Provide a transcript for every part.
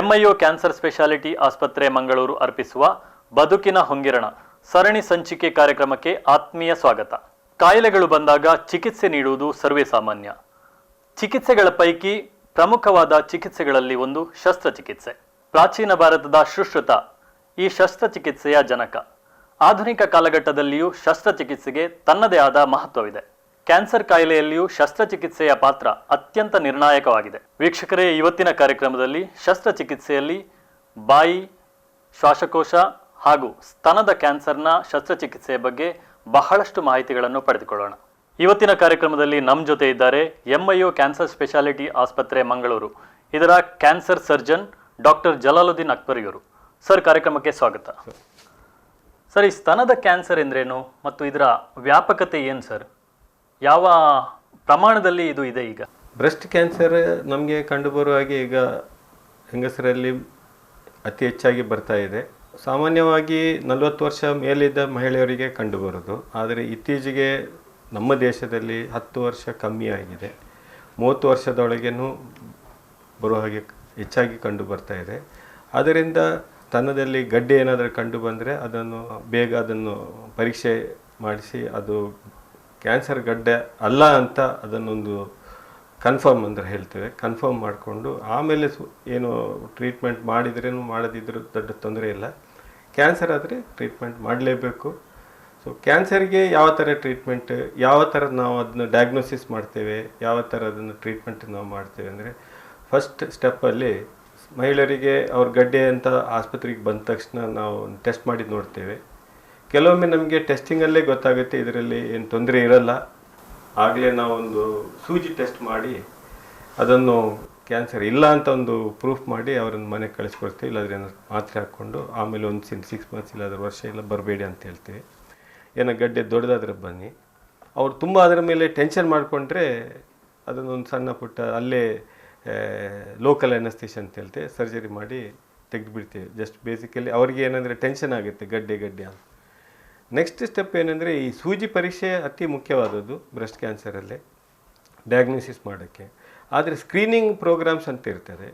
ಎಂಐಒ cancer speciality ಆಸ್ಪತ್ರೆ ಮಂಗಳೂರು ಅರ್ಪಿಸುವ ಬದುಕಿನ ಹೊಂಗಿರಣ ಸರಣಿ ಸಂಚಿಕೆ ಕಾರ್ಯಕ್ರಮಕ್ಕೆ ಆತ್ಮೀಯ ಸ್ವಾಗತ. ಕಾಯಿಲೆಗಳು ಬಂದಾಗ ಚಿಕಿತ್ಸೆ ನೀಡುವುದು ಸರ್ವೇ ಸಾಮಾನ್ಯ. ಚಿಕಿತ್ಸೆಗಳ ಪೈಕಿ ಪ್ರಮುಖವಾದ ಚಿಕಿತ್ಸೆಗಳಲ್ಲಿ ಒಂದು ಶಸ್ತ್ರಚಿಕಿತ್ಸೆ. ಪ್ರಾಚೀನ ಭಾರತದ ಸುಶ್ರುತ ಈ ಶಸ್ತ್ರಚಿಕಿತ್ಸೆಯ ಜನಕ. ಆಧುನಿಕ ಕಾಲಘಟ್ಟದಲ್ಲಿಯೂ ಶಸ್ತ್ರಚಿಕಿತ್ಸೆಗೆ ತನ್ನದೇ ಆದ ಮಹತ್ವವಿದೆ. ಕ್ಯಾನ್ಸರ್ ಕಾಯಿಲೆಯಲ್ಲಿಯೂ ಶಸ್ತ್ರಚಿಕಿತ್ಸೆಯ ಪಾತ್ರ ಅತ್ಯಂತ ನಿರ್ಣಾಯಕವಾಗಿದೆ. ವೀಕ್ಷಕರೇ, ಇವತ್ತಿನ ಕಾರ್ಯಕ್ರಮದಲ್ಲಿ ಶಸ್ತ್ರಚಿಕಿತ್ಸೆಯಲ್ಲಿ ಬಾಯಿ, ಶ್ವಾಸಕೋಶ ಹಾಗೂ ಸ್ತನದ ಕ್ಯಾನ್ಸರ್ನ ಶಸ್ತ್ರಚಿಕಿತ್ಸೆಯ ಬಗ್ಗೆ ಬಹಳಷ್ಟು ಮಾಹಿತಿಗಳನ್ನು ಪಡೆದುಕೊಳ್ಳೋಣ. ಇವತ್ತಿನ ಕಾರ್ಯಕ್ರಮದಲ್ಲಿ ನಮ್ಮ ಜೊತೆ ಇದ್ದಾರೆ ಎಂಐಒ ಕ್ಯಾನ್ಸರ್ ಸ್ಪೆಷಾಲಿಟಿ ಆಸ್ಪತ್ರೆ ಮಂಗಳೂರು ಇದರ cancer surgeon doctor Jalaluddin Akbar ಇವರು. ಸರ್, ಕಾರ್ಯಕ್ರಮಕ್ಕೆ ಸ್ವಾಗತ. ಸರ್, ಈ ಸ್ತನದ ಕ್ಯಾನ್ಸರ್ ಎಂದ್ರೇನು ಮತ್ತು ಇದರ ವ್ಯಾಪಕತೆ ಏನು ಸರ್? ಯಾವ ಪ್ರಮಾಣದಲ್ಲಿ ಇದು ಇದೆ? ಈಗ ಬ್ರೆಸ್ಟ್ ಕ್ಯಾನ್ಸರ್ ನಮಗೆ ಕಂಡುಬರುವ ಹಾಗೆ ಈಗ ಹೆಂಗಸರಲ್ಲಿ ಅತಿ ಹೆಚ್ಚಾಗಿ ಬರ್ತಾ ಇದೆ. ಸಾಮಾನ್ಯವಾಗಿ 40 ವರ್ಷ ಮೇಲಿದ್ದ ಮಹಿಳೆಯರಿಗೆ ಕಂಡುಬರೋದು. ಆದರೆ ಇತ್ತೀಚೆಗೆ ನಮ್ಮ ದೇಶದಲ್ಲಿ 10 ವರ್ಷ ಕಮ್ಮಿ ಆಗಿದೆ. 30 ವರ್ಷದೊಳಗೇನೂ ಬರುವ ಹಾಗೆ ಹೆಚ್ಚಾಗಿ ಕಂಡು ಬರ್ತಾ ಇದೆ. ಆದ್ದರಿಂದ ಸ್ತನದಲ್ಲಿ ಗಡ್ಡೆ ಏನಾದರೂ ಕಂಡು ಬಂದರೆ ಅದನ್ನು ಪರೀಕ್ಷೆ ಮಾಡಿಸಿ ಅದು ಕ್ಯಾನ್ಸರ್ ಗಡ್ಡೆ ಅಲ್ಲ ಅಂತ ಅದನ್ನೊಂದು ಕನ್ಫರ್ಮ್ ಅಂದರೆ ಹೇಳ್ತೇವೆ. ಕನ್ಫರ್ಮ್ ಮಾಡಿಕೊಂಡು ಆಮೇಲೆ ಏನು ಟ್ರೀಟ್ಮೆಂಟ್ ಮಾಡಿದ್ರೇನು ಮಾಡದಿದ್ರೂ ದೊಡ್ಡ ತೊಂದರೆ ಇಲ್ಲ. ಕ್ಯಾನ್ಸರ್ ಆದರೆ ಟ್ರೀಟ್ಮೆಂಟ್ ಮಾಡಲೇಬೇಕು. ಸೊ ಕ್ಯಾನ್ಸರ್ಗೆ ಯಾವ ಥರ ಟ್ರೀಟ್ಮೆಂಟ್, ಯಾವ ಥರ ನಾವು ಅದನ್ನು ಡಯಾಗ್ನೋಸಿಸ್ ಮಾಡ್ತೇವೆ, ಯಾವ ಥರ ಅದನ್ನು ಟ್ರೀಟ್ಮೆಂಟ್ ನಾವು ಮಾಡ್ತೇವೆ ಅಂದರೆ, ಫಸ್ಟ್ ಸ್ಟೆಪ್ಪಲ್ಲಿ ಮಹಿಳೆಯರಿಗೆ ಅವ್ರ ಗಡ್ಡೆ ಅಂತ ಆಸ್ಪತ್ರೆಗೆ ಬಂದ ತಕ್ಷಣ ನಾವು ಟೆಸ್ಟ್ ಮಾಡಿ ನೋಡ್ತೇವೆ. ಕೆಲವೊಮ್ಮೆ ನಮಗೆ ಟೆಸ್ಟಿಂಗಲ್ಲೇ ಗೊತ್ತಾಗುತ್ತೆ ಇದರಲ್ಲಿ ಏನು ತೊಂದರೆ ಇರಲ್ಲ. ಆಗಲೇ ನಾವೊಂದು ಸೂಜಿ ಟೆಸ್ಟ್ ಮಾಡಿ ಅದನ್ನು ಕ್ಯಾನ್ಸರ್ ಇಲ್ಲ ಅಂತ ಒಂದು ಪ್ರೂಫ್ ಮಾಡಿ ಅವರನ್ನು ಮನೆಗೆ ಕಳಿಸ್ಕೊಡ್ತೀವಿ. ಇಲ್ಲಾಂದರೆ ಮಾತ್ರೆ ಹಾಕ್ಕೊಂಡು ಆಮೇಲೆ ಒಂದು 6 ಮಂತ್ಸ್ ಇಲ್ಲಾಂದ್ರೆ ವರ್ಷ ಇಲ್ಲ ಬರಬೇಡಿ ಅಂತ ಹೇಳ್ತೀವಿ. ಏನೋ ಗಡ್ಡೆ ದೊಡ್ಡದಾದ್ರೆ ಬನ್ನಿ. ಅವ್ರು ತುಂಬ ಅದರ ಮೇಲೆ ಟೆನ್ಷನ್ ಮಾಡಿಕೊಂಡ್ರೆ ಅದನ್ನೊಂದು ಸಣ್ಣ ಪುಟ್ಟ ಅಲ್ಲೇ ಲೋಕಲ್ ಅನಸ್ತೇಷನ್ ಅಂತ ಹೇಳ್ತೇವೆ, ಸರ್ಜರಿ ಮಾಡಿ ತೆಗೆದುಬಿಡ್ತೇವೆ. ಜಸ್ಟ್ ಬೇಸಿಕಲಿ ಅವ್ರಿಗೆ ಏನಂದರೆ ಟೆನ್ಷನ್ ಆಗುತ್ತೆ ಗಡ್ಡೆ ಅಂತ. ನೆಕ್ಸ್ಟ್ ಸ್ಟೆಪ್ ಏನಂದರೆ, ಈ ಸೂಜಿ ಪರೀಕ್ಷೆ ಅತಿ ಮುಖ್ಯವಾದದ್ದು ಬ್ರೆಸ್ಟ್ ಕ್ಯಾನ್ಸರಲ್ಲೇ ಡಯಾಗ್ನೋಸಿಸ್ ಮಾಡೋಕ್ಕೆ. ಆದರೆ ಸ್ಕ್ರೀನಿಂಗ್ ಪ್ರೋಗ್ರಾಮ್ಸ್ ಅಂತ ಇರ್ತದೆ.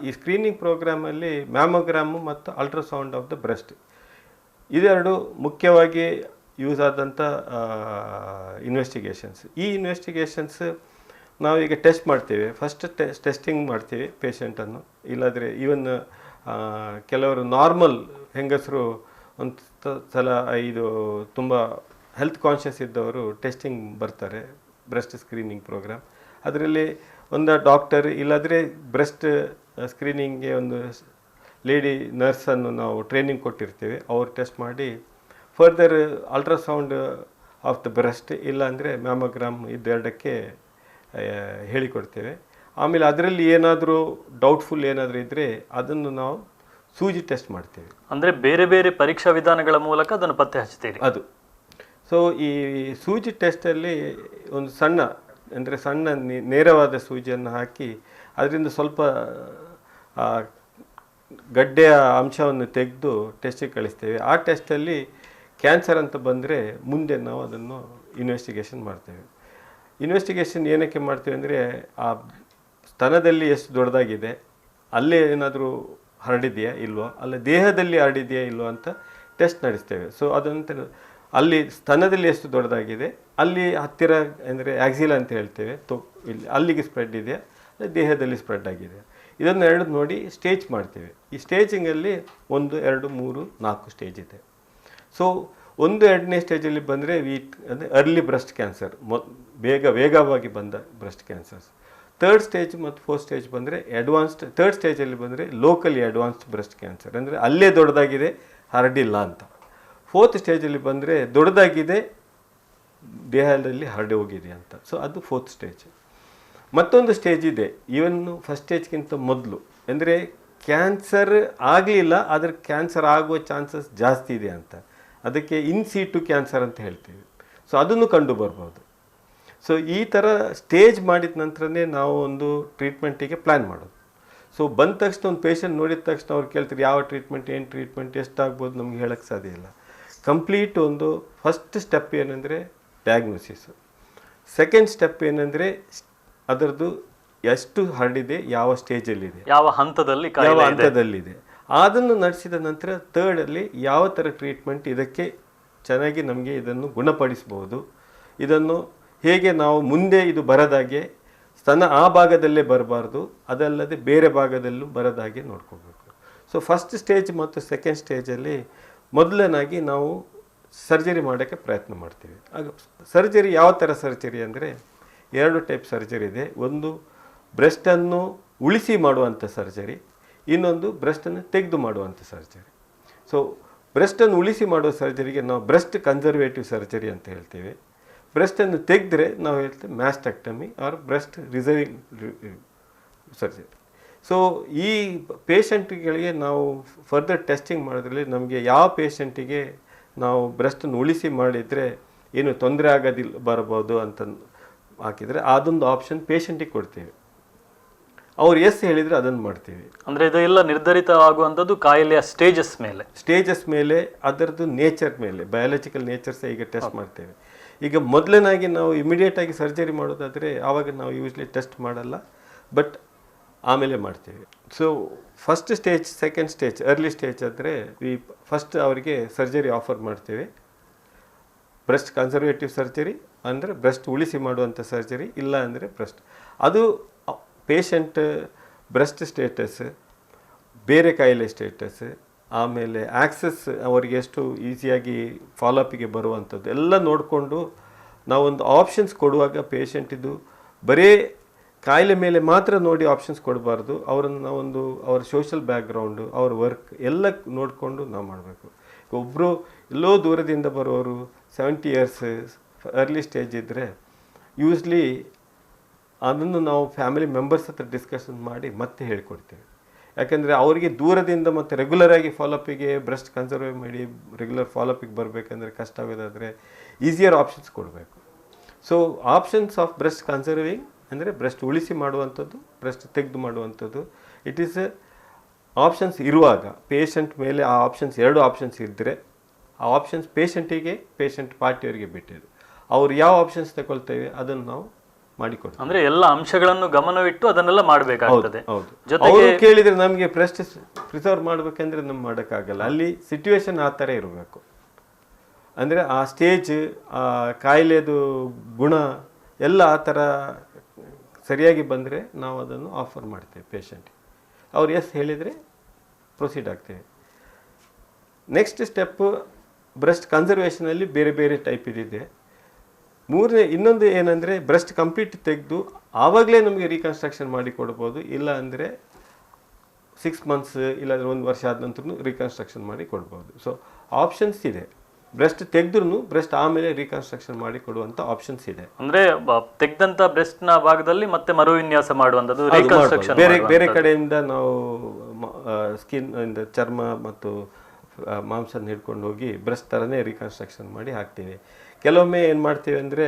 ಈ ಸ್ಕ್ರೀನಿಂಗ್ ಪ್ರೋಗ್ರಾಮಲ್ಲಿ ಮ್ಯಾಮೋಗ್ರಾಮು ಮತ್ತು ಅಲ್ಟ್ರಾಸೌಂಡ್ ಆಫ್ ದ ಬ್ರೆಸ್ಟ್ ಇದೆರಡು ಮುಖ್ಯವಾಗಿ ಯೂಸ್ ಆದಂಥ ಇನ್ವೆಸ್ಟಿಗೇಷನ್ಸ್. ಈ ಇನ್ವೆಸ್ಟಿಗೇಷನ್ಸ್ ನಾವೀಗ ಟೆಸ್ಟ್ ಮಾಡ್ತೇವೆ. ಫಸ್ಟ್ ಟೆಸ್ಟಿಂಗ್ ಮಾಡ್ತೀವಿ ಪೇಷಂಟನ್ನು. ಇಲ್ಲಾಂದರೆ ಈವನ್ ಕೆಲವರು ನಾರ್ಮಲ್ ಹೆಂಗಸರು ಒಂದು ಸಲ ಇದು ತುಂಬ ಹೆಲ್ತ್ ಕಾನ್ಷಿಯಸ್ ಇದ್ದವರು ಟೆಸ್ಟಿಂಗ್ ಬರ್ತಾರೆ, ಬ್ರೆಸ್ಟ್ ಸ್ಕ್ರೀನಿಂಗ್ ಪ್ರೋಗ್ರಾಮ್. ಅದರಲ್ಲಿ ಒಂದು ಡಾಕ್ಟರ್ ಇಲ್ಲಾಂದರೆ ಬ್ರೆಸ್ಟ್ ಸ್ಕ್ರೀನಿಂಗ್ಗೆ ಒಂದು ಲೇಡಿ ನರ್ಸನ್ನು ನಾವು ಟ್ರೈನಿಂಗ್ ಕೊಟ್ಟಿರ್ತೇವೆ. ಅವ್ರು ಟೆಸ್ಟ್ ಮಾಡಿ further ultrasound of the breast ಇಲ್ಲಾಂದರೆ ಮ್ಯಾಮೋಗ್ರಾಮ್ ಇದೆರಡಕ್ಕೆ ಹೇಳಿಕೊಡ್ತೇವೆ. ಆಮೇಲೆ ಅದರಲ್ಲಿ ಏನಾದರೂ ಡೌಟ್ಫುಲ್ ಏನಾದರೂ ಇದ್ದರೆ ಅದನ್ನು ನಾವು ಸೂಜಿ ಟೆಸ್ಟ್ ಮಾಡ್ತೇವೆ. ಅಂದರೆ ಬೇರೆ ಬೇರೆ ಪರೀಕ್ಷಾ ವಿಧಾನಗಳ ಮೂಲಕ ಅದನ್ನು ಪತ್ತೆ ಹಚ್ತೀರಿ. ಅದು ಸೊ ಈ ಸೂಜಿ ಟೆಸ್ಟಲ್ಲಿ ಒಂದು ಸಣ್ಣ ನೇರವಾದ ಸೂಜಿಯನ್ನು ಹಾಕಿ ಅದರಿಂದ ಸ್ವಲ್ಪ ಗಡ್ಡೆಯ ಅಂಶವನ್ನು ತೆಗೆದು ಟೆಸ್ಟಿಗೆ ಕಳಿಸ್ತೇವೆ. ಆ ಟೆಸ್ಟಲ್ಲಿ ಕ್ಯಾನ್ಸರ್ ಅಂತ ಬಂದರೆ ಮುಂದೆ ನಾವು ಅದನ್ನು ಇನ್ವೆಸ್ಟಿಗೇಷನ್ ಮಾಡ್ತೇವೆ. ಇನ್ವೆಸ್ಟಿಗೇಷನ್ ಏನಕ್ಕೆ ಮಾಡ್ತೀವಿ ಅಂದರೆ, ಆ ಸ್ತನದಲ್ಲಿ ಎಷ್ಟು ದೊಡ್ಡದಾಗಿದೆ, ಅಲ್ಲೇ ಏನಾದರೂ ಹರಡಿದೆಯಾ ಇಲ್ವೋ, ಅಲ್ಲ ದೇಹದಲ್ಲಿ ಹರಡಿದೆಯಾ ಇಲ್ವೋ ಅಂತ ಟೆಸ್ಟ್ ನಡೆಸ್ತೇವೆ. ಸೊ ಅದಂತ ಅಲ್ಲಿ ಸ್ತನದಲ್ಲಿ ಎಷ್ಟು ದೊಡ್ಡದಾಗಿದೆ, ಅಲ್ಲಿ ಹತ್ತಿರ ಅಂದರೆ ಆಕ್ಸಿಲಾ ಅಂತ ಹೇಳ್ತೇವೆ, ಇಲ್ಲಿ ಅಲ್ಲಿಗೆ ಸ್ಪ್ರೆಡ್ ಇದೆಯಾ, ದೇಹದಲ್ಲಿ ಸ್ಪ್ರೆಡ್ ಆಗಿದೆ, ಇದನ್ನು ಎರಡು ನೋಡಿ ಸ್ಟೇಜ್ ಮಾಡ್ತೇವೆ. ಈ ಸ್ಟೇಜಿಂಗಲ್ಲಿ 1, 2, 3, 4 ಸ್ಟೇಜ್ ಇದೆ. ಸೊ 1, 2ನೇ ಸ್ಟೇಜಲ್ಲಿ ಬಂದರೆ ಅಂದರೆ ಅರ್ಲಿ ಬ್ರೆಸ್ಟ್ ಕ್ಯಾನ್ಸರ್, ವೇಗವಾಗಿ ಬಂದ ಬ್ರೆಸ್ಟ್ ಕ್ಯಾನ್ಸರ್ಸ್. 3rd ಸ್ಟೇಜ್ ಮತ್ತು 4th ಸ್ಟೇಜ್ ಬಂದರೆ ಅಡ್ವಾನ್ಸ್ಡ್. 3rd ಸ್ಟೇಜಲ್ಲಿ ಬಂದರೆ ಲೋಕಲಿ ಅಡ್ವಾನ್ಸ್ಡ್ ಬ್ರೆಸ್ಟ್ ಕ್ಯಾನ್ಸರ್, ಅಂದರೆ ಅಲ್ಲೇ ದೊಡ್ಡದಾಗಿದೆ, ಹರಡಿಲ್ಲ ಅಂತ. 4th ಸ್ಟೇಜಲ್ಲಿ ಬಂದರೆ ದೊಡ್ಡದಾಗಿದೆ, ದೇಹದಲ್ಲಿ ಹರಡಿ ಹೋಗಿದೆ ಅಂತ. ಸೊ ಅದು 4th ಸ್ಟೇಜ್. ಮತ್ತೊಂದು ಸ್ಟೇಜ್ ಇದೆ ಈವನ್ ಫಸ್ಟ್ ಸ್ಟೇಜ್ಗಿಂತ ಮೊದಲು, ಅಂದರೆ ಕ್ಯಾನ್ಸರ್ ಆಗಲಿಲ್ಲ ಆದರೆ ಕ್ಯಾನ್ಸರ್ ಆಗುವ ಚಾನ್ಸಸ್ ಜಾಸ್ತಿ ಇದೆ ಅಂತ. ಅದಕ್ಕೆ ಇನ್ ಸಿಟು ಕ್ಯಾನ್ಸರ್ ಅಂತ ಹೇಳ್ತೀವಿ. ಸೊ ಅದನ್ನು ಕಂಡು ಬರ್ಬೋದು. ಸೊ ಈ ಥರ ಸ್ಟೇಜ್ ಮಾಡಿದ ನಂತರನೇ ನಾವು ಒಂದು ಟ್ರೀಟ್ಮೆಂಟಿಗೆ ಪ್ಲ್ಯಾನ್ ಮಾಡೋದು. ಸೊ ಬಂದ ತಕ್ಷಣ ಒಂದು ಪೇಷಂಟ್ ನೋಡಿದ ತಕ್ಷಣ ಅವ್ರು ಕೇಳ್ತಾರೆ ಯಾವ ಟ್ರೀಟ್ಮೆಂಟ್, ಏನು ಟ್ರೀಟ್ಮೆಂಟ್, ಎಷ್ಟಾಗ್ಬೋದು ನಮ್ಗೆ ಹೇಳೋಕ್ಕೆ ಸಾಧ್ಯ ಇಲ್ಲ. ಕಂಪ್ಲೀಟ್ ಒಂದು ಫಸ್ಟ್ ಸ್ಟೆಪ್ ಏನಂದರೆ ಡಯಾಗ್ನೋಸಿಸು. ಸೆಕೆಂಡ್ ಸ್ಟೆಪ್ ಏನಂದರೆ ಅದರದ್ದು ಎಷ್ಟು ಹರಡಿದೆ, ಯಾವ ಸ್ಟೇಜಲ್ಲಿದೆ, ಯಾವ ಹಂತದಲ್ಲಿ ಯಾವ ಕಾಯಿಲೆ ಇದೆ. ಹಂತದಲ್ಲಿದೆ. ಅದನ್ನು ನಡೆಸಿದ ನಂತರ ಥರ್ಡಲ್ಲಿ ಯಾವ ಥರ ಟ್ರೀಟ್ಮೆಂಟ್ ಇದಕ್ಕೆ ಚೆನ್ನಾಗಿ ನಮಗೆ ಇದನ್ನು ಗುಣಪಡಿಸ್ಬೋದು, ಇದನ್ನು ಹೇಗೆ ನಾವು ಮುಂದೆ ಇದು ಬರದಾಗೆ ಸ್ತನ ಆ ಭಾಗದಲ್ಲೇ ಬರಬಾರ್ದು, ಅದಲ್ಲದೆ ಬೇರೆ ಭಾಗದಲ್ಲೂ ಬರದಾಗೆ ನೋಡ್ಕೋಬೇಕು. ಸೊ ಫಸ್ಟ್ ಸ್ಟೇಜ್ ಮತ್ತು ಸೆಕೆಂಡ್ ಸ್ಟೇಜಲ್ಲಿ ಮೊದಲನಾಗಿ ನಾವು ಸರ್ಜರಿ ಮಾಡೋಕ್ಕೆ ಪ್ರಯತ್ನ ಮಾಡ್ತೀವಿ. ಆಗ ಸರ್ಜರಿ ಯಾವ ಥರ ಸರ್ಜರಿ ಅಂದರೆ 2 ಟೈಪ್ ಸರ್ಜರಿ ಇದೆ. ಒಂದು ಬ್ರೆಸ್ಟನ್ನು ಉಳಿಸಿ ಮಾಡುವಂಥ ಸರ್ಜರಿ, ಇನ್ನೊಂದು ಬ್ರೆಸ್ಟನ್ನು ತೆಗೆದು ಮಾಡುವಂಥ ಸರ್ಜರಿ. ಸೊ ಬ್ರೆಸ್ಟನ್ನು ಉಳಿಸಿ ಮಾಡುವ ಸರ್ಜರಿಗೆ ನಾವು ಬ್ರೆಸ್ಟ್ ಕನ್ಸರ್ವೇಟಿವ್ ಸರ್ಜರಿ ಅಂತ ಹೇಳ್ತೀವಿ. ಬ್ರೆಸ್ಟನ್ನು ತೆಗೆದ್ರೆ ನಾವು ಹೇಳ್ತೇವೆ mastectomy R breast reserving surgery. So ಈ ಪೇಷಂಟ್ಗಳಿಗೆ ನಾವು ಫರ್ದರ್ ಟೆಸ್ಟಿಂಗ್ ಮಾಡೋದ್ರಲ್ಲಿ ನಮಗೆ ಯಾವ ಪೇಷಂಟಿಗೆ ನಾವು ಬ್ರೆಸ್ಟನ್ನು ಉಳಿಸಿ ಮಾಡಿದರೆ ಏನು ತೊಂದರೆ ಆಗೋದಿಲ್ಲ ಬರಬಹುದು ಅಂತ ಹಾಕಿದರೆ ಅದೊಂದು ಆಪ್ಷನ್ ಪೇಷಂಟಿಗೆ ಕೊಡ್ತೀವಿ. ಅವ್ರು ಎಸ್ ಹೇಳಿದರೆ ಅದನ್ನು ಮಾಡ್ತೀವಿ. ಅಂದರೆ ಇದೆಲ್ಲ ನಿರ್ಧರಿತ ಆಗುವಂಥದ್ದು ಕಾಯಿಲೆಯ ಸ್ಟೇಜಸ್ ಮೇಲೆ ಅದರದ್ದು ನೇಚರ್ ಮೇಲೆ, ಬಯಾಲಜಿಕಲ್ ನೇಚರ್ಸ್ ಈಗ ಟೆಸ್ಟ್ ಮಾಡ್ತೇವೆ. ಈಗ ಮೊದಲನಾಗಿ ನಾವು ಇಮಿಡಿಯೇಟಾಗಿ ಸರ್ಜರಿ ಮಾಡೋದಾದರೆ ಆವಾಗ ನಾವು ಯೂಶ್ವಲಿ ಟೆಸ್ಟ್ ಮಾಡಲ್ಲ, ಬಟ್ ಆಮೇಲೆ ಮಾಡ್ತೀವಿ. So first stage, second stage, early stage ಅಂದರೆ ಫಸ್ಟ್ ಅವರಿಗೆ ಸರ್ಜರಿ ಆಫರ್ ಮಾಡ್ತೀವಿ. ಬ್ರೆಸ್ಟ್ ಕನ್ಸರ್ವೇಟಿವ್ ಸರ್ಜರಿ ಅಂದರೆ ಬ್ರೆಸ್ಟ್ ಉಳಿಸಿ ಮಾಡುವಂಥ ಸರ್ಜರಿ, ಇಲ್ಲ ಅಂದರೆ ಬ್ರೆಸ್ಟ್ ಅದು ಪೇಷಂಟ್ ಬ್ರೆಸ್ಟ್ ಸ್ಟೇಟಸ್, ಬೇರೆ ಕಾಯಿಲೆ ಸ್ಟೇಟಸ್, ಆಮೇಲೆ ಆಕ್ಸೆಸ್ ಅವರಿಗೆ ಎಷ್ಟು ಈಸಿಯಾಗಿ ಫಾಲೋಅಪಿಗೆ ಬರುವಂಥದ್ದು ಎಲ್ಲ ನೋಡಿಕೊಂಡು ನಾವೊಂದು ಆಪ್ಷನ್ಸ್ ಕೊಡುವಾಗ ಪೇಷಂಟಿದು ಬರೀ ಕಾಯಿಲೆ ಮೇಲೆ ಮಾತ್ರ ನೋಡಿ ಆಪ್ಷನ್ಸ್ ಕೊಡಬಾರ್ದು. ಅವರನ್ನು ನಾವೊಂದು ಅವರ ಸೋಷಲ್ ಬ್ಯಾಕ್ಗ್ರೌಂಡು, ಅವ್ರ ವರ್ಕ್ ಎಲ್ಲ ನೋಡಿಕೊಂಡು ನಾವು ಮಾಡಬೇಕು. ಒಬ್ಬರು ಎಲ್ಲೋ ದೂರದಿಂದ ಬರೋರು 70 ಇಯರ್ಸ್ ಅರ್ಲಿ ಸ್ಟೇಜ್ ಇದ್ದರೆ ಯೂಶ್ವಲಿ ಅದನ್ನು ನಾವು ಫ್ಯಾಮಿಲಿ ಮೆಂಬರ್ಸ್ ಹತ್ರ ಡಿಸ್ಕಷನ್ ಮಾಡಿ ಮತ್ತೆ ಹೇಳ್ಕೊಡ್ತೇವೆ. ಯಾಕೆಂದರೆ ಅವರಿಗೆ ದೂರದಿಂದ ಮತ್ತು ರೆಗ್ಯುಲರಾಗಿ ಫಾಲೋಅಪಿಗೆ ಬ್ರೆಸ್ಟ್ ಕನ್ಸರ್ವ್ ಮಾಡಿ ರೆಗ್ಯುಲರ್ ಫಾಲೋಅಪಿಗೆ ಬರಬೇಕಂದ್ರೆ ಕಷ್ಟ ಆಗೋದಾದರೆ ಈಸಿಯರ್ ಆಪ್ಷನ್ಸ್ ಕೊಡಬೇಕು. So options of breast conserving ಅಂದರೆ ಬ್ರೆಸ್ಟ್ ಉಳಿಸಿ ಮಾಡುವಂಥದ್ದು, ಬ್ರೆಸ್ಟ್ ತೆಗೆದು ಮಾಡುವಂಥದ್ದು, ಇಟ್ ಈಸ್ ಆಪ್ಷನ್ಸ್ ಇರುವಾಗ ಪೇಷಂಟ್ ಮೇಲೆ ಆ ಆಪ್ಷನ್ಸ್ 2 ಆಪ್ಷನ್ಸ್ ಇದ್ದರೆ ಆ ಆಪ್ಷನ್ಸ್ ಪೇಷಂಟಿಗೆ, ಪೇಷಂಟ್ ಪಾರ್ಟಿಯವರಿಗೆ ಬಿಟ್ಟಿದ್ದು. ಅವ್ರು ಯಾವ ಆಪ್ಷನ್ಸ್ ತಗೊಳ್ತೇವೆ ಅದನ್ನು ನಾವು ಮಾಡಿಕೊಡ್ತೀವಿ. ಅಂದ್ರೆ ಎಲ್ಲ ಅಂಶಗಳನ್ನು ಗಮನವಿಟ್ಟು ಅದನ್ನೆಲ್ಲ ಮಾಡಬೇಕಾಗ್ತದೆ. ಅವರು ಕೇಳಿದರೆ ನಮಗೆ ಬ್ರೆಸ್ಟ್ ಪ್ರಿಸರ್ವ್ ಮಾಡಬೇಕಂದ್ರೆ ನಮ್ಗೆ ಮಾಡೋಕ್ಕಾಗಲ್ಲ. ಅಲ್ಲಿ ಸಿಚುವೇಶನ್ ಆ ಥರ ಇರಬೇಕು. ಅಂದರೆ ಆ ಸ್ಟೇಜ್, ಆ ಕಾಯಿಲೆದು ಗುಣ ಎಲ್ಲ ಆ ಥರ ಸರಿಯಾಗಿ ಬಂದರೆ ನಾವು ಅದನ್ನು ಆಫರ್ ಮಾಡ್ತೇವೆ ಪೇಷಂಟಿಗೆ. ಅವ್ರು ಎಸ್ ಹೇಳಿದರೆ ಪ್ರೊಸೀಡ್ ಆಗ್ತೇವೆ. ನೆಕ್ಸ್ಟ್ ಸ್ಟೆಪ್ಪು ಬ್ರೆಸ್ಟ್ ಕನ್ಸರ್ವೇಷನಲ್ಲಿ ಬೇರೆ ಬೇರೆ ಟೈಪ್ ಇದಿದೆ. ಇನ್ನೊಂದು ಏನಂದರೆ ಬ್ರೆಸ್ಟ್ ಕಂಪ್ಲೀಟ್ ತೆಗೆದು ಆವಾಗಲೇ ನಮಗೆ ರೀಕನ್ಸ್ಟ್ರಕ್ಷನ್ ಮಾಡಿ ಕೊಡ್ಬೋದು, ಇಲ್ಲ ಅಂದರೆ 6 ಮಂತ್ಸ್ ಇಲ್ಲಾಂದರೆ 1 ವರ್ಷ ಆದ ನಂತರ ರೀಕನ್ಸ್ಟ್ರಕ್ಷನ್ ಮಾಡಿ ಕೊಡ್ಬೋದು. ಸೊ ಆಪ್ಷನ್ಸ್ ಇದೆ. ಬ್ರೆಸ್ಟ್ ತೆಗೆದ್ರೂ ಬ್ರೆಸ್ಟ್ ಆಮೇಲೆ ರೀಕನ್ಸ್ಟ್ರಕ್ಷನ್ ಮಾಡಿ ಕೊಡುವಂಥ ಆಪ್ಷನ್ಸ್ ಇದೆ. ಅಂದರೆ ತೆಗೆದಂಥ ಬ್ರೆಸ್ಟ್ನ ಭಾಗದಲ್ಲಿ ಮತ್ತೆ ಮರುವಿನ್ಯಾಸ ಮಾಡುವಂಥದ್ದು, ಬೇರೆ ಬೇರೆ ಕಡೆಯಿಂದ ನಾವು ಸ್ಕಿನ್ ಇಂದ ಚರ್ಮ ಮತ್ತು ಮಾಂಸನ ಹಿಡ್ಕೊಂಡು ಹೋಗಿ ಬ್ರೆಸ್ಟ್ ಥರನೇ ರೀಕನ್ಸ್ಟ್ರಕ್ಷನ್ ಮಾಡಿ ಹಾಕ್ತೀವಿ. ಕೆಲವೊಮ್ಮೆ ಏನು ಮಾಡ್ತೀವಿ ಅಂದರೆ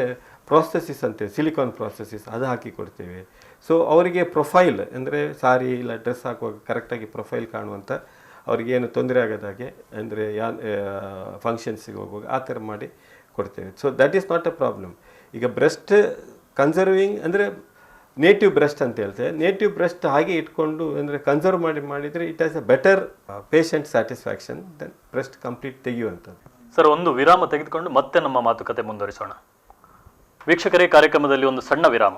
ಪ್ರಾಸೆಸಿಸ್ ಅಂತೇವೆ, ಸಿಲಿಕಾನ್ ಪ್ರಾಸೆಸಿಸ್, ಅದು ಹಾಕಿ ಕೊಡ್ತೀವಿ. ಸೊ ಅವರಿಗೆ ಪ್ರೊಫೈಲ್ ಅಂದರೆ ಸಾರಿ ಇಲ್ಲ ಡ್ರೆಸ್ ಹಾಕುವಾಗ ಕರೆಕ್ಟಾಗಿ ಪ್ರೊಫೈಲ್ ಕಾಣುವಂಥ, ಅವ್ರಿಗೇನು ತೊಂದರೆ ಆಗೋದಾಗೆ, ಅಂದರೆ ಫಂಕ್ಷನ್ಸಿಗೆ ಹೋಗುವಾಗ ಆ ಥರ ಮಾಡಿ ಕೊಡ್ತೇವೆ. So that is not a problem. ಈಗ ಬ್ರೆಸ್ಟ್ ಕನ್ಸರ್ವಿಂಗ್ ಅಂದರೆ ನೇಟಿವ್ ಬ್ರೆಸ್ಟ್ ಅಂತ ಹೇಳ್ತೇವೆ. ನೇಟಿವ್ ಬ್ರೆಸ್ಟ್ ಹಾಗೆ ಇಟ್ಕೊಂಡು ಅಂದರೆ ಕನ್ಸರ್ವ್ ಮಾಡಿದರೆ it has a better patient satisfaction than breast complete ತೆಗೆಯುವಂಥದ್ದು. ಸರ್, ಒಂದು ವಿರಾಮ ತೆಗೆದುಕೊಂಡು ಮತ್ತೆ ನಮ್ಮ ಮಾತುಕತೆ ಮುಂದುವರಿಸೋಣ. ವೀಕ್ಷಕರೇ, ಕಾರ್ಯಕ್ರಮದಲ್ಲಿ ಒಂದು ಸಣ್ಣ ವಿರಾಮ.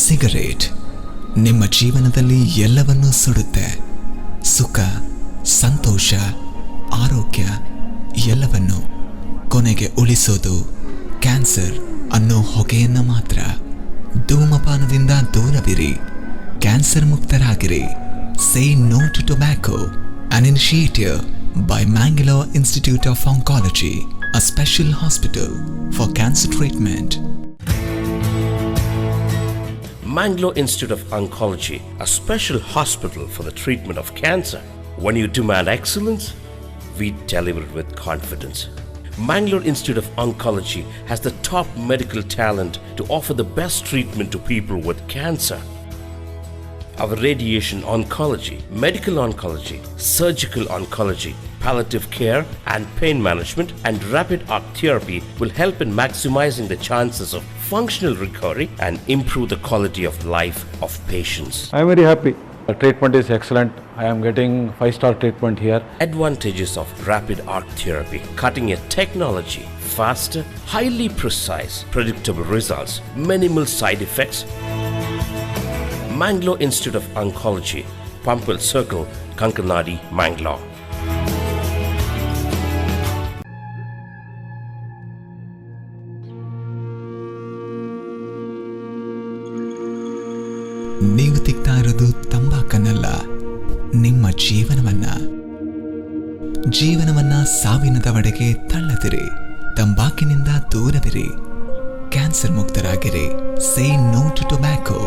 ಸಿಗರೇಟ್ ನಿಮ್ಮ ಜೀವನದಲ್ಲಿ ಎಲ್ಲವನ್ನೂ ಸುಡುತ್ತೆ. ಸುಖ, ಸಂತೋಷ, ಆರೋಗ್ಯ ಎಲ್ಲವನ್ನು. ಕೊನೆಗೆ ಉಳಿಸೋದು ಕ್ಯಾನ್ಸರ್ ಅನ್ನೋ ಹೊಗೆಯನ್ನ ಮಾತ್ರ. ಧೂಮಪಾನದಿಂದ ದೂರವಿರಿ, ಕ್ಯಾನ್ಸರ್ ಮುಕ್ತರಾಗಿರಿ. Say no to tobacco, an initiative by Mangalore Institute of Oncology, a special hospital for cancer treatment. Mangalore Institute of Oncology, a special hospital for the treatment of cancer. When you demand excellence, we deliver with confidence. Mangalore Institute of Oncology has the top medical talent to offer the best treatment to people with cancer. Our radiation oncology, medical oncology, surgical oncology, palliative care and pain management and rapid arc therapy will help in maximizing the chances of functional recovery and improve the quality of life of patients. I am very happy. The treatment is excellent. I am getting 5-star treatment here. Advantages of rapid arc therapy: cutting edge technology, faster, highly precise, predictable results, minimal side effects. Mangalore Institute of Oncology, Pampil Circle, Kankanadi, Mangalore. ನೀವು ತಿಕ್ತಾ ಇರೋದು ತಂಬಾಕನ್ನಲ್ಲ, ನಿಮ್ಮ ಜೀವನವನ್ನ ಸಾವಿನ ದವಡೆಗೆ ತಳ್ಳದಿರಿ. ತಂಬಾಕಿನಿಂದ ದೂರವಿರಿ. Cancer ಮುಕ್ತರಾಗಿರಿ. Say no to tobacco.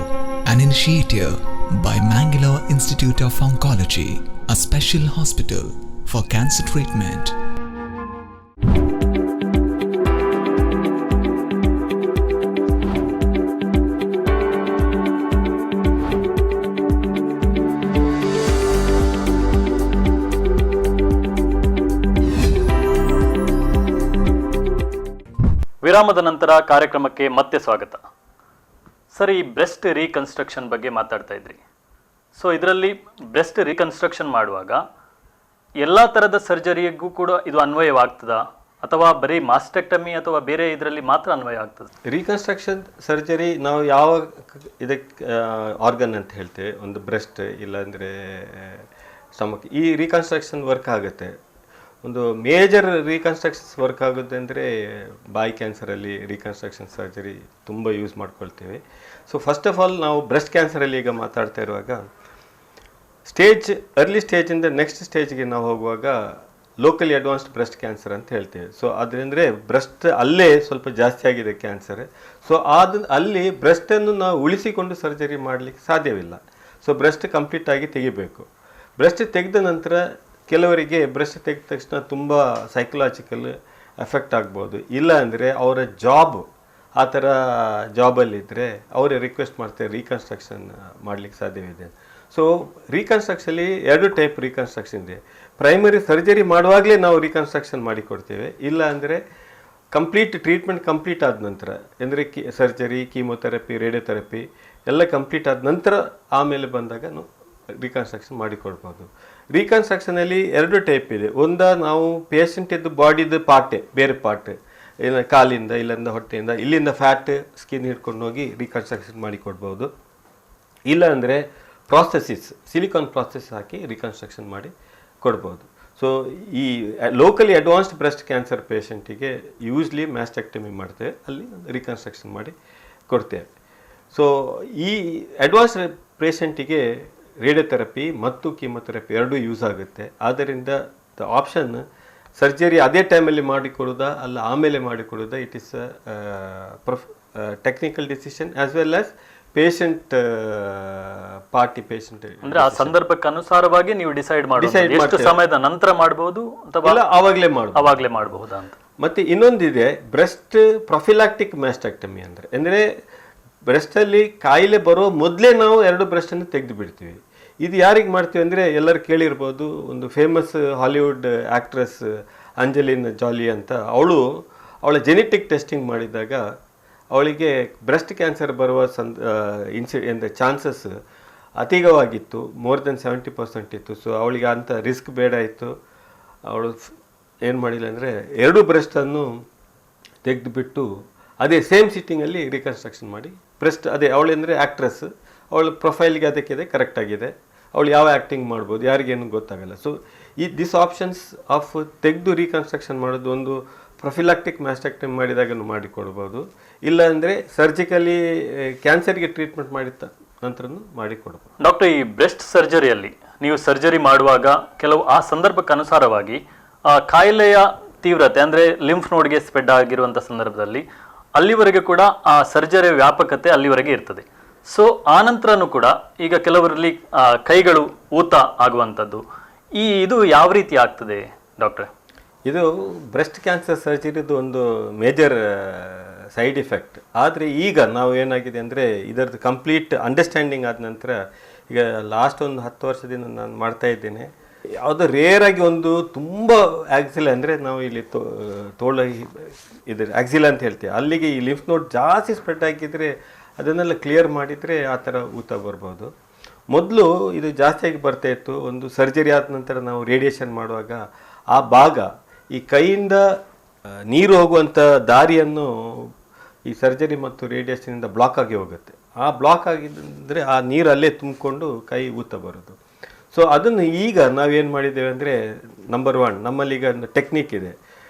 An initiative by Mangalore Institute of Oncology, a special hospital for cancer treatment. ವಿರಾಮದ ನಂತರ ಕಾರ್ಯಕ್ರಮಕ್ಕೆ ಮತ್ತೆ ಸ್ವಾಗತ. ಸರ್, ಈ ಬ್ರೆಸ್ಟ್ ರೀಕನ್ಸ್ಟ್ರಕ್ಷನ್ ಬಗ್ಗೆ ಮಾತಾಡ್ತಾ ಇದ್ರಿ. ಸೊ ಇದರಲ್ಲಿ ಬ್ರೆಸ್ಟ್ ರೀಕನ್ಸ್ಟ್ರಕ್ಷನ್ ಮಾಡುವಾಗ ಎಲ್ಲ ಥರದ ಸರ್ಜರಿಗೂ ಕೂಡ ಇದು ಅನ್ವಯವಾಗ್ತದಾ, ಅಥವಾ ಬರೀ ಮಾಸ್ಟೆಕ್ಟಮಿ ಅಥವಾ ಬೇರೆ ಇದರಲ್ಲಿ ಮಾತ್ರ ಅನ್ವಯ ಆಗ್ತದೆ? ರೀಕನ್ಸ್ಟ್ರಕ್ಷನ್ ಸರ್ಜರಿ ನಾವು ಯಾವ ಇದಕ್ಕೆ ಆರ್ಗನ್ ಅಂತ ಹೇಳ್ತೇವೆ, ಒಂದು ಬ್ರೆಸ್ಟ್ ಇಲ್ಲಾಂದರೆ ಸ್ಟಮಕ್, ಈ ರೀಕನ್ಸ್ಟ್ರಕ್ಷನ್ ವರ್ಕ್ ಆಗುತ್ತೆ. ಒಂದು ಮೇಜರ್ ರೀಕನ್ಸ್ಟ್ರಕ್ಷನ್ಸ್ ವರ್ಕ್ ಆಗುತ್ತೆ ಅಂದರೆ ಬಾಯಿ ಕ್ಯಾನ್ಸರಲ್ಲಿ ರೀಕನ್ಸ್ಟ್ರಕ್ಷನ್ ಸರ್ಜರಿ ತುಂಬ ಯೂಸ್ ಮಾಡ್ಕೊಳ್ತೇವೆ. ಸೊ ಫಸ್ಟ್ ಆಫ್ ಆಲ್ ನಾವು ಬ್ರೆಸ್ಟ್ ಕ್ಯಾನ್ಸರಲ್ಲಿ ಈಗ ಮಾತಾಡ್ತಾ ಇರುವಾಗ ಅರ್ಲಿ ಸ್ಟೇಜಿಂದ ನೆಕ್ಸ್ಟ್ ಸ್ಟೇಜ್ಗೆ ನಾವು ಹೋಗುವಾಗ ಲೋಕಲಿ ಅಡ್ವಾನ್ಸ್ಡ್ ಬ್ರೆಸ್ಟ್ ಕ್ಯಾನ್ಸರ್ ಅಂತ ಹೇಳ್ತೇವೆ. ಸೊ ಅದಂದರೆ ಬ್ರೆಸ್ಟ್ ಅಲ್ಲೇ ಸ್ವಲ್ಪ ಜಾಸ್ತಿ ಆಗಿದೆ ಕ್ಯಾನ್ಸರ್. ಸೊ ಅಲ್ಲಿ ಬ್ರೆಸ್ಟನ್ನು ನಾವು ಉಳಿಸಿಕೊಂಡು ಸರ್ಜರಿ ಮಾಡಲಿಕ್ಕೆ ಸಾಧ್ಯವಿಲ್ಲ. ಸೊ ಬ್ರೆಸ್ಟ್ ಕಂಪ್ಲೀಟ್ ಆಗಿ ತೆಗಿಬೇಕು. ಬ್ರೆಸ್ಟ್ ತೆಗೆದ ನಂತರ ಕೆಲವರಿಗೆ ಬ್ರೆಸ್ಟ್ ತೆಗೆದ ತಕ್ಷಣ ತುಂಬ ಸೈಕಲಾಜಿಕಲ್ ಎಫೆಕ್ಟ್ ಆಗ್ಬೋದು. ಇಲ್ಲ ಅಂದರೆ ಅವರ ಜಾಬ್ ಆ ಥರ ಜಾಬಲ್ಲಿದ್ದರೆ ಅವರೇ ರಿಕ್ವೆಸ್ಟ್ ಮಾಡ್ತಾರೆ ರೀಕನ್ಸ್ಟ್ರಕ್ಷನ್ ಮಾಡಲಿಕ್ಕೆ ಸಾಧ್ಯವಿದೆ. ಸೊ ರೀಕನ್ಸ್ಟ್ರಕ್ಷನಲ್ಲಿ 2 ಟೈಪ್ ರೀಕನ್ಸ್ಟ್ರಕ್ಷನ್ ಇದೆ. ಪ್ರೈಮರಿ ಸರ್ಜರಿ ಮಾಡುವಾಗಲೇ ನಾವು ರೀಕನ್ಸ್ಟ್ರಕ್ಷನ್ ಮಾಡಿಕೊಡ್ತೇವೆ. ಇಲ್ಲ ಅಂದರೆ ಟ್ರೀಟ್ಮೆಂಟ್ ಕಂಪ್ಲೀಟ್ ಆದ ನಂತರ, ಅಂದರೆ ಸರ್ಜರಿ, ಕೀಮೊಥೆರಪಿ, ರೇಡಿಯೋಥೆರಪಿ ಎಲ್ಲ ಕಂಪ್ಲೀಟ್ ಆದ ನಂತರ ಆಮೇಲೆ ಬಂದಾಗ ನಾವು ರೀಕನ್ಸ್ಟ್ರಕ್ಷನ್ ಮಾಡಿಕೊಡ್ಬೋದು. ರೀಕನ್ಸ್ಟ್ರಕ್ಷನಲ್ಲಿ 2 ಟೈಪ್ ಇದೆ. ನಾವು ಪೇಷಂಟಿದ್ದು ಬಾಡಿದು ಪಾರ್ಟೇ, ಬೇರೆ ಪಾರ್ಟ್, ಇಲ್ಲ ಕಾಲಿಂದ, ಇಲ್ಲಿಂದ ಹೊಟ್ಟೆಯಿಂದ, ಇಲ್ಲಿಂದ ಫ್ಯಾಟ್ ಸ್ಕಿನ್ ಹಿಡ್ಕೊಂಡು ಹೋಗಿ ರೀಕನ್ಸ್ಟ್ರಕ್ಷನ್ ಮಾಡಿಕೊಡ್ಬೋದು. ಇಲ್ಲ ಅಂದರೆ ಸಿಲಿಕಾನ್ ಪ್ರಾಸೆಸ್ ಹಾಕಿ ರೀಕನ್ಸ್ಟ್ರಕ್ಷನ್ ಮಾಡಿ ಕೊಡ್ಬೋದು. ಸೊ ಈ ಲೋಕಲಿ ಅಡ್ವಾನ್ಸ್ಡ್ ಬ್ರೆಸ್ಟ್ ಕ್ಯಾನ್ಸರ್ ಪೇಷಂಟಿಗೆ ಯೂಸ್ಲಿ ಮ್ಯಾಸ್ಟೆಕ್ಟಮಿ ಮಾಡ್ತೇವೆ, ಅಲ್ಲಿ ರೀಕನ್ಸ್ಟ್ರಕ್ಷನ್ ಮಾಡಿ ಕೊಡ್ತೇವೆ. ಸೊ ಈ ಅಡ್ವಾನ್ಸ್ಡ್ ಪೇಷಂಟಿಗೆ ರೇಡಿಯೋಥೆರಪಿ ಮತ್ತು ಕೀಮೊಥೆರಪಿ 2 ಯೂಸ್ ಆಗುತ್ತೆ. ಆದ್ದರಿಂದ ದ ಆಪ್ಷನ್ ಸರ್ಜರಿ ಅದೇ ಟೈಮಲ್ಲಿ ಮಾಡಿಕೊಡೋದಾ ಅಲ್ಲ ಆಮೇಲೆ ಮಾಡಿಕೊಡೋದಾ, it is technical decision as well as patient ಅಂದ್ರೆ ಆ ಸಂದರ್ಭಕ್ಕೆ ಅನುಸಾರವಾಗಿ ನೀವು ಡಿಸೈಡ್ ಮಾಡಬಹುದು ಎಷ್ಟು ಸಮಯದ ನಂತರ ಮಾಡಬಹುದು ಅಥವಾ ಆವಾಗಲೇ ಮಾಡಬಹುದಾ ಅಂತ. ಮತ್ತೆ ಇನ್ನೊಂದಿದೆ ಬ್ರೆಸ್ಟ್ ಪ್ರೊಫಿಲಾಕ್ಟಿಕ್ ಮ್ಯಾಸ್ಟೆಕ್ಟಮಿ ಅಂದರೆ ಬ್ರೆಸ್ಟಲ್ಲಿ ಕಾಯಿಲೆ ಬರೋ ಮೊದಲೇ ನಾವು 2 ಬ್ರೆಸ್ಟನ್ನು ತೆಗೆದು ಬಿಡ್ತೀವಿ. ಇದು ಯಾರಿಗೆ ಮಾಡ್ತೀವಿ ಅಂದರೆ ಎಲ್ಲರೂ ಕೇಳಿರ್ಬೋದು, ಒಂದು ಫೇಮಸ್ ಹಾಲಿವುಡ್ ಆ್ಯಕ್ಟ್ರೆಸ್ ಅಂಜಲಿನ್ ಜಾಲಿ ಅಂತ, ಅವಳ ಜೆನೆಟಿಕ್ ಟೆಸ್ಟಿಂಗ್ ಮಾಡಿದಾಗ ಅವಳಿಗೆ ಬ್ರೆಸ್ಟ್ ಕ್ಯಾನ್ಸರ್ ಬರುವ ಚಾನ್ಸಸ್ ಅಧಿಕವಾಗಿತ್ತು, ಮೋರ್ ದೆನ್ 70% ಇತ್ತು. ಸೊ ಅವಳಿಗೆ ಅಂಥ ರಿಸ್ಕ್ ಬೇಡ ಇತ್ತು. ಅವಳು ಏನು ಮಾಡಿಲ್ಲ ಅಂದರೆ 2 ಬ್ರೆಸ್ಟನ್ನು ತೆಗೆದುಬಿಟ್ಟು ಅದೇ ಸೇಮ್ ಸಿಟ್ಟಿಂಗಲ್ಲಿ ರೀಕನ್ಸ್ಟ್ರಕ್ಷನ್ ಮಾಡಿ ಬ್ರೆಸ್ಟ್ ಅವಳೆಂದರೆ ಆ್ಯಕ್ಟ್ರೆಸ್, ಅವಳ ಪ್ರೊಫೈಲ್ಗೆ ಅದಕ್ಕೆ ಕರೆಕ್ಟ್ ಆಗಿದೆ, ಅವಳು ಯಾವ ಆ್ಯಕ್ಟಿಂಗ್ ಮಾಡ್ಬೋದು ಯಾರಿಗೇನು ಗೊತ್ತಾಗಲ್ಲ. ಸೊ ದಿಸ್ ಆಪ್ಷನ್ಸ್ ಆಫ್ ತೆಗೆದು ರೀಕನ್ಸ್ಟ್ರಕ್ಷನ್ ಮಾಡೋದು ಒಂದು ಪ್ರೊಫಿಲಾಕ್ಟಿಕ್ ಮ್ಯಾಸ್ಟೆಕ್ಟಮಿ ಮಾಡಿದಾಗನು ಮಾಡಿಕೊಡ್ಬೋದು. ಇಲ್ಲ ಅಂದರೆ ಸರ್ಜಿಕಲಿ ಕ್ಯಾನ್ಸರ್ಗೆ ಟ್ರೀಟ್ಮೆಂಟ್ ಮಾಡಿದ ನಂತರನೂ ಮಾಡಿಕೊಡ್ಬೋದು. ಡಾಕ್ಟರ್, ಈ ಬ್ರೆಸ್ಟ್ ಸರ್ಜರಿಯಲ್ಲಿ ನೀವು ಸರ್ಜರಿ ಮಾಡುವಾಗ ಕೆಲವು ಆ ಸಂದರ್ಭಕ್ಕೆ ಅನುಸಾರವಾಗಿ ಕಾಯಿಲೆಯ ತೀವ್ರತೆ ಅಂದರೆ ಲಿಂಫ್ ನೋಡ್ಗೆ ಸ್ಪ್ರೆಡ್ ಆಗಿರುವಂಥ ಸಂದರ್ಭದಲ್ಲಿ ಅಲ್ಲಿವರೆಗೆ ಕೂಡ ಆ ಸರ್ಜರಿಯ ವ್ಯಾಪಕತೆ ಅಲ್ಲಿವರೆಗೆ ಇರ್ತದೆ. ಸೊ ಆ ನಂತರನೂ ಕೂಡ ಈಗ ಕೆಲವರಲ್ಲಿ ಕೈಗಳು ಊತ ಆಗುವಂಥದ್ದು, ಇದು ಯಾವ ರೀತಿ ಆಗ್ತದೆ? ಡಾಕ್ಟ್ರೆ? ಇದು ಬ್ರೆಸ್ಟ್ ಕ್ಯಾನ್ಸರ್ ಸರ್ಜರಿದು ಒಂದು ಮೇಜರ್ ಸೈಡ್ ಇಫೆಕ್ಟ್. ಆದರೆ ಈಗ ನಾವು ಏನಾಗಿದೆ ಅಂದರೆ ಇದರದ್ದು ಕಂಪ್ಲೀಟ್ ಅಂಡರ್ಸ್ಟ್ಯಾಂಡಿಂಗ್ ಆದ ನಂತರ, ಈಗ ಲಾಸ್ಟ್ ಒಂದು 10 ವರ್ಷದಿಂದ ನಾನು ಮಾಡ್ತಾ ಇದ್ದೇನೆ. ಯಾವುದೋ ರೇರಾಗಿ ಒಂದು ತುಂಬ ಆಕ್ಸಿಲ ಅಂದರೆ ನಾವು ಇಲ್ಲಿ ತೋಳ ಇದು ಆಕ್ಸಿಲ ಅಂತ ಹೇಳ್ತೀವಿ, ಅಲ್ಲಿಗೆ ಈ ಲಿಂಫ್ ನೋಡ್ ಜಾಸ್ತಿ ಸ್ಪ್ರೆಡ್ ಆಗಿದ್ದರೆ ಅದನ್ನೆಲ್ಲ ಕ್ಲಿಯರ್ ಮಾಡಿದರೆ ಆ ಥರ ಊತ ಬರ್ಬೋದು. ಮೊದಲು ಇದು ಜಾಸ್ತಿಯಾಗಿ ಬರ್ತಾ ಇತ್ತು. ಒಂದು ಸರ್ಜರಿ ಆದ ನಂತರ ನಾವು ರೇಡಿಯೇಷನ್ ಮಾಡುವಾಗ ಆ ಭಾಗ ಈ ಕೈಯಿಂದ ನೀರು ಹೋಗುವಂಥ ದಾರಿಯನ್ನು ಈ ಸರ್ಜರಿ ಮತ್ತು ರೇಡಿಯೇಷನಿಂದ ಬ್ಲಾಕ್ ಆಗಿ ಹೋಗುತ್ತೆ. ಆ ಬ್ಲಾಕ್ ಆಗಿದ್ದರೆ ಆ ನೀರು ಅಲ್ಲೇ ತುಂಬಿಕೊಂಡು ಕೈ ಊತ ಬರೋದು. ಸೊ ಅದನ್ನು ಈಗ ನಾವೇನು ಮಾಡಿದ್ದೇವೆ ಅಂದರೆ, ನಂಬರ್ 1 ನಮ್ಮಲ್ಲಿ ಈಗ ಒಂದು ಟೆಕ್ನಿಕ್ ಇದೆ.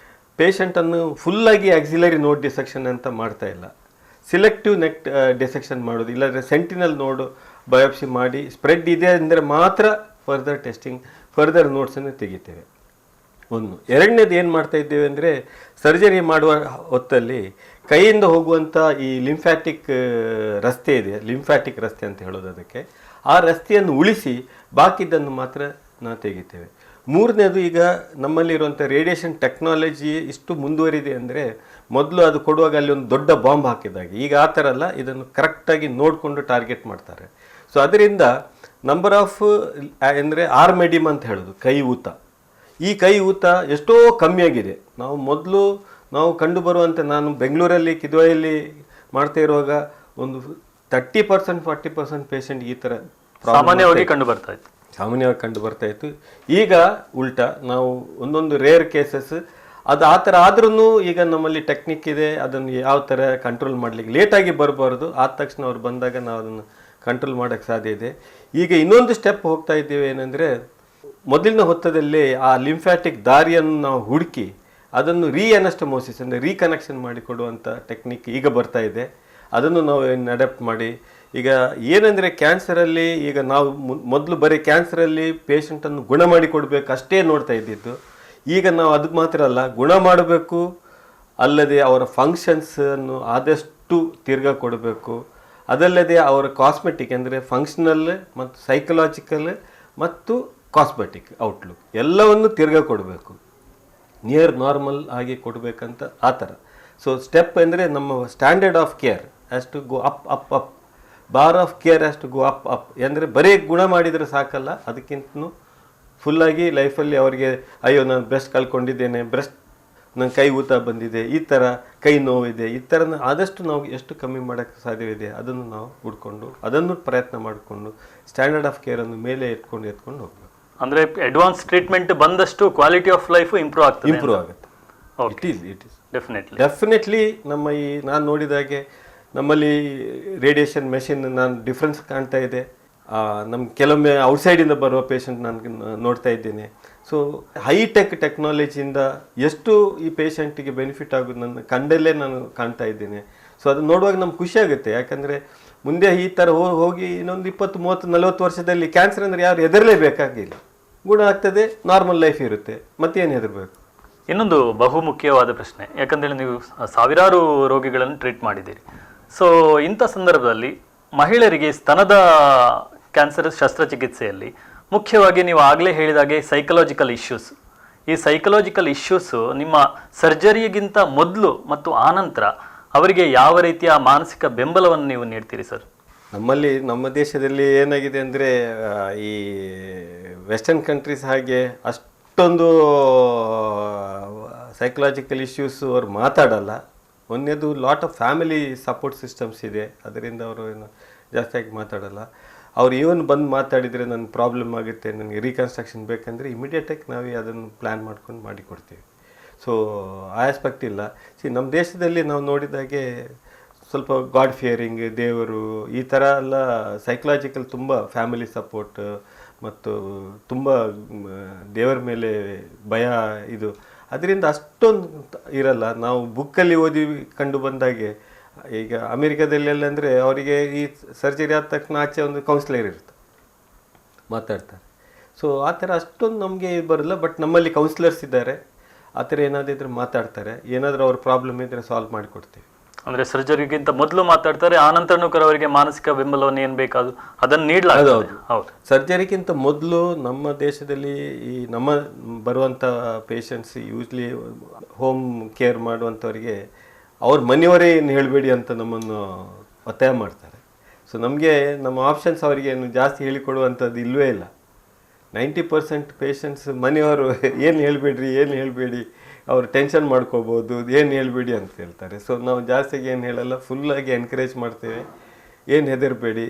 ಪೇಷಂಟನ್ನು ಫುಲ್ಲಾಗಿ ಆಕ್ಸಿಲರಿ ನೋಡ್ ಡಿಸೆಕ್ಷನ್ ಅಂತ ಮಾಡ್ತಾ ಇಲ್ಲ, ಸಿಲೆಕ್ಟಿವ್ ನೆಕ್ ಡಿಸೆಕ್ಷನ್ ಮಾಡೋದು. ಇಲ್ಲಾಂದರೆ ಸೆಂಟಿನಲ್ ನೋಡು ಬಯೋಪ್ಸಿ ಮಾಡಿ ಸ್ಪ್ರೆಡ್ ಇದೆ ಅಂದರೆ ಮಾತ್ರ ಫರ್ದರ್ ಟೆಸ್ಟಿಂಗ್, ಫರ್ದರ್ ನೋಟ್ಸನ್ನು ತೆಗಿತೇವೆ. ಒಂದು. ಎರಡನೇದು ಏನು ಮಾಡ್ತಾ ಇದ್ದೇವೆ ಅಂದರೆ, ಸರ್ಜರಿ ಮಾಡುವ ಹೊತ್ತಲ್ಲಿ ಕೈಯಿಂದ ಹೋಗುವಂಥ ಈ ಲಿಂಫ್ಯಾಟಿಕ್ ರಸ್ತೆ ಇದೆ, ಲಿಂಫ್ಯಾಟಿಕ್ ರಸ್ತೆ ಅಂತ ಹೇಳೋದು ಅದಕ್ಕೆ, ಆ ರಸ್ತೆಯನ್ನು ಉಳಿಸಿ ಬಾಕಿದ್ದನ್ನು ಮಾತ್ರ ನಾವು ತೆಗಿತೇವೆ. ಮೂರನೇದು, ಈಗ ನಮ್ಮಲ್ಲಿರುವಂಥ ರೇಡಿಯೇಷನ್ ಟೆಕ್ನಾಲಜಿ ಇಷ್ಟು ಮುಂದುವರಿದೆ ಅಂದರೆ, ಮೊದಲು ಅದು ಕೊಡುವಾಗ ಅಲ್ಲಿ ಒಂದು ದೊಡ್ಡ ಬಾಂಬ್ ಹಾಕಿದಾಗ, ಈಗ ಆ ಥರ ಅಲ್ಲ, ಇದನ್ನು ಕರೆಕ್ಟಾಗಿ ನೋಡಿಕೊಂಡು ಟಾರ್ಗೆಟ್ ಮಾಡ್ತಾರೆ. ಸೊ ಅದರಿಂದ ನಂಬರ್ ಆಫ್ ಅಂದರೆ ಆರ್ಮೆಡಿಮ್ ಅಂತ ಹೇಳೋದು ಕೈ ಊತ, ಈ ಕೈ ಊತ ಎಷ್ಟೋ ಕಮ್ಮಿಯಾಗಿದೆ. ನಾವು ಕಂಡು ಬರುವಂತೆ, ನಾನು ಬೆಂಗಳೂರಲ್ಲಿ ಕಿದ್ವಾಯಲ್ಲಿ ಮಾಡ್ತಾ ಇರುವಾಗ ಒಂದು 30% 40% ಪೇಷಂಟ್ ಈ ಥರ ಸಾಮಾನ್ಯವಾಗಿ ಕಂಡು ಬರ್ತಾ ಇತ್ತು. ಈಗ ಉಲ್ಟಾ, ನಾವು ಒಂದೊಂದು ರೇರ್ ಕೇಸಸ್ ಅದು ಆ ಥರ ಆದ್ರೂ ಈಗ ನಮ್ಮಲ್ಲಿ ಟೆಕ್ನಿಕ್ ಇದೆ, ಅದನ್ನು ಯಾವ ಥರ ಕಂಟ್ರೋಲ್ ಮಾಡಲಿಕ್ಕೆ ಲೇಟಾಗಿ ಬರಬಾರ್ದು, ಆದ ತಕ್ಷಣ ಅವ್ರು ಬಂದಾಗ ನಾವು ಅದನ್ನು ಕಂಟ್ರೋಲ್ ಮಾಡೋಕ್ಕೆ ಸಾಧ್ಯ ಇದೆ. ಈಗ ಇನ್ನೊಂದು ಸ್ಟೆಪ್ ಹೋಗ್ತಾ ಇದ್ದೀವಿ, ಏನಂದರೆ ಮೊದಲಿನ ಹೊತ್ತದಲ್ಲಿ ಆ ಲಿಂಫ್ಯಾಟಿಕ್ ದಾರಿಯನ್ನು ನಾವು ಹುಡುಕಿ ಅದನ್ನು ರೀಅನಸ್ಟಮೋಸಿಸ್ ಅಂದರೆ ರೀಕನೆಕ್ಷನ್ ಮಾಡಿಕೊಡುವಂಥ ಟೆಕ್ನಿಕ್ ಈಗ ಬರ್ತಾ ಇದೆ. ಅದನ್ನು ನಾವು ಅಡಾಪ್ಟ್ ಮಾಡಿ, ಈಗ ಏನಂದರೆ ಕ್ಯಾನ್ಸರಲ್ಲಿ ಈಗ ನಾವು ಮೊದಲು ಬರೀ ಕ್ಯಾನ್ಸರಲ್ಲಿ ಪೇಷಂಟನ್ನು ಗುಣ ಮಾಡಿ ಕೊಡಬೇಕು ಅಷ್ಟೇ ನೋಡ್ತಾ ಇದ್ದಿದ್ದು. ಈಗ ನಾವು ಅದಕ್ಕೆ ಮಾತ್ರ ಅಲ್ಲ, ಗುಣ ಮಾಡಬೇಕು, ಅಲ್ಲದೆ ಅವರ ಫಂಕ್ಷನ್ಸನ್ನು ಆದಷ್ಟು ತಿರ್ಗಾ ಕೊಡಬೇಕು. ಅದಲ್ಲದೆ ಅವರ ಕಾಸ್ಮೆಟಿಕ್ ಅಂದರೆ ಫಂಕ್ಷನಲ್ ಮತ್ತು ಸೈಕಲಾಜಿಕಲ್ ಮತ್ತು ಕಾಸ್ಮೆಟಿಕ್ ಔಟ್ಲುಕ್ ಎಲ್ಲವನ್ನು ತಿರ್ಗಾ ಕೊಡಬೇಕು, ನಿಯರ್ ನಾರ್ಮಲ್ ಆಗಿ ಕೊಡಬೇಕಂತ ಆ ಥರ. ಸೊ ಸ್ಟೆಪ್ ಅಂದರೆ ನಮ್ಮ standard of care has to go up up up, bar of care has to go up up. ಅಂದರೆ ಬರೀ ಗುಣ ಮಾಡಿದರೆ ಸಾಕಲ್ಲ, ಅದಕ್ಕಿಂತನೂ ಫುಲ್ಲಾಗಿ ಲೈಫಲ್ಲಿ ಅವರಿಗೆ ಅಯ್ಯೋ ನಾನು ಬ್ರೆಸ್ಟ್ ಕಳ್ಕೊಂಡಿದ್ದೇನೆ, ಬ್ರೆಸ್ಟ್ ನನ್ನ ಕೈ ಊತ ಬಂದಿದೆ, ಈ ಥರ ಕೈ ನೋವಿದೆ, ಈ ಥರ ಆದಷ್ಟು ನಾವು ಎಷ್ಟು ಕಮ್ಮಿ ಮಾಡೋಕ್ಕೆ ಸಾಧ್ಯವಿದೆ ಅದನ್ನು ನಾವು ಹುಡ್ಕೊಂಡು ಅದನ್ನು ಪ್ರಯತ್ನ ಮಾಡಿಕೊಂಡು ಸ್ಟ್ಯಾಂಡರ್ಡ್ ಆಫ್ ಕೇರನ್ನು ಮೇಲೆ ಎತ್ಕೊಂಡು ಹೋಗ್ಬೇಕು. ಅಂದರೆ ಅಡ್ವಾನ್ಸ್ ಟ್ರೀಟ್ಮೆಂಟ್ ಬಂದಷ್ಟು ಕ್ವಾಲಿಟಿ ಆಫ್ ಲೈಫು ಇಂಪ್ರೂವ್ ಆಗುತ್ತೆ. ಇಟ್ ಈಸ್ ಡೆಫಿನೆಟ್ಲಿ ನಾನು ನೋಡಿದಾಗೆ ನಮ್ಮಲ್ಲಿ ರೇಡಿಯೇಷನ್ ಮೆಷಿನ್ ನಾನು ಡಿಫ್ರೆನ್ಸ್ ಕಾಣ್ತಾ ಇದೆ. ನಮ್ಗೆ ಕೆಲವೊಮ್ಮೆ ಔಟ್ಸೈಡಿಂದ ಬರುವ ಪೇಷಂಟ್ ನಾನು ನೋಡ್ತಾ ಇದ್ದೇನೆ. ಸೊ ಹೈಟೆಕ್ ಟೆಕ್ನಾಲಜಿಯಿಂದ ಎಷ್ಟು ಈ ಪೇಷಂಟಿಗೆ ಬೆನಿಫಿಟ್ ಆಗೋದು ನನ್ನ ಕಂಡಲ್ಲೇ ನಾನು ಕಾಣ್ತಾ ಇದ್ದೇನೆ. ಸೊ ಅದನ್ನು ನೋಡುವಾಗ ನಮ್ಗೆ ಖುಷಿ ಆಗುತ್ತೆ, ಯಾಕಂದರೆ ಮುಂದೆ ಈ ಥರ ಹೋಗಿ ಇನ್ನೊಂದು 20, 30, 40 ವರ್ಷದಲ್ಲಿ ಕ್ಯಾನ್ಸರ್ ಅಂದರೆ ಯಾರು ಹೆದರಲೇಬೇಕಾಗಿಲ್ಲ, ಗುಣ ಆಗ್ತದೆ, ನಾರ್ಮಲ್ ಲೈಫ್ ಇರುತ್ತೆ, ಮತ್ತೇನು ಹೆದರಬೇಕು. ಇನ್ನೊಂದು ಬಹುಮುಖ್ಯವಾದ ಪ್ರಶ್ನೆ, ಯಾಕಂದರೆ ನೀವು ಸಾವಿರಾರು ರೋಗಿಗಳನ್ನು ಟ್ರೀಟ್ ಮಾಡಿದ್ದೀರಿ. ಸೊ ಇಂಥ ಸಂದರ್ಭದಲ್ಲಿ ಮಹಿಳೆಯರಿಗೆ ಸ್ತನದ ಕ್ಯಾನ್ಸರ್ ಶಸ್ತ್ರಚಿಕಿತ್ಸೆಯಲ್ಲಿ ಮುಖ್ಯವಾಗಿ ನೀವು ಆಗಲೇ ಹೇಳಿದಾಗೆ ಸೈಕಲಾಜಿಕಲ್ ಇಶ್ಯೂಸ್, ಈ ಸೈಕಲಾಜಿಕಲ್ ಇಶ್ಯೂಸು ನಿಮ್ಮ ಸರ್ಜರಿಗಿಂತ ಮೊದಲು ಮತ್ತು ಆನಂತರ ಅವರಿಗೆ ಯಾವ ರೀತಿಯ ಮಾನಸಿಕ ಬೆಂಬಲವನ್ನು ನೀವು ನೀಡ್ತೀರಿ ಸರ್? ನಮ್ಮ ದೇಶದಲ್ಲಿ ಏನಾಗಿದೆ ಅಂದರೆ, ಈ ವೆಸ್ಟರ್ನ್ ಕಂಟ್ರೀಸ್ ಹಾಗೆ ಅಷ್ಟೊಂದು ಸೈಕಲಾಜಿಕಲ್ ಇಶ್ಯೂಸ್ ಅವ್ರು ಮಾತಾಡಲ್ಲ. ಒಂದೇದು lot of family support systems ಇದೆ, ಅದರಿಂದ ಅವರು ಏನು ಜಾಸ್ತಿಯಾಗಿ ಮಾತಾಡಲ್ಲ. ಅವ್ರು ಈವನ್ ಬಂದು ಮಾತಾಡಿದರೆ ನನ್ನ ಪ್ರಾಬ್ಲಮ್ ಆಗುತ್ತೆ, ನನಗೆ ರೀಕನ್ಸ್ಟ್ರಕ್ಷನ್ ಬೇಕಂದರೆ ಇಮಿಡಿಯೇಟಾಗಿ ನಾವೇ ಅದನ್ನು ಪ್ಲ್ಯಾನ್ ಮಾಡ್ಕೊಂಡು ಮಾಡಿಕೊಡ್ತೀವಿ. ಸೊ ಆ ಆಸ್ಪೆಕ್ಟ್ ಇಲ್ಲ. ನಮ್ಮ ದೇಶದಲ್ಲಿ ನಾವು ನೋಡಿದಾಗೆ ಸ್ವಲ್ಪ ಗಾಡ್ ಫಿಯರಿಂಗ್, ದೇವರು, ಈ ಥರ ಎಲ್ಲ ಸೈಕಲಾಜಿಕಲ್ ತುಂಬ ಫ್ಯಾಮಿಲಿ ಸಪೋರ್ಟ್ ಮತ್ತು ತುಂಬ ದೇವರ ಮೇಲೆ ಭಯ, ಇದು ಅದರಿಂದ ಅಷ್ಟೊಂದು ಇರಲ್ಲ. ನಾವು ಬುಕ್ಕಲ್ಲಿ ಓದಿ ಕಂಡು ಬಂದಾಗೆ, ಈಗ ಅಮೆರಿಕದಲ್ಲೆಲ್ಲ ಅಂದರೆ ಅವರಿಗೆ ಈ ಸರ್ಜರಿ ಆದ ತಕ್ಷಣ ಆಚೆ ಒಂದು ಕೌನ್ಸಿಲರ್ ಇರುತ್ತೆ, ಮಾತಾಡ್ತಾರೆ. ಸೊ ಆ ಥರ ಅಷ್ಟೊಂದು ನಮಗೆ ಬರಲ್ಲ. ಬಟ್ ನಮ್ಮಲ್ಲಿ ಕೌನ್ಸಿಲರ್ಸ್ ಇದ್ದಾರೆ, ಆ ಥರ ಏನಾದಿದ್ರೆ ಮಾತಾಡ್ತಾರೆ, ಏನಾದರೂ ಅವ್ರ ಪ್ರಾಬ್ಲಮ್ ಇದ್ದರೆ ಸಾಲ್ವ್ ಮಾಡಿಕೊಡ್ತೀವಿ. ಅಂದ್ರೆ ಸರ್ಜರಿಗಿಂತ ಮೊದಲು ಮಾತಾಡ್ತಾರೆ, ಆನಂತರನೂ ಅವರಿಗೆ ಮಾನಸಿಕ ಬೆಂಬಲವನ್ನು ಏನ್ ಬೇಕಾದ್ರು ಅದನ್ನು ನೀಡಲಾಗ್ತದೆ. ಹೌದು, ಸರ್ಜರಿಗಿಂತ ಮೊದಲು ನಮ್ಮ ದೇಶದಲ್ಲಿ ಈ ನಮ್ಮ ಬರುವಂಥ ಪೇಷಂಟ್ಸ್ ಯೂಸ್ಲಿ ಹೋಮ್ ಕೇರ್ ಮಾಡುವಂಥವ್ರಿಗೆ ಅವ್ರ ಮನೆಯವರೇ ಏನು ಹೇಳಬೇಡಿ ಅಂತ ನಮ್ಮನ್ನು ಒತ್ತಾಯ ಮಾಡ್ತಾರೆ. ಸೊ ನಮಗೆ ನಮ್ಮ ಆಪ್ಷನ್ಸ್ ಅವರಿಗೆ ಏನು ಜಾಸ್ತಿ ಹೇಳಿಕೊಡುವಂಥದ್ದು ಇಲ್ಲವೇ ಇಲ್ಲ. 90% ಪೇಷಂಟ್ಸ್ ಮನೆಯವರು ಏನು ಹೇಳಬೇಡಿ, ಅವರು ಟೆನ್ಷನ್ ಮಾಡ್ಕೋಬೋದು, ಏನು ಹೇಳಬೇಡಿ ಅಂತ ಹೇಳ್ತಾರೆ. ಸೊ ನಾವು ಜಾಸ್ತಿಗೆ ಏನು ಹೇಳಲ್ಲ, ಫುಲ್ಲಾಗಿ ಎನ್ಕರೇಜ್ ಮಾಡ್ತೇವೆ, ಏನು ಹೆದರಬೇಡಿ,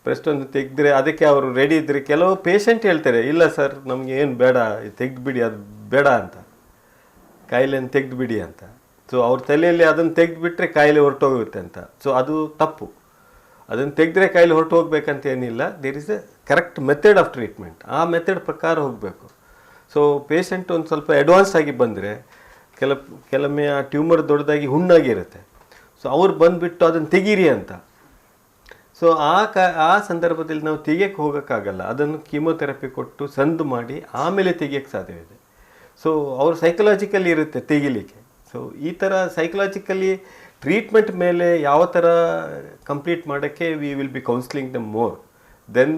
ಪ್ರಶ್ನೊಂದು ತೆಗೆದ್ರೆ ಅದಕ್ಕೆ ಅವರು ರೆಡಿ ಇದ್ದರೆ. ಕೆಲವು ಪೇಷಂಟ್ ಹೇಳ್ತಾರೆ, ಇಲ್ಲ ಸರ್ ನಮಗೆ ಏನು ಬೇಡ, ತೆಗೆದುಬಿಡಿ, ಅದು ಬೇಡ ಅಂತ, ಕಾಯಿಲೆಯನ್ನು ತೆಗೆದುಬಿಡಿ ಅಂತ. ಸೊ ಅವ್ರ ತಲೆಯಲ್ಲಿ ಅದನ್ನು ತೆಗೆದುಬಿಟ್ರೆ ಕಾಯಿಲೆ ಹೊರಟೋಗುತ್ತೆ ಅಂತ. ಸೊ ಅದು ತಪ್ಪು. ಅದನ್ನು ತೆಗೆದ್ರೆ ಕಾಯಿಲೆ ಹೊರಟು ಹೋಗ್ಬೇಕಂತ ಏನಿಲ್ಲ. There is a correct method of treatment, ಆ ಮೆಥಡ್ ಪ್ರಕಾರ ಹೋಗಬೇಕು. ಸೊ ಪೇಷಂಟ್ ಒಂದು ಸ್ವಲ್ಪ ಅಡ್ವಾನ್ಸ್ ಆಗಿ ಬಂದರೆ ಕೆಲವೊಮ್ಮೆ ಆ ಟ್ಯೂಮರ್ ದೊಡ್ಡದಾಗಿ ಹುಣ್ಣಾಗಿರುತ್ತೆ. ಸೊ ಅವ್ರು ಬಂದುಬಿಟ್ಟು ಅದನ್ನು ತೆಗೀರಿ ಅಂತ. ಸೊ ಆ ಸಂದರ್ಭದಲ್ಲಿ ನಾವು ತೆಗಿಯಕ್ಕೆ ಹೋಗೋಕ್ಕಾಗಲ್ಲ. ಅದನ್ನು ಕೀಮೋಥೆರಪಿ ಕೊಟ್ಟು ಸಂದು ಮಾಡಿ ಆಮೇಲೆ ತೆಗಿಯೋಕ್ಕೆ ಸಾಧ್ಯವಿದೆ. ಸೊ ಅವ್ರು ಸೈಕಲಾಜಿಕಲಿ ಇರುತ್ತೆ ತೆಗಿಲಿಕ್ಕೆ. ಸೊ ಈ ಥರ ಸೈಕಲಾಜಿಕಲಿ ಟ್ರೀಟ್ಮೆಂಟ್ ಮೇಲೆ ಯಾವ ಥರ ಕಂಪ್ಲೀಟ್ ಮಾಡೋಕ್ಕೆ we will be counselling them more than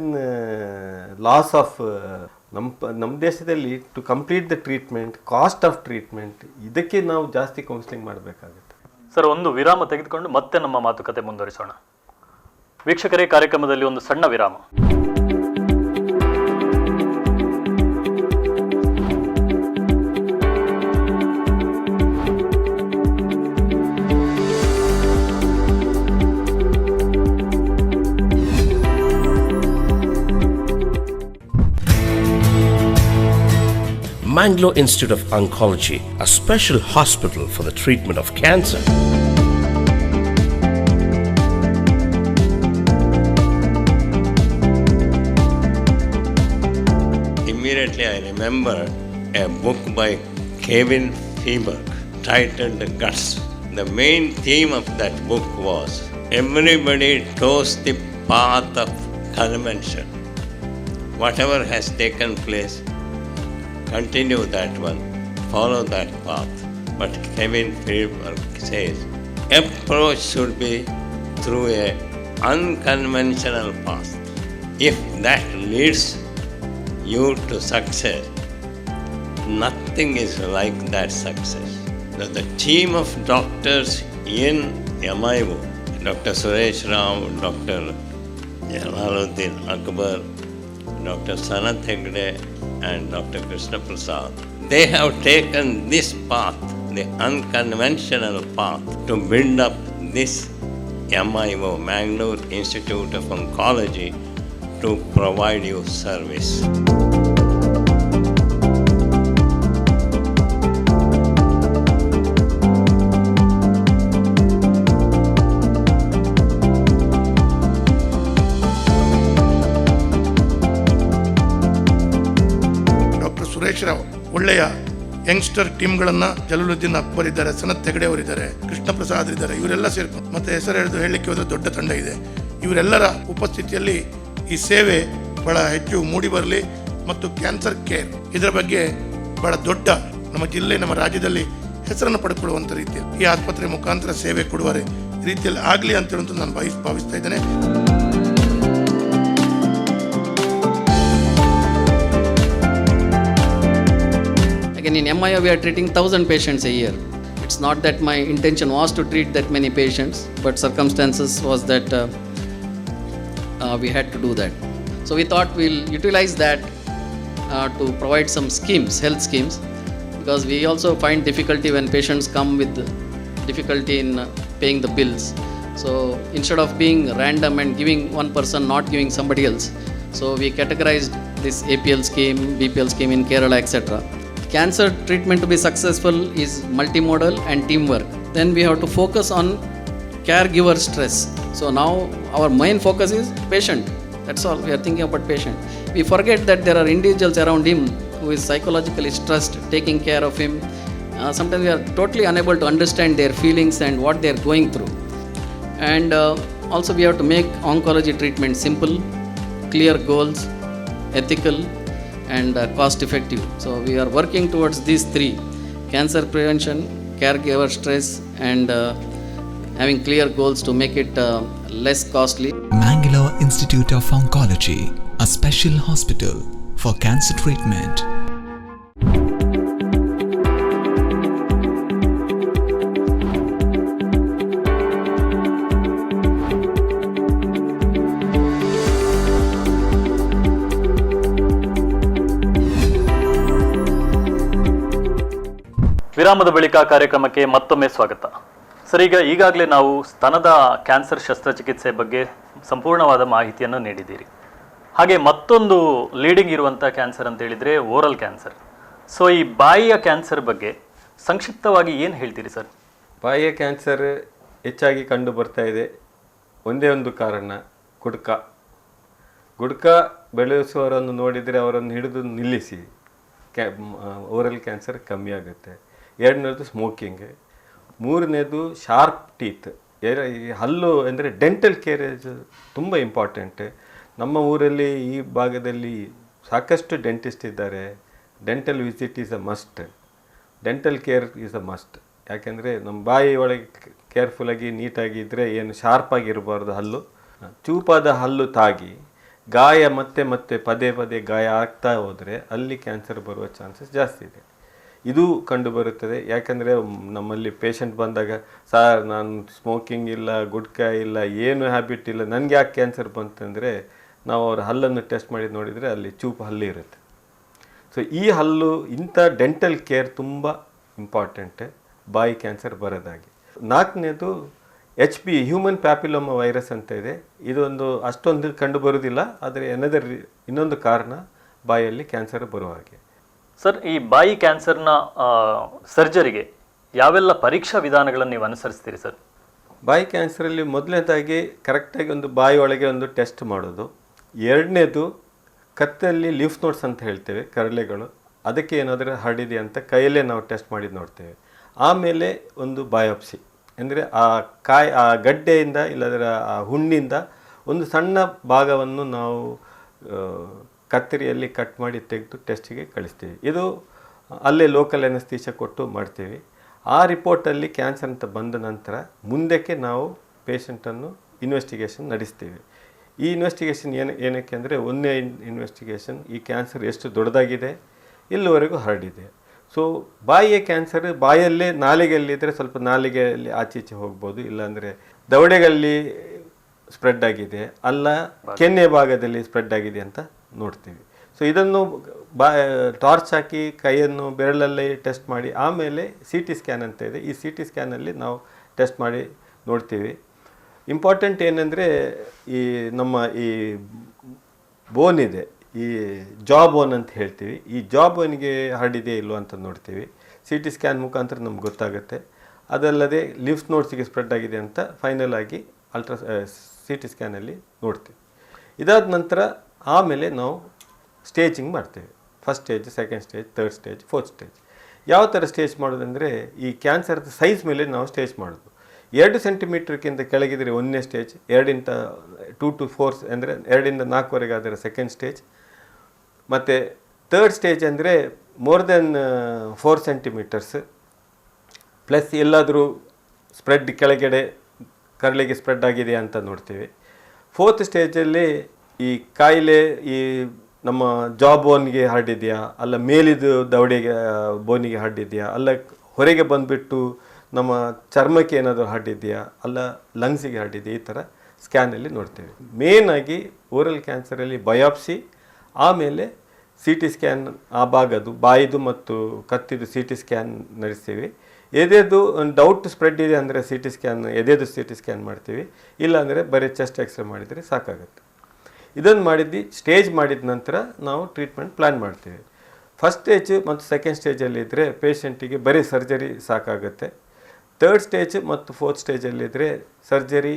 loss of ನಮ್ಮ ದೇಶದಲ್ಲಿ to complete the treatment, cost of treatment, ಇದಕ್ಕೆ ನಾವು ಜಾಸ್ತಿ ಕೌನ್ಸಿಲಿಂಗ್ ಮಾಡಬೇಕಾಗುತ್ತೆ. ಸರ್, ಒಂದು ವಿರಾಮ ತೆಗೆದುಕೊಂಡು ಮತ್ತೆ ನಮ್ಮ ಮಾತುಕತೆ ಮುಂದುವರಿಸೋಣ. ವೀಕ್ಷಕರೇ, ಕಾರ್ಯಕ್ರಮದಲ್ಲಿ ಒಂದು ಸಣ್ಣ ವಿರಾಮ. Mangalore Institute of Oncology, a special hospital for the treatment of cancer. Immediately I remember a book by Kevin Feeberg titled Guts. The main theme of that book was everybody toes the path of convention. Whatever has taken place, continue that one, follow that path. But Kevin Feeberg says, approach should be through a unconventional path. If that leads you to success, nothing is like that success. The team of doctors in MIO, Dr. Suresh Ram, Dr. Jalaluddin Akbar, Dr. Sanat Hegde, and Dr. Krishna Prasad, they have taken this path, the unconventional path, to build up this MIO, Mangalore Institute of Oncology, to provide you service. Suresh Rao ಒಳ್ಳೆಯ youngster ಟೀಮ್ಗಳನ್ನು, Jalaluddin Akbar ಇದ್ದಾರೆ, ಸನತ್ ಹೆಗಡೆ ಅವರಿದ್ದಾರೆ, ಕೃಷ್ಣ ಪ್ರಸಾದ್ ಇದ್ದಾರೆ, ಇವರೆಲ್ಲ ಸೇರ್ಕೊಂಡು ಮತ್ತೆ ಹೆಸರು ಹೇಳಲಿಕ್ಕೆ ಹೋದರೆ ದೊಡ್ಡ ತಂಡ ಇದೆ. ಇವರೆಲ್ಲರ ಉಪಸ್ಥಿತಿಯಲ್ಲಿ ಈ ಸೇವೆ ಬಹಳ ಹೆಚ್ಚು ಮೂಡಿ ಬರಲಿ ಮತ್ತು ಕ್ಯಾನ್ಸರ್ ಕೇರ್ ಇದರ ಬಗ್ಗೆ ಬಹಳ ದೊಡ್ಡ ನಮ್ಮ ಜಿಲ್ಲೆ, ನಮ್ಮ ರಾಜ್ಯದಲ್ಲಿ ಹೆಸರನ್ನು ಪಡ್ಕೊಳ್ಳುವಂಥ ರೀತಿಯಲ್ಲಿ ಈ ಆಸ್ಪತ್ರೆ ಮುಖಾಂತರ ಸೇವೆ ಕೊಡುವ ರೀತಿಯಲ್ಲಿ ಆಗಲಿ ಅಂತ ಹೇಳುವಂಥ ನಾನು ಭಾವಿಸ್ತಾ ಇದ್ದೇನೆ. Again, in MIO, we are treating 1,000 patients a year. It's not that my intention was to treat that many patients, but circumstances was that we had to do that. So we thought we'll utilize that to provide some schemes, health schemes, because we also find difficulty when patients come with difficulty in paying the bills. So instead of being random and giving one person, not giving somebody else, so we categorized this APL scheme, BPL scheme in Kerala, etc. Cancer treatment to be successful is multimodal and teamwork. Then we have to focus on caregiver stress. So now our main focus is patient. That's all. We are thinking about patient. We forget that there are individuals around him who is psychologically stressed, taking care of him. Sometimes we are totally unable to understand their feelings and what they are going through. And also we have to make oncology treatment simple, clear goals, ethical, and cost effective. So we are working towards these three: cancer prevention, caregiver stress, and having clear goals to make it less costly. Mangalore Institute of Oncology, a special hospital for cancer treatment. ವಿರಾಮದ ಬಳಿಕ ಕಾರ್ಯಕ್ರಮಕ್ಕೆ ಮತ್ತೊಮ್ಮೆ ಸ್ವಾಗತ. Sir, ಈಗಾಗಲೇ ನಾವು ಸ್ತನದ cancer ಶಸ್ತ್ರಚಿಕಿತ್ಸೆ ಬಗ್ಗೆ ಸಂಪೂರ್ಣವಾದ ಮಾಹಿತಿಯನ್ನು ನೀಡಿದ್ದೀರಿ. ಹಾಗೆ ಮತ್ತೊಂದು ಲೀಡಿಂಗ್ ಇರುವಂಥ ಕ್ಯಾನ್ಸರ್ ಅಂತ ಹೇಳಿದರೆ ಓರಲ್ ಕ್ಯಾನ್ಸರ್. ಸೊ ಈ ಬಾಯಿಯ ಕ್ಯಾನ್ಸರ್ ಬಗ್ಗೆ ಸಂಕ್ಷಿಪ್ತವಾಗಿ ಏನು ಹೇಳ್ತೀರಿ ಸರ್? ಬಾಯಿಯ ಕ್ಯಾನ್ಸರ್ ಹೆಚ್ಚಾಗಿ ಕಂಡು ಬರ್ತಾ ಇದೆ. ಒಂದೇ ಒಂದು ಕಾರಣ, ಗುಡ್ಕ ಬೆಳೆಸುವವರನ್ನು ನೋಡಿದರೆ ಅವರನ್ನು ಹಿಡಿದು ನಿಲ್ಲಿಸಿ ಓರಲ್ ಕ್ಯಾನ್ಸರ್ ಕಮ್ಮಿ ಆಗುತ್ತೆ. ಎರಡನೇದು ಸ್ಮೋಕಿಂಗ್. ಮೂರನೇದು ಶಾರ್ಪ್ ಟೀತ್. ಹಲ್ಲು ಅಂದರೆ ಡೆಂಟಲ್ ಕೇರೇಜ್ ತುಂಬ ಇಂಪಾರ್ಟೆಂಟ್. ನಮ್ಮ ಊರಲ್ಲಿ ಈ ಭಾಗದಲ್ಲಿ ಸಾಕಷ್ಟು ಡೆಂಟಿಸ್ಟ್ ಇದ್ದಾರೆ. Dental visit is a must. Dental care is a must. ಯಾಕೆಂದರೆ ನಮ್ಮ ಬಾಯಿ ಒಳಗೆ ಕೇರ್ಫುಲ್ಲಾಗಿ ನೀಟಾಗಿ ಇದ್ದರೆ ಏನು ಶಾರ್ಪಾಗಿ ಇರಬಾರ್ದು ಹಲ್ಲು. ಚೂಪಾದ ಹಲ್ಲು ತಾಗಿ ಗಾಯ ಮತ್ತೆ ಪದೇ ಗಾಯ ಆಗ್ತಾ ಹೋದರೆ ಅಲ್ಲಿ ಕ್ಯಾನ್ಸರ್ ಬರುವ ಚಾನ್ಸಸ್ ಜಾಸ್ತಿ ಇದೆ. ಇದು ಕಂಡುಬರುತ್ತದೆ. ಯಾಕಂದರೆ ನಮ್ಮಲ್ಲಿ ಪೇಷಂಟ್ ಬಂದಾಗ, ಸರ್ ನಾನು ಸ್ಮೋಕಿಂಗ್ ಇಲ್ಲ, ಗುಟ್ಕಾ ಇಲ್ಲ, ಏನು ಹ್ಯಾಬಿಟ್ ಇಲ್ಲ, ನನಗೆ ಯಾಕೆ ಕ್ಯಾನ್ಸರ್ ಬಂತಂದರೆ ನಾವು ಅವ್ರ ಹಲ್ಲನ್ನು ಟೆಸ್ಟ್ ಮಾಡಿ ನೋಡಿದರೆ ಅಲ್ಲಿ ಚೂಪು ಹಲ್ಲು ಇರುತ್ತೆ. ಸೊ ಈ ಹಲ್ಲು, ಇಂಥ ಡೆಂಟಲ್ ಕೇರ್ ತುಂಬ ಇಂಪಾರ್ಟೆಂಟ್ ಬಾಯಿ ಕ್ಯಾನ್ಸರ್ ಬರೋದಾಗಿ. ನಾಲ್ಕನೇದು HP ಹ್ಯೂಮನ್ ಪ್ಯಾಪಿಲೋಮಾ ವೈರಸ್ ಅಂತ ಇದೆ. ಇದೊಂದು ಅಷ್ಟೊಂದು ಕಂಡು ಬರುವುದಿಲ್ಲ, ಆದರೆ ಇನ್ನೊಂದು ಕಾರಣ ಬಾಯಲ್ಲಿ ಕ್ಯಾನ್ಸರ್ ಬರುವ ಹಾಗೆ. ಸರ್, ಈ ಬಾಯಿ ಕ್ಯಾನ್ಸರ್ನ ಸರ್ಜರಿಗೆ ಯಾವೆಲ್ಲ ಪರೀಕ್ಷಾ ವಿಧಾನಗಳನ್ನು ನೀವು ಅನುಸರಿಸ್ತೀರಿ ಸರ್? ಬಾಯಿ ಕ್ಯಾನ್ಸರಲ್ಲಿ ಮೊದಲನೇದಾಗಿ ಕರೆಕ್ಟಾಗಿ ಒಂದು ಬಾಯಿ ಒಳಗೆ ಒಂದು ಟೆಸ್ಟ್ ಮಾಡೋದು. ಎರಡನೇದು ಕತ್ತಲ್ಲಿ ಲಿಫ್ ನೋಟ್ಸ್ ಅಂತ ಹೇಳ್ತೇವೆ, ಕರಳೆಗಳು, ಅದಕ್ಕೆ ಏನಾದರೂ ಹರಡಿದೆ ಅಂತ ಕೈಯಲ್ಲೇ ನಾವು ಟೆಸ್ಟ್ ಮಾಡಿ ನೋಡ್ತೇವೆ. ಆಮೇಲೆ ಒಂದು ಬಯಾಪ್ಸಿ, ಅಂದರೆ ಆ ಗಡ್ಡೆಯಿಂದ ಇಲ್ಲದರ ಆ ಹುಣ್ಣಿಂದ ಒಂದು ಸಣ್ಣ ಭಾಗವನ್ನು ನಾವು ಕತ್ತರಿಯಲ್ಲಿ ಕಟ್ ಮಾಡಿ ತೆಗೆದು ಟೆಸ್ಟಿಗೆ ಕಳಿಸ್ತೀವಿ. ಇದು ಅಲ್ಲೇ ಲೋಕಲ್ ಎನಸ್ಥೀಶಿಯಾ ಕೊಟ್ಟು ಮಾಡ್ತೀವಿ. ಆ ರಿಪೋರ್ಟಲ್ಲಿ ಕ್ಯಾನ್ಸರ್ ಅಂತ ಬಂದ ನಂತರ ಮುಂದಕ್ಕೆ ನಾವು ಪೇಷಂಟನ್ನು ಇನ್ವೆಸ್ಟಿಗೇಷನ್ ನಡೆಸ್ತೀವಿ. ಈ ಇನ್ವೆಸ್ಟಿಗೇಷನ್ ಏನಕ್ಕೆ ಅಂದರೆ, ಒಂದೇ ಇನ್ವೆಸ್ಟಿಗೇಷನ್ ಈ ಕ್ಯಾನ್ಸರ್ ಎಷ್ಟು ದೊಡ್ಡದಾಗಿದೆ, ಇಲ್ಲಿವರೆಗೂ ಹರಡಿದೆ. ಸೊ ಬಾಯಿಯ ಕ್ಯಾನ್ಸರ್ ಬಾಯಲ್ಲೇ, ನಾಲಿಗೆಯಲ್ಲಿದ್ದರೆ ಸ್ವಲ್ಪ ನಾಲಿಗೆಯಲ್ಲಿ ಆಚೀಚೆ ಹೋಗ್ಬೋದು, ಇಲ್ಲಾಂದರೆ ದವಡೆಗಳಲ್ಲಿ ಸ್ಪ್ರೆಡ್ ಆಗಿದೆ, ಅಲ್ಲ ಕೆನ್ನೆ ಭಾಗದಲ್ಲಿ ಸ್ಪ್ರೆಡ್ ಆಗಿದೆ ಅಂತ ನೋಡ್ತೀವಿ. ಸೊ ಇದನ್ನು ಟಾರ್ಚ್ ಹಾಕಿ ಕೈಯನ್ನು ಬೆರಳಲ್ಲೇ ಟೆಸ್ಟ್ ಮಾಡಿ, ಆಮೇಲೆ CT ಸ್ಕ್ಯಾನ್ ಅಂತ ಇದೆ, ಈ CT ಸ್ಕ್ಯಾನಲ್ಲಿ ನಾವು ಟೆಸ್ಟ್ ಮಾಡಿ ನೋಡ್ತೀವಿ. ಇಂಪಾರ್ಟೆಂಟ್ ಏನಂದರೆ, ಈ ನಮ್ಮ ಈ ಬೋನ್ ಇದೆ, ಈ ಜಾ ಬೋನ್ ಅಂತ ಹೇಳ್ತೀವಿ, ಈ ಜಾ ಬೋನ್ಗೆ ಹರಡಿದೆ ಇಲ್ಲೋ ಅಂತ ನೋಡ್ತೀವಿ. CT ಸ್ಕ್ಯಾನ್ ಮುಖಾಂತರ ನಮ್ಗೆ ಗೊತ್ತಾಗುತ್ತೆ. ಅದಲ್ಲದೆ ಲಿಫ್ಟ್ ನೋಟ್ಸಿಗೆ ಸ್ಪ್ರೆಡ್ ಆಗಿದೆ ಅಂತ ಫೈನಲ್ ಆಗಿ CT ಸ್ಕ್ಯಾನಲ್ಲಿ ನೋಡ್ತೀವಿ. ಇದಾದ ನಂತರ ಆಮೇಲೆ ನಾವು ಸ್ಟೇಜಿಂಗ್ ಮಾಡ್ತೇವೆ. First stage, second stage, third stage, fourth stage. ಯಾವ ಥರ ಸ್ಟೇಜ್ ಮಾಡೋದಂದರೆ, ಈ ಕ್ಯಾನ್ಸರ್ದ ಸೈಜ್ ಮೇಲೆ ನಾವು ಸ್ಟೇಜ್ ಮಾಡೋದು. 2 ಸೆಂಟಿಮೀಟ್ರ್ಗಿಂತ ಕೆಳಗಿದ್ರೆ 1ನೇ ಸ್ಟೇಜ್, 2 to 4 ಅಂದರೆ 2 to 4ವರೆಗೆ ಆದರೆ ಸೆಕೆಂಡ್ ಸ್ಟೇಜ್, ಮತ್ತು ಥರ್ಡ್ ಸ್ಟೇಜ್ ಅಂದರೆ ಮೋರ್ ದೆನ್ 4 ಸೆಂಟಿಮೀಟರ್ಸ್ ಪ್ಲಸ್ ಎಲ್ಲಾದರೂ ಸ್ಪ್ರೆಡ್ ಕೆಳಗಡೆ ಕರಳಿಗೆ ಸ್ಪ್ರೆಡ್ ಆಗಿದೆ ಅಂತ ನೋಡ್ತೀವಿ. ಫೋರ್ತ್ ಸ್ಟೇಜಲ್ಲಿ ಈ ಕಾಯಿಲೆ ಈ ನಮ್ಮ ಜಾ ಬೋನ್ಗೆ ಹರಡಿದೆಯಾ, ಅಲ್ಲ ಮೇಲಿದು ದವಡೆಗೆ ಬೋನಿಗೆ ಹರಡಿದೆಯಾ, ಅಲ್ಲ ಹೊರಗೆ ಬಂದುಬಿಟ್ಟು ನಮ್ಮ ಚರ್ಮಕ್ಕೆ ಏನಾದರೂ ಹರಡಿದೆಯಾ, ಅಲ್ಲ ಲಂಗ್ಸಿಗೆ ಹರಡಿದೆಯಾ, ಈ ಥರ ಸ್ಕ್ಯಾನಲ್ಲಿ ನೋಡ್ತೇವೆ. ಮೇನಾಗಿ ಓರಲ್ ಕ್ಯಾನ್ಸರಲ್ಲಿ ಬಯಾಪ್ಸಿ, ಆಮೇಲೆ CT ಸ್ಕ್ಯಾನ್, ಆ ಭಾಗದ್ದು ಬಾಯಿದು ಮತ್ತು ಕತ್ತಿದು CT ಸ್ಕ್ಯಾನ್ ನಡೆಸ್ತೀವಿ. ಎದೆದು ಒಂದು ಡೌಟ್ ಸ್ಪ್ರೆಡ್ ಇದೆ ಅಂದರೆ CT ಸ್ಕ್ಯಾನ್, ಎದೆದು CT ಸ್ಕ್ಯಾನ್ ಮಾಡ್ತೀವಿ. ಇಲ್ಲಾಂದರೆ ಬರೀ ಚೆಸ್ಟ್ ಎಕ್ಸ್ರೇ ಮಾಡಿದರೆ ಸಾಕಾಗುತ್ತೆ. ಇದನ್ನು ಸ್ಟೇಜ್ ಮಾಡಿದ ನಂತರ ನಾವು ಟ್ರೀಟ್ಮೆಂಟ್ ಪ್ಲ್ಯಾನ್ ಮಾಡ್ತೀವಿ. ಫಸ್ಟ್ ಸ್ಟೇಜ್ ಮತ್ತು ಸೆಕೆಂಡ್ ಸ್ಟೇಜಲ್ಲಿದ್ದರೆ ಪೇಷಂಟಿಗೆ ಬರೀ ಸರ್ಜರಿ ಸಾಕಾಗುತ್ತೆ. ಥರ್ಡ್ ಸ್ಟೇಜ್ ಮತ್ತು ಫೋರ್ತ್ ಸ್ಟೇಜಲ್ಲಿದ್ದರೆ surgery,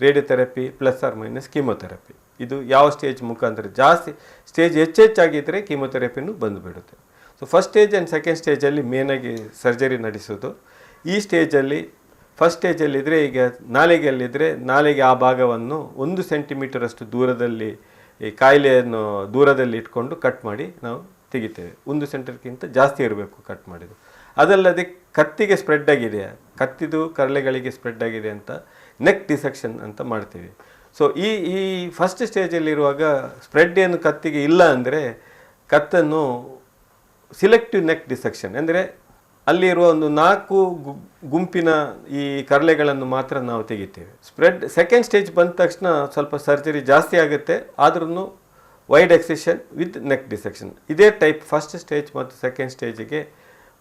radiotherapy plus or minus chemotherapy. ಇದು ಯಾವ ಸ್ಟೇಜ್ ಮುಖಾಂತರ, ಜಾಸ್ತಿ ಸ್ಟೇಜ್ ಹೆಚ್ಚಾಗಿದ್ದರೆ ಕೀಮೊಥೆರಪಿನೂ ಬಂದುಬಿಡುತ್ತೆ. So first stage and second ಸ್ಟೇಜಲ್ಲಿ ಮೇನಾಗಿ ಸರ್ಜರಿ ನಡೆಸೋದು. ಈ ಸ್ಟೇಜಲ್ಲಿ ಫಸ್ಟ್ ಸ್ಟೇಜಲ್ಲಿದ್ದರೆ, ಈಗ ನಾಲಿಗೆಯಲ್ಲಿದ್ದರೆ ನಾಲಿಗೆ ಆ ಭಾಗವನ್ನು 1 ಸೆಂಟಿಮೀಟರಷ್ಟು ದೂರದಲ್ಲಿ ಈ ಕಾಯಿಲೆಯನ್ನು ದೂರದಲ್ಲಿ ಇಟ್ಕೊಂಡು ಕಟ್ ಮಾಡಿ ನಾವು ತೆಗಿತೇವೆ. 1 ಸೆಂಟಿಮೀಟರ್ಗಿಂತ ಜಾಸ್ತಿ ಇರಬೇಕು ಕಟ್ ಮಾಡಿದ್ದು. ಅದಲ್ಲದೆ ಕತ್ತಿಗೆ ಸ್ಪ್ರೆಡ್ ಆಗಿದೆ, ಕತ್ತಿದು ಕರಳೆಗಳಿಗೆ ಸ್ಪ್ರೆಡ್ ಆಗಿದೆ ಅಂತ ನೆಕ್ ಡಿಸೆಕ್ಷನ್ ಅಂತ ಮಾಡ್ತೀವಿ. ಸೊ ಈ ಫಸ್ಟ್ ಸ್ಟೇಜಲ್ಲಿರುವಾಗ ಸ್ಪ್ರೆಡ್ ಏನು ಕತ್ತಿಗೆ ಇಲ್ಲ ಅಂದರೆ ಕತ್ತನ್ನು ಸಿಲೆಕ್ಟಿವ್ ನೆಕ್ ಡಿಸೆಕ್ಷನ್ ಅಂದರೆ ಅಲ್ಲಿರುವ ಒಂದು 4 ಗುಂಪಿನ ಈ ಕರಳೆಗಳನ್ನು ಮಾತ್ರ ನಾವು ತೆಗಿತೇವೆ. ಸ್ಪ್ರೆಡ್ ಸೆಕೆಂಡ್ ಸ್ಟೇಜ್ ಬಂದ ತಕ್ಷಣ ಸ್ವಲ್ಪ ಸರ್ಜರಿ ಜಾಸ್ತಿ ಆಗುತ್ತೆ, ಆದ್ರೂ ವೈಡ್ ಎಕ್ಸಿಷನ್ ವಿತ್ ನೆಕ್ ಡಿಸೆಕ್ಷನ್. ಇದೇ ಟೈಪ್ ಫಸ್ಟ್ ಸ್ಟೇಜ್ ಮತ್ತು ಸೆಕೆಂಡ್ ಸ್ಟೇಜಿಗೆ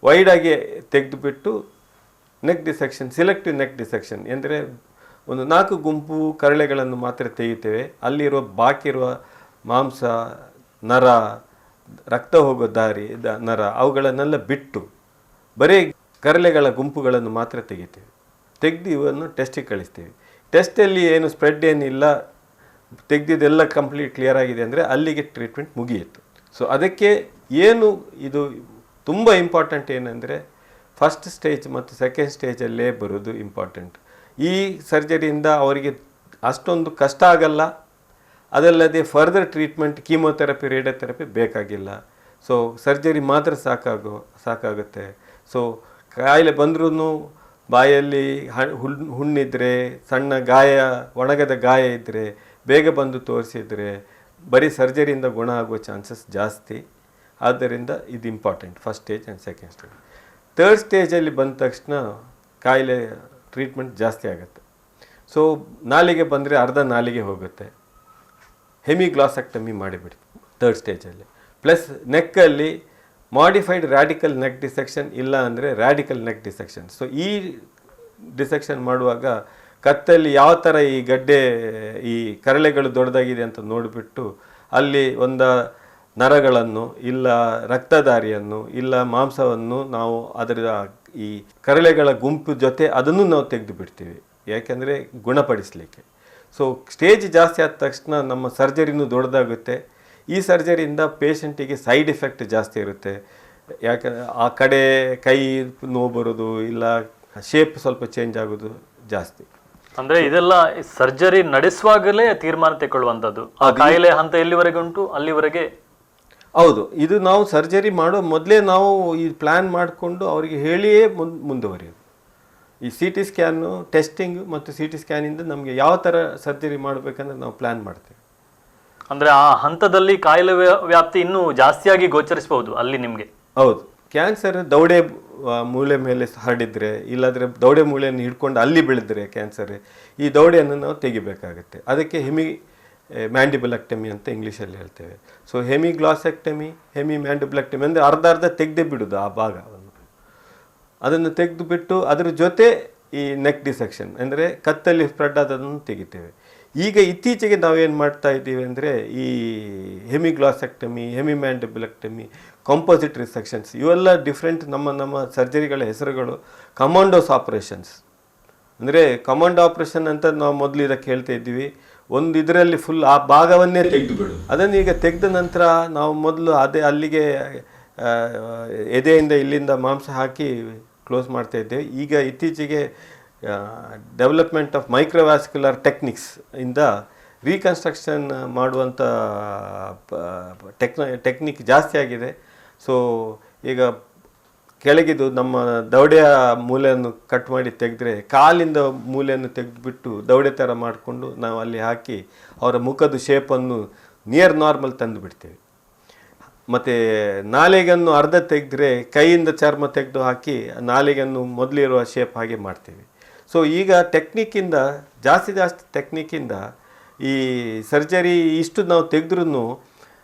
ವೈಡಾಗಿ ತೆಗೆದುಬಿಟ್ಟು neck dissection, selective neck dissection ಅಂದರೆ ಒಂದು 4 ಗುಂಪು ಕರಳೆಗಳನ್ನು ಮಾತ್ರ ತೆಗಿತೇವೆ. ಅಲ್ಲಿರುವ ಬಾಕಿ ಇರುವ ಮಾಂಸ, ನರ, ರಕ್ತ ಹೋಗೋ ದಾರಿ, ನರ ಅವುಗಳನ್ನೆಲ್ಲ ಬಿಟ್ಟು ಬರೀ ಕರಳೆಗಳ ಗುಂಪುಗಳನ್ನು ಮಾತ್ರ ತೆಗಿತೇವೆ. ತೆಗೆದು ಇವನ್ನು ಟೆಸ್ಟಿಗೆ ಕಳಿಸ್ತೀವಿ. ಟೆಸ್ಟಲ್ಲಿ ಏನು ಸ್ಪ್ರೆಡ್ ಏನಿಲ್ಲ, ತೆಗೆದಿದ್ದೆಲ್ಲ ಕಂಪ್ಲೀಟ್ ಕ್ಲಿಯರ್ ಆಗಿದೆ ಅಂದರೆ ಅಲ್ಲಿಗೆ ಟ್ರೀಟ್ಮೆಂಟ್ ಮುಗಿಯಿತು. ಸೊ ಅದಕ್ಕೆ ಏನು ಇದು ತುಂಬ ಇಂಪಾರ್ಟೆಂಟ್ ಏನಂದರೆ ಫಸ್ಟ್ ಸ್ಟೇಜ್ ಮತ್ತು ಸೆಕೆಂಡ್ ಸ್ಟೇಜಲ್ಲೇ ಬರೋದು ಇಂಪಾರ್ಟೆಂಟ್. ಈ ಸರ್ಜರಿಯಿಂದ ಅವರಿಗೆ ಅಷ್ಟೊಂದು ಕಷ್ಟ ಆಗಲ್ಲ. ಅದಲ್ಲದೆ ಫರ್ದರ್ ಟ್ರೀಟ್ಮೆಂಟ್ ಕೀಮೋಥೆರಪಿ, ರೇಡಿಯೋಥೆರಪಿ ಬೇಕಾಗಿಲ್ಲ. ಸೊ ಸರ್ಜರಿ ಮಾತ್ರ ಸಾಕಾಗುತ್ತೆ. ಸೊ ಕಾಯಿಲೆ ಬಂದ್ರೂ ಬಾಯಲ್ಲಿ ಹುಣ್ಣಿದ್ರೆ, ಸಣ್ಣ ಗಾಯ, ಒಣಗದ ಗಾಯ ಇದ್ದರೆ ಬೇಗ ಬಂದು ತೋರಿಸಿದರೆ ಬರೀ ಸರ್ಜರಿಯಿಂದ ಗುಣ ಆಗುವ ಚಾನ್ಸಸ್ ಜಾಸ್ತಿ. ಆದ್ದರಿಂದ ಇದು important, first stage and second stage. Third ಸ್ಟೇಜಲ್ಲಿ ಬಂದ ತಕ್ಷಣ ಕಾಯಿಲೆ ಟ್ರೀಟ್ಮೆಂಟ್ ಜಾಸ್ತಿ ಆಗುತ್ತೆ. ಸೊ ನಾಲಿಗೆ ಬಂದರೆ ಅರ್ಧ ನಾಲಿಗೆ ಹೋಗುತ್ತೆ, ಹೆಮಿಗ್ಲಾಸೆಕ್ಟಮಿ ಮಾಡಿಬಿಡಿ ಥರ್ಡ್ ಸ್ಟೇಜಲ್ಲಿ. ಪ್ಲಸ್ ನೆಕ್ಕಲ್ಲಿ ಮಾಡಿಫೈಡ್ ರ್ಯಾಡಿಕಲ್ ನೆಕ್ ಡಿಸೆಕ್ಷನ್ ಇಲ್ಲ ಅಂದರೆ ರ್ಯಾಡಿಕಲ್ ನೆಕ್ ಡಿಸೆಕ್ಷನ್. ಸೊ ಈ ಡಿಸೆಕ್ಷನ್ ಮಾಡುವಾಗ ಕತ್ತಲ್ಲಿ ಯಾವ ಥರ ಈ ಗಡ್ಡೆ, ಈ ಕರಳೆಗಳು ದೊಡ್ಡದಾಗಿದೆ ಅಂತ ನೋಡಿಬಿಟ್ಟು ಅಲ್ಲಿ ಒಂದು ನರಗಳನ್ನು ಇಲ್ಲ ರಕ್ತದಾರಿಯನ್ನು ಇಲ್ಲ ಮಾಂಸವನ್ನು ನಾವು ಅದರ ಈ ಕರಳೆಗಳ ಗುಂಪು ಜೊತೆ ಅದನ್ನು ನಾವು ತೆಗೆದು ಬಿಡ್ತೀವಿ, ಯಾಕೆಂದರೆ ಗುಣಪಡಿಸಲಿಕ್ಕೆ. ಸೊ ಸ್ಟೇಜ್ ಜಾಸ್ತಿ ಆದ ತಕ್ಷಣ ನಮ್ಮ ಸರ್ಜರಿನೂ ದೊಡ್ಡದಾಗುತ್ತೆ. ಈ ಸರ್ಜರಿಯಿಂದ ಪೇಷಂಟಿಗೆ ಸೈಡ್ ಎಫೆಕ್ಟ್ ಜಾಸ್ತಿ ಇರುತ್ತೆ. ಯಾಕಂದರೆ ಆ ಕಡೆ ಕೈ ನೋವು ಬರೋದು, ಇಲ್ಲ ಶೇಪ್ ಸ್ವಲ್ಪ ಚೇಂಜ್ ಆಗೋದು ಜಾಸ್ತಿ. ಅಂದ್ರೆ ಇದೆಲ್ಲ ಸರ್ಜರಿ ನಡೆಸುವಾಗಲೇ ತೀರ್ಮಾನ ತಗೊಳ್ಳುವಂಥದ್ದು. ಆ ಕಾಯಿಲೆ ಹಂತ ಎಲ್ಲಿವರೆಗೆ ಉಂಟು ಅಲ್ಲಿವರೆಗೆ. ಹೌದು, ಇದು ನಾವು ಸರ್ಜರಿ ಮಾಡೋ ಮೊದಲೇ ನಾವು ಈ ಪ್ಲ್ಯಾನ್ ಮಾಡಿಕೊಂಡು ಅವರಿಗೆ ಹೇಳಿಯೇ ಮುಂದುವರಿಯೋದು. ಈ CT ಸ್ಕ್ಯಾನು, ಟೆಸ್ಟಿಂಗ್ ಮತ್ತು CT ಸ್ಕ್ಯಾನಿಂದ ನಮಗೆ ಯಾವ ಥರ ಸರ್ಜರಿ ಮಾಡಬೇಕಂದ್ರೆ ನಾವು ಪ್ಲ್ಯಾನ್ ಮಾಡ್ತೇವೆ. ಅಂದ್ರೆ ಆ ಹಂತದಲ್ಲಿ ಕಾಯಿಲೆ ವ್ಯಾಪ್ತಿ ಇನ್ನೂ ಜಾಸ್ತಿಯಾಗಿ ಗೋಚರಿಸಬಹುದು ಅಲ್ಲಿ ನಿಮಗೆ. ಹೌದು, ಕ್ಯಾನ್ಸರ್ ದೌಡೆ ಮೂಳೆ ಮೇಲೆ ಹರಡಿದ್ರೆ, ಇಲ್ಲಾಂದರೆ ದೌಡೆ ಮೂಳೆಯನ್ನು ಹಿಡ್ಕೊಂಡು ಅಲ್ಲಿ ಬೆಳೆದ್ರೆ ಕ್ಯಾನ್ಸರ್, ಈ ದೌಡೆಯನ್ನು ನಾವು ತೆಗಿಬೇಕಾಗುತ್ತೆ. ಅದಕ್ಕೆ ಮ್ಯಾಂಡಿಬುಲೆಕ್ಟಮಿ ಅಂತ ಇಂಗ್ಲೀಷಲ್ಲಿ ಹೇಳ್ತೇವೆ. ಸೊ ಹೆಮಿಗ್ಲಾಸೆಕ್ಟಮಿ, ಮ್ಯಾಂಡಿಬುಲೆಕ್ಟಮಿ ಅಂದರೆ ಅರ್ಧ ತೆಗೆದೇ ಬಿಡೋದು ಆ ಭಾಗವನ್ನು. ಅದನ್ನು ತೆಗೆದುಬಿಟ್ಟು ಅದರ ಜೊತೆ ಈ ನೆಕ್ ಡಿಸೆಕ್ಷನ್ ಅಂದರೆ ಕತ್ತಲ್ಲಿ ಸ್ಪ್ರೆಡ್ ಆದದನ್ನು ತೆಗಿತೇವೆ. ಈಗ ಇತ್ತೀಚೆಗೆ ನಾವೇನು ಮಾಡ್ತಾ ಇದ್ದೀವಿ ಅಂದರೆ ಈ ಹೆಮಿಗ್ಲಾಸೆಕ್ಟಮಿ, ಮ್ಯಾಂಡಿಬುಲೆಕ್ಟಮಿ, ಕಾಂಪೋಸಿಟ್ ರಿಸೆಕ್ಷನ್ಸ್, ಇವೆಲ್ಲ ಡಿಫ್ರೆಂಟ್ ನಮ್ಮ ಸರ್ಜರಿಗಳ ಹೆಸರುಗಳು ಕಮಾಂಡೋಸ್ ಆಪ್ರೇಷನ್ಸ್. ಅಂದರೆ ಕಮಾಂಡೋ ಆಪ್ರೇಷನ್ ಅಂತ ನಾವು ಮೊದಲು ಇದಕ್ಕೆ ಹೇಳ್ತಾ ಇದ್ದೀವಿ. ಒಂದು ಇದರಲ್ಲಿ ಫುಲ್ ಆ ಭಾಗವನ್ನೇ ತೆಗೆದುಬಿಡು. ಅದನ್ನು ಈಗ ತೆಗೆದ ನಂತರ ನಾವು ಮೊದಲು ಅಲ್ಲಿಗೆ ಎದೆಯಿಂದ ಇಲ್ಲಿಂದ ಮಾಂಸ ಹಾಕಿ ಕ್ಲೋಸ್ ಮಾಡ್ತಾ ಇದ್ದೇವೆ. ಈಗ ಇತ್ತೀಚೆಗೆ ಡೆವಲಪ್ಮೆಂಟ್ ಆಫ್ ಮೈಕ್ರೋವ್ಯಾಸ್ಕ್ಯುಲರ್ ಟೆಕ್ನಿಕ್ಸ್ ಇಂದ ರೀಕನ್ಸ್ಟ್ರಕ್ಷನ್ ಮಾಡುವಂಥ ಟೆಕ್ನಿಕ್ ಜಾಸ್ತಿ ಆಗಿದೆ. ಸೊ ಈಗ ಕೆಳಗಿದು ನಮ್ಮ ದವಡೆಯ ಮೂಲೆಯನ್ನು ಕಟ್ ಮಾಡಿ ತೆಗೆದ್ರೆ ಕಾಲಿಂದ ಮೂಲೆಯನ್ನು ತೆಗೆದುಬಿಟ್ಟು ದವಡೆ ಥರ ಮಾಡಿಕೊಂಡು ನಾವು ಅಲ್ಲಿ ಹಾಕಿ ಅವರ ಮುಖದ ಶೇಪನ್ನು ನಿಯರ್ ನಾರ್ಮಲ್ ತಂದು ಬಿಡ್ತೇವೆ. ಮತ್ತು ನಾಲಿಗೆಯನ್ನು ಅರ್ಧ ತೆಗೆದ್ರೆ ಕೈಯಿಂದ ಚರ್ಮ ತೆಗೆದು ಹಾಕಿ ನಾಲಿಗೆಯನ್ನು ಮೊದಲಿರುವ ಶೇಪ್ ಹಾಗೆ ಮಾಡ್ತೀವಿ. ಸೊ ಈಗ ಟೆಕ್ನಿಕ್ಕಿಂದ ಜಾಸ್ತಿ ಟೆಕ್ನಿಕ್ಕಿಂದ ಈ ಸರ್ಜರಿ ಇಷ್ಟು ನಾವು ತೆಗೆದ್ರೂ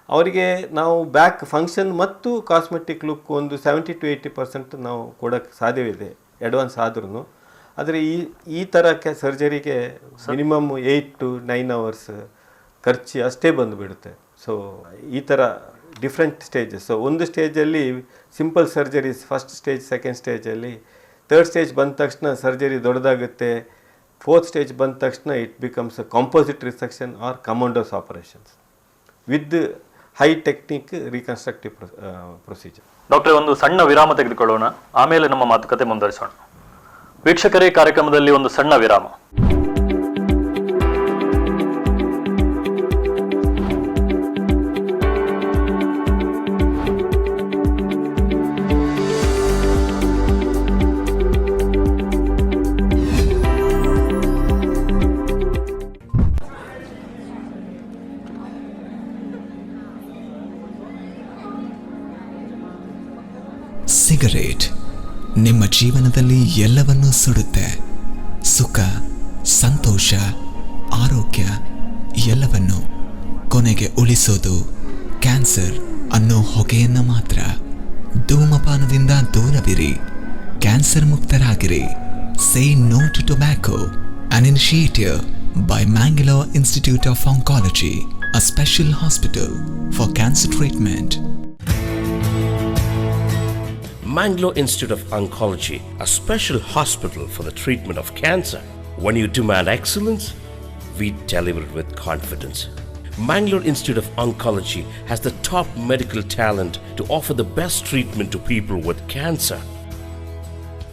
ಅವರಿಗೆ ನಾವು ಬ್ಯಾಕ್ ಫಂಕ್ಷನ್ ಮತ್ತು ಕಾಸ್ಮೆಟಿಕ್ ಲುಕ್ ಒಂದು 70 to 80% ನಾವು ಕೊಡೋಕ್ಕೆ ಸಾಧ್ಯವಿದೆ ಅಡ್ವಾನ್ಸ್ ಆದ್ರೂ. ಆದರೆ ಈ ಥರ ಸರ್ಜರಿಗೆ ಮಿನಿಮಮ್ 8 to 9 hours ಖರ್ಚು ಅಷ್ಟೇ ಬಂದುಬಿಡುತ್ತೆ. ಸೊ ಈ ಥರ ಡಿಫ್ರೆಂಟ್ ಸ್ಟೇಜಸ್. ಸೊ ಒಂದು ಸ್ಟೇಜಲ್ಲಿ simple surgeries, first stage, second ಸ್ಟೇಜಲ್ಲಿ. ಥರ್ಡ್ ಸ್ಟೇಜ್ ಬಂದ ತಕ್ಷಣ ಸರ್ಜರಿ ದೊಡ್ಡದಾಗುತ್ತೆ. ಫೋರ್ತ್ ಸ್ಟೇಜ್ ಬಂದ ತಕ್ಷಣ it becomes a composite resection or commandos operations with high technique reconstructive procedure. Doctor, ಒಂದು ಸಣ್ಣ ವಿರಾಮ ತೆಗೆದುಕೊಳ್ಳೋಣ, ಆಮೇಲೆ ನಮ್ಮ ಮಾತುಕತೆ ಮುಂದುವರಿಸೋಣ. ವೀಕ್ಷಕರೇ, ಕಾರ್ಯಕ್ರಮದಲ್ಲಿ ಒಂದು ಸಣ್ಣ ವಿರಾಮ. ಜೀವನದಲ್ಲಿ ಎಲ್ಲವನ್ನೂ ಸುಡುತ್ತೆ. ಸುಖ, ಸಂತೋಷ, ಆರೋಗ್ಯ ಎಲ್ಲವನ್ನು. ಕೊನೆಗೆ ಉಳಿಸೋದು ಕ್ಯಾನ್ಸರ್ ಅನ್ನೋ ಹೊಗೆಯನ್ನ ಮಾತ್ರ. ಧೂಮಪಾನದಿಂದ ದೂರವಿರಿ, ಕ್ಯಾನ್ಸರ್ ಮುಕ್ತರಾಗಿರಿ. Say no to tobacco, an initiative by Mangalore Institute of Oncology, a special hospital for cancer treatment. Mangalore Institute of Oncology, a special hospital for the treatment of cancer. When you demand excellence, we deliver it with confidence. Mangalore Institute of Oncology has the top medical talent to offer the best treatment to people with cancer.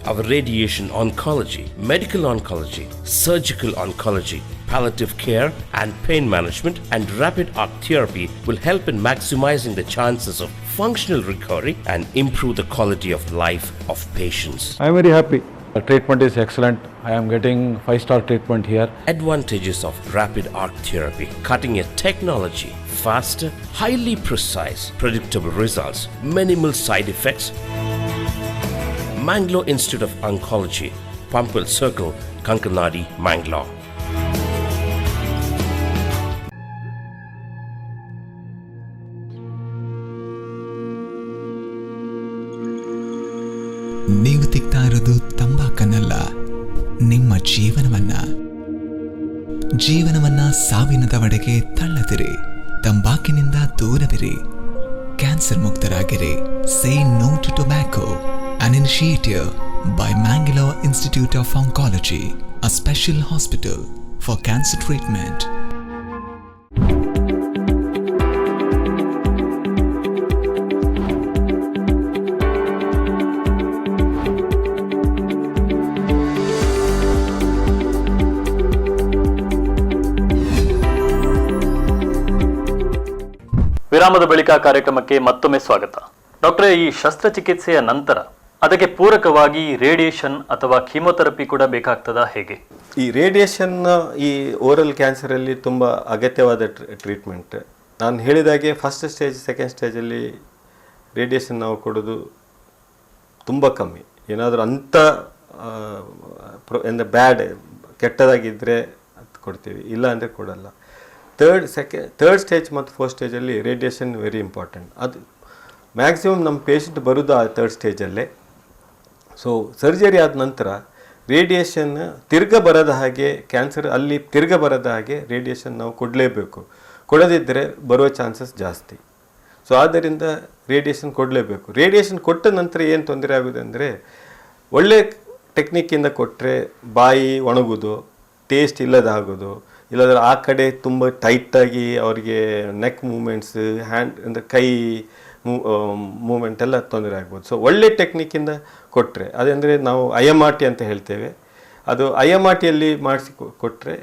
Our radiation oncology, medical oncology, surgical oncology, palliative care and pain management and rapid arc therapy will help in maximizing the chances of functional recovery and improve the quality of life of patients. I am very happy. The treatment is excellent. I am getting 5-star treatment here. Advantages of rapid arc therapy: cutting edge technology, faster, highly precise, predictable results, minimal side effects. Mangalore Institute of Oncology, Pampil Circle, Kankanadi, Mangalore. ನೀವು ತಿಕ್ತಾ ಇರೋದು ತಂಬಾಕನ್ನಲ್ಲ, ನಿಮ್ಮ ಜೀವನವನ್ನ ಸಾವಿನ ದವಡೆಗೆ ತಳ್ಳದಿರಿ. ತಂಬಾಕಿನಿಂದ ದೂರವಿರಿ, cancer ಮುಕ್ತರಾಗಿರಿ. Say no to tobacco, an initiative by Mangalore Institute of Oncology, a special hospital for cancer treatment. ವಿರಾಮದ ಬಳಿಕ ಕಾರ್ಯಕ್ರಮಕ್ಕೆ ಮತ್ತೊಮ್ಮೆ ಸ್ವಾಗತ. ಡಾಕ್ಟರೇ, ಈ ಶಸ್ತ್ರಚಿಕಿತ್ಸೆಯ ನಂತರ ಅದಕ್ಕೆ ಪೂರಕವಾಗಿ ರೇಡಿಯೇಷನ್ ಅಥವಾ ಕೀಮೋಥೆರಪಿ ಕೂಡ ಬೇಕಾಗ್ತದಾ, ಹೇಗೆ? ಈ ರೇಡಿಯೇಷನ್ ಈ ಓರಲ್ ಕ್ಯಾನ್ಸರಲ್ಲಿ ತುಂಬ ಅಗತ್ಯವಾದ ಟ್ರೀಟ್ಮೆಂಟ್. ನಾನು ಹೇಳಿದಾಗೆ ಫಸ್ಟ್ ಸ್ಟೇಜ್, ಸೆಕೆಂಡ್ ಸ್ಟೇಜಲ್ಲಿ ರೇಡಿಯೇಷನ್ ನಾವು ಕೊಡೋದು ತುಂಬ ಕಮ್ಮಿ. ಏನಾದರೂ ಅಂಥ ಬ್ಯಾಡ್ ಕೆಟ್ಟದಾಗಿದ್ದರೆ ಅದು ಕೊಡ್ತೀವಿ, ಇಲ್ಲ ಅಂದರೆ ಕೊಡಲ್ಲ. ಥರ್ಡ್ ಸ್ಟೇಜ್ ಮತ್ತು ಫೋರ್ತ್ ಸ್ಟೇಜಲ್ಲಿ ರೇಡಿಯೇಷನ್ ವೆರಿ ಇಂಪಾರ್ಟೆಂಟ್. ಅದು ಮ್ಯಾಕ್ಸಿಮಮ್ ನಮ್ಮ ಪೇಷಂಟ್ ಬರೋದು ಆ ಥರ್ಡ್ ಸ್ಟೇಜಲ್ಲೇ. ಸೊ ಸರ್ಜರಿ ಆದ ನಂತರ ರೇಡಿಯೇಷನ್ ಬರದ ಹಾಗೆ, ಕ್ಯಾನ್ಸರ್ ಅಲ್ಲಿ ಬರದ ಹಾಗೆ ರೇಡಿಯೇಷನ್ ನಾವು ಕೊಡಲೇಬೇಕು. ಕೊಡದಿದ್ದರೆ ಬರುವ ಚಾನ್ಸಸ್ ಜಾಸ್ತಿ. ಸೊ ಆದ್ದರಿಂದ ರೇಡಿಯೇಷನ್ ಕೊಡಲೇಬೇಕು. ರೇಡಿಯೇಷನ್ ಕೊಟ್ಟ ನಂತರ ಏನು ತೊಂದರೆ ಆಗೋದು ಅಂದರೆ, ಒಳ್ಳೆ ಟೆಕ್ನಿಕ್ಕಿಂದ ಕೊಟ್ಟರೆ ಬಾಯಿ ಒಣಗೋದು, ಟೇಸ್ಟ್ ಇಲ್ಲದಾಗೋದು, ಇಲ್ಲಾಂದರೆ ಆ ಕಡೆ ತುಂಬ ಟೈಟಾಗಿ ಅವರಿಗೆ ನೆಕ್ ಮೂಮೆಂಟ್ಸ್, ಹ್ಯಾಂಡ್ ಅಂದರೆ ಕೈ ಮೂಮೆಂಟ್ ಎಲ್ಲ ತೊಂದರೆ ಆಗ್ಬೋದು. ಸೊ ಒಳ್ಳೆ ಟೆಕ್ನಿಕ್ಕಿಂದ ಕೊಟ್ಟರೆ, ಅದಂದರೆ ನಾವು IMRT ಅಂತ ಹೇಳ್ತೇವೆ, ಅದು IMRTಯಲ್ಲಿ ಮಾಡಿಸಿ ಕೊಟ್ಟರೆ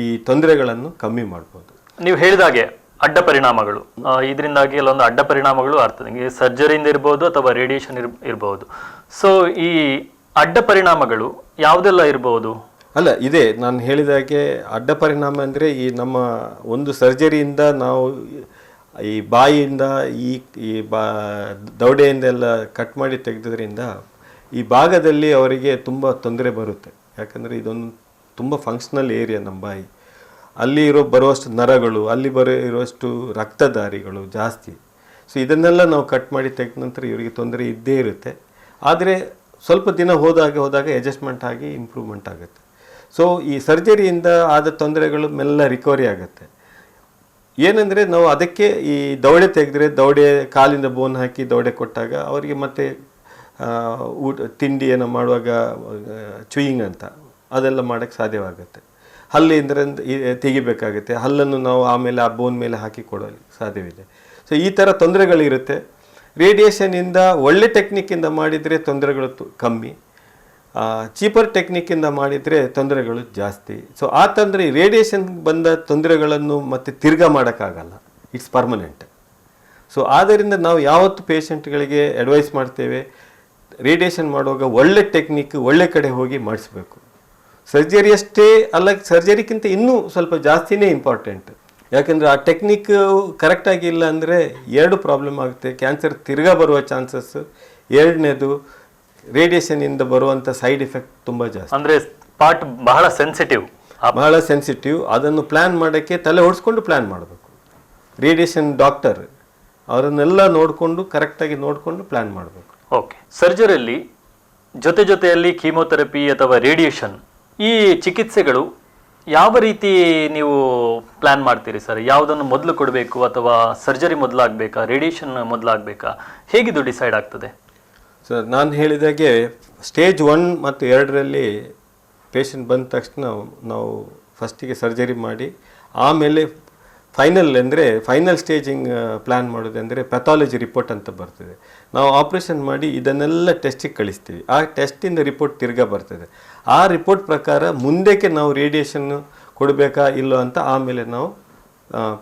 ಈ ತೊಂದರೆಗಳನ್ನು ಕಮ್ಮಿ ಮಾಡ್ಬೋದು. ನೀವು ಹೇಳಿದಾಗೆ ಅಡ್ಡ ಪರಿಣಾಮಗಳು, ಇದರಿಂದಾಗಿ ಕೆಲವೊಂದು ಅಡ್ಡ ಪರಿಣಾಮಗಳು ಆಗ್ತದೆ. ಸರ್ಜರಿಯಿಂದ ಇರ್ಬೋದು ಅಥವಾ ರೇಡಿಯೇಷನ್ ಇರ್ಬೋದು. ಸೊ ಈ ಅಡ್ಡ ಪರಿಣಾಮಗಳು ಯಾವುದೆಲ್ಲ ಇರ್ಬೋದು? ಅಲ್ಲ, ಇದೆ ನಾನು ಹೇಳಿದಾಗೆ ಅಡ್ಡ ಪರಿಣಾಮ ಅಂದರೆ ಈ ನಮ್ಮ ಒಂದು ಸರ್ಜರಿಯಿಂದ ನಾವು ಈ ಬಾಯಿಯಿಂದ ಈ ದವಡೆಯಿಂದ ಎಲ್ಲ ಕಟ್ ಮಾಡಿ ತೆಗೆದ್ರಿಂದ ಈ ಭಾಗದಲ್ಲಿ ಅವರಿಗೆ ತುಂಬ ತೊಂದರೆ ಬರುತ್ತೆ. ಯಾಕಂದರೆ ಇದೊಂದು ತುಂಬ ಫಂಕ್ಷನಲ್ ಏರಿಯಾ ನಮ್ಮ ಬಾಯಿ. ಅಲ್ಲಿ ಬರುವಷ್ಟು ನರಗಳು, ಅಲ್ಲಿ ಇರುವಷ್ಟು ರಕ್ತಧಾರಿಗಳು ಜಾಸ್ತಿ. ಸೊ ಇದನ್ನೆಲ್ಲ ನಾವು ಕಟ್ ಮಾಡಿ ತೆಗೆದ ನಂತರ ಇವರಿಗೆ ತೊಂದರೆ ಇದ್ದೇ ಇರುತ್ತೆ. ಆದರೆ ಸ್ವಲ್ಪ ದಿನ ಹೋದಾಗ ಅಡ್ಜಸ್ಟ್ಮೆಂಟ್ ಆಗಿ ಇಂಪ್ರೂವ್ಮೆಂಟ್ ಆಗುತ್ತೆ. ಸೊ ಈ ಸರ್ಜರಿಯಿಂದ ಆದ ತೊಂದರೆಗಳು ಮೆಲ್ಲ ರಿಕವರಿ ಆಗುತ್ತೆ. ಏನಂದರೆ ನಾವು ಅದಕ್ಕೆ ಈ ದವಡೆ ತೆಗೆದ್ರೆ, ದವಡೆ ಕಾಲಿಂದ ಬೋನ್ ಹಾಕಿ ದವಡೆ ಕೊಟ್ಟಾಗ ಅವರಿಗೆ ಮತ್ತೆ ತಿಂಡಿಯನ್ನು ಮಾಡುವಾಗ ಚೂಯಿಂಗ್ ಅಂತ ಅದೆಲ್ಲ ಮಾಡೋಕ್ಕೆ ಸಾಧ್ಯವಾಗುತ್ತೆ. ಹಲ್ಲಿಂದ್ರೆ ತೆಗಿಬೇಕಾಗುತ್ತೆ, ಹಲ್ಲನ್ನು ನಾವು ಆಮೇಲೆ ಆ ಬೋನ್ ಮೇಲೆ ಹಾಕಿ ಕೊಡಲು ಸಾಧ್ಯವಿದೆ. ಸೊ ಈ ಥರ ತೊಂದರೆಗಳಿರುತ್ತೆ. ರೇಡಿಯೇಷನಿಂದ ಒಳ್ಳೆ ಟೆಕ್ನಿಕ್ಕಿಂದ ಮಾಡಿದರೆ ತೊಂದರೆಗಳು ಕಮ್ಮಿ, ಚೀಪರ್ ಟೆಕ್ನಿಕ್ಕಿಂದ ಮಾಡಿದರೆ ತೊಂದರೆಗಳು ಜಾಸ್ತಿ. ಸೊ ಆ ತೊಂದರೆ, ರೇಡಿಯೇಷನ್ ಬಂದ ತೊಂದರೆಗಳನ್ನು ಮತ್ತೆ ಮಾಡೋಕ್ಕಾಗಲ್ಲ, ಇಟ್ಸ್ ಪರ್ಮನೆಂಟ್. ಸೊ ಆದ್ದರಿಂದ ನಾವು ಯಾವತ್ತು ಪೇಷಂಟ್ಗಳಿಗೆ ಅಡ್ವೈಸ್ ಮಾಡ್ತೇವೆ, ರೇಡಿಯೇಷನ್ ಮಾಡುವಾಗ ಒಳ್ಳೆ ಟೆಕ್ನಿಕ್, ಒಳ್ಳೆ ಕಡೆ ಹೋಗಿ ಮಾಡಿಸ್ಬೇಕು. ಸರ್ಜರಿ ಅಷ್ಟೇ ಅಲ್ಲ, ಸರ್ಜರಿಗಿಂತ ಇನ್ನೂ ಸ್ವಲ್ಪ ಜಾಸ್ತಿನೇ ಇಂಪಾರ್ಟೆಂಟ್. ಯಾಕಂದರೆ ಆ ಟೆಕ್ನಿಕ್ ಕರೆಕ್ಟಾಗಿಲ್ಲ ಅಂದರೆ ಎರಡು ಪ್ರಾಬ್ಲಮ್ ಆಗುತ್ತೆ. ಕ್ಯಾನ್ಸರ್ ಬರುವ ಚಾನ್ಸಸ್. ಎರಡನೇದು, ರೇಡಿಯೇಷನಿಂದ ಬರುವಂಥ ಸೈಡ್ ಎಫೆಕ್ಟ್ ತುಂಬ ಜಾಸ್ತಿ. ಅಂದ್ರೆ ಪಾರ್ಟ್ ಬಹಳ ಸೆನ್ಸಿಟಿವ್, ಬಹಳ ಸೆನ್ಸಿಟಿವ್. ಅದನ್ನು ಪ್ಲ್ಯಾನ್ ಮಾಡೋಕ್ಕೆ ತಲೆ ಓಡಿಸ್ಕೊಂಡು ಪ್ಲ್ಯಾನ್ ಮಾಡಬೇಕು. ರೇಡಿಯೇಷನ್ ಡಾಕ್ಟರ್ ಅವರನ್ನೆಲ್ಲ ನೋಡಿಕೊಂಡು ಕರೆಕ್ಟಾಗಿ ನೋಡಿಕೊಂಡು ಪ್ಲ್ಯಾನ್ ಮಾಡಬೇಕು. ಓಕೆ. ಸರ್ಜರಿಯಲ್ಲಿ ಜೊತೆಯಲ್ಲಿ ಕೀಮೋಥೆರಪಿ ಅಥವಾ ರೇಡಿಯೇಷನ್, ಈ ಚಿಕಿತ್ಸೆಗಳು ಯಾವ ರೀತಿ ನೀವು ಪ್ಲ್ಯಾನ್ ಮಾಡ್ತೀರಿ ಸರ್? ಯಾವುದನ್ನು ಮೊದಲು ಕೊಡಬೇಕು, ಅಥವಾ ಸರ್ಜರಿ ಮೊದಲಾಗಬೇಕಾ, ರೇಡಿಯೇಷನ್ ಮೊದಲಾಗಬೇಕಾ, ಹೇಗಿದು ಡಿಸೈಡ್ ಆಗ್ತದೆ? ಸರ್, ನಾನು ಹೇಳಿದಾಗೆ ಸ್ಟೇಜ್ 1 ಮತ್ತು 2ರಲ್ಲಿ ಪೇಷಂಟ್ ಬಂದ ತಕ್ಷಣ ನಾವು ಫಸ್ಟಿಗೆ ಸರ್ಜರಿ ಮಾಡಿ, ಆಮೇಲೆ ಫೈನಲ್ ಸ್ಟೇಜಿಂಗ್ ಪ್ಲ್ಯಾನ್ ಮಾಡೋದಂದರೆ ಪೆಥಾಲಜಿ ರಿಪೋರ್ಟ್ ಅಂತ ಬರ್ತದೆ. ನಾವು ಆಪ್ರೇಷನ್ ಮಾಡಿ ಇದನ್ನೆಲ್ಲ ಟೆಸ್ಟಿಗೆ ಕಳಿಸ್ತೀವಿ. ಆ ಟೆಸ್ಟಿಂದ ರಿಪೋರ್ಟ್ ತಿರ್ಗಾ ಬರ್ತದೆ. ಆ ರಿಪೋರ್ಟ್ ಪ್ರಕಾರ ಮುಂದಕ್ಕೆ ನಾವು ರೇಡಿಯೇಷನ್ ಕೊಡಬೇಕಾ ಇಲ್ಲೋ ಅಂತ ಆಮೇಲೆ ನಾವು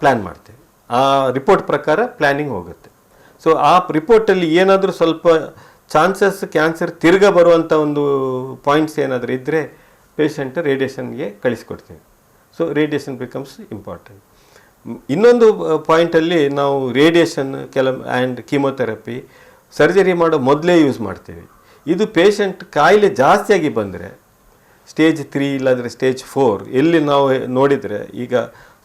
ಪ್ಲ್ಯಾನ್ ಮಾಡ್ತೀವಿ. ಆ ರಿಪೋರ್ಟ್ ಪ್ರಕಾರ ಪ್ಲ್ಯಾನಿಂಗ್ ಹೋಗುತ್ತೆ. ಸೊ ಆ ರಿಪೋರ್ಟಲ್ಲಿ ಏನಾದರೂ ಸ್ವಲ್ಪ ಚಾನ್ಸಸ್ ಕ್ಯಾನ್ಸರ್ ತಿರ್ಗಾ ಬರುವಂಥ ಒಂದು ಪಾಯಿಂಟ್ಸ್ ಏನಾದರೂ ಇದ್ದರೆ ಪೇಷಂಟ್ ರೇಡಿಯೇಷನ್ಗೆ ಕಳಿಸ್ಕೊಡ್ತೀವಿ. So radiation becomes important. ಇನ್ನೊಂದು ಪಾಯಿಂಟಲ್ಲಿ ನಾವು ರೇಡಿಯೇಷನ್ ಆ್ಯಂಡ್ ಕೀಮೋಥೆರಪಿ ಸರ್ಜರಿ ಮಾಡೋ ಮೊದಲೇ ಯೂಸ್ ಮಾಡ್ತೀವಿ. ಇದು ಪೇಷಂಟ್ ಕಾಯಿಲೆ ಜಾಸ್ತಿಯಾಗಿ ಬಂದರೆ ಸ್ಟೇಜ್ 3 ಇಲ್ಲಾಂದರೆ ಸ್ಟೇಜ್ 4 ಎಲ್ಲಿ ನಾವು ನೋಡಿದರೆ, ಈಗ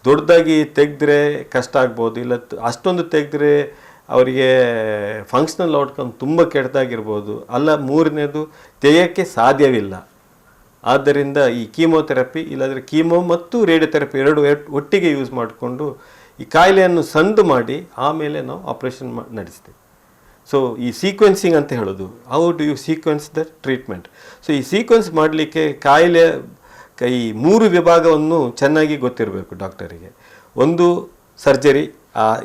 ದೊಡ್ಡದಾಗಿ ತೆಗೆದ್ರೆ ಕಷ್ಟ ಆಗ್ಬೋದು, ಇಲ್ಲ ಅಷ್ಟೊಂದು ತೆಗೆದ್ರೆ ಅವರಿಗೆ ಫಂಕ್ಷನಲ್ ಔಟ್ಕಮ್ ತುಂಬ ಕೆಟ್ಟದಾಗಿರ್ಬೋದು, ಅಲ್ಲ ಮೂರನೇದು ತೆಗೆಯೋಕ್ಕೆ ಸಾಧ್ಯವಿಲ್ಲ. ಆದ್ದರಿಂದ ಈ ಕೀಮೋಥೆರಪಿ ಇಲ್ಲಾಂದರೆ ಕೀಮೋ ಮತ್ತು ರೇಡಿಯೋಥೆರಪಿ ಎರಡು ಒಟ್ಟಿಗೆ ಯೂಸ್ ಮಾಡಿಕೊಂಡು ಈ ಕಾಯಿಲೆಯನ್ನು ಸಂದು ಮಾಡಿ ಆಮೇಲೆ ನಾವು ಆಪ್ರೇಷನ್ ನಡೆಸ್ತೀವಿ. ಸೊ ಈ ಸೀಕ್ವೆನ್ಸಿಂಗ್ ಅಂತ ಹೇಳೋದು, how do you sequence the treatment. So ಈ ಸೀಕ್ವೆನ್ಸ್ ಮಾಡಲಿಕ್ಕೆ ಕಾಯಿಲೆ ಈ 3 ವಿಭಾಗವನ್ನು ಚೆನ್ನಾಗಿ ಗೊತ್ತಿರಬೇಕು ಡಾಕ್ಟರಿಗೆ. ಒಂದು ಸರ್ಜರಿ,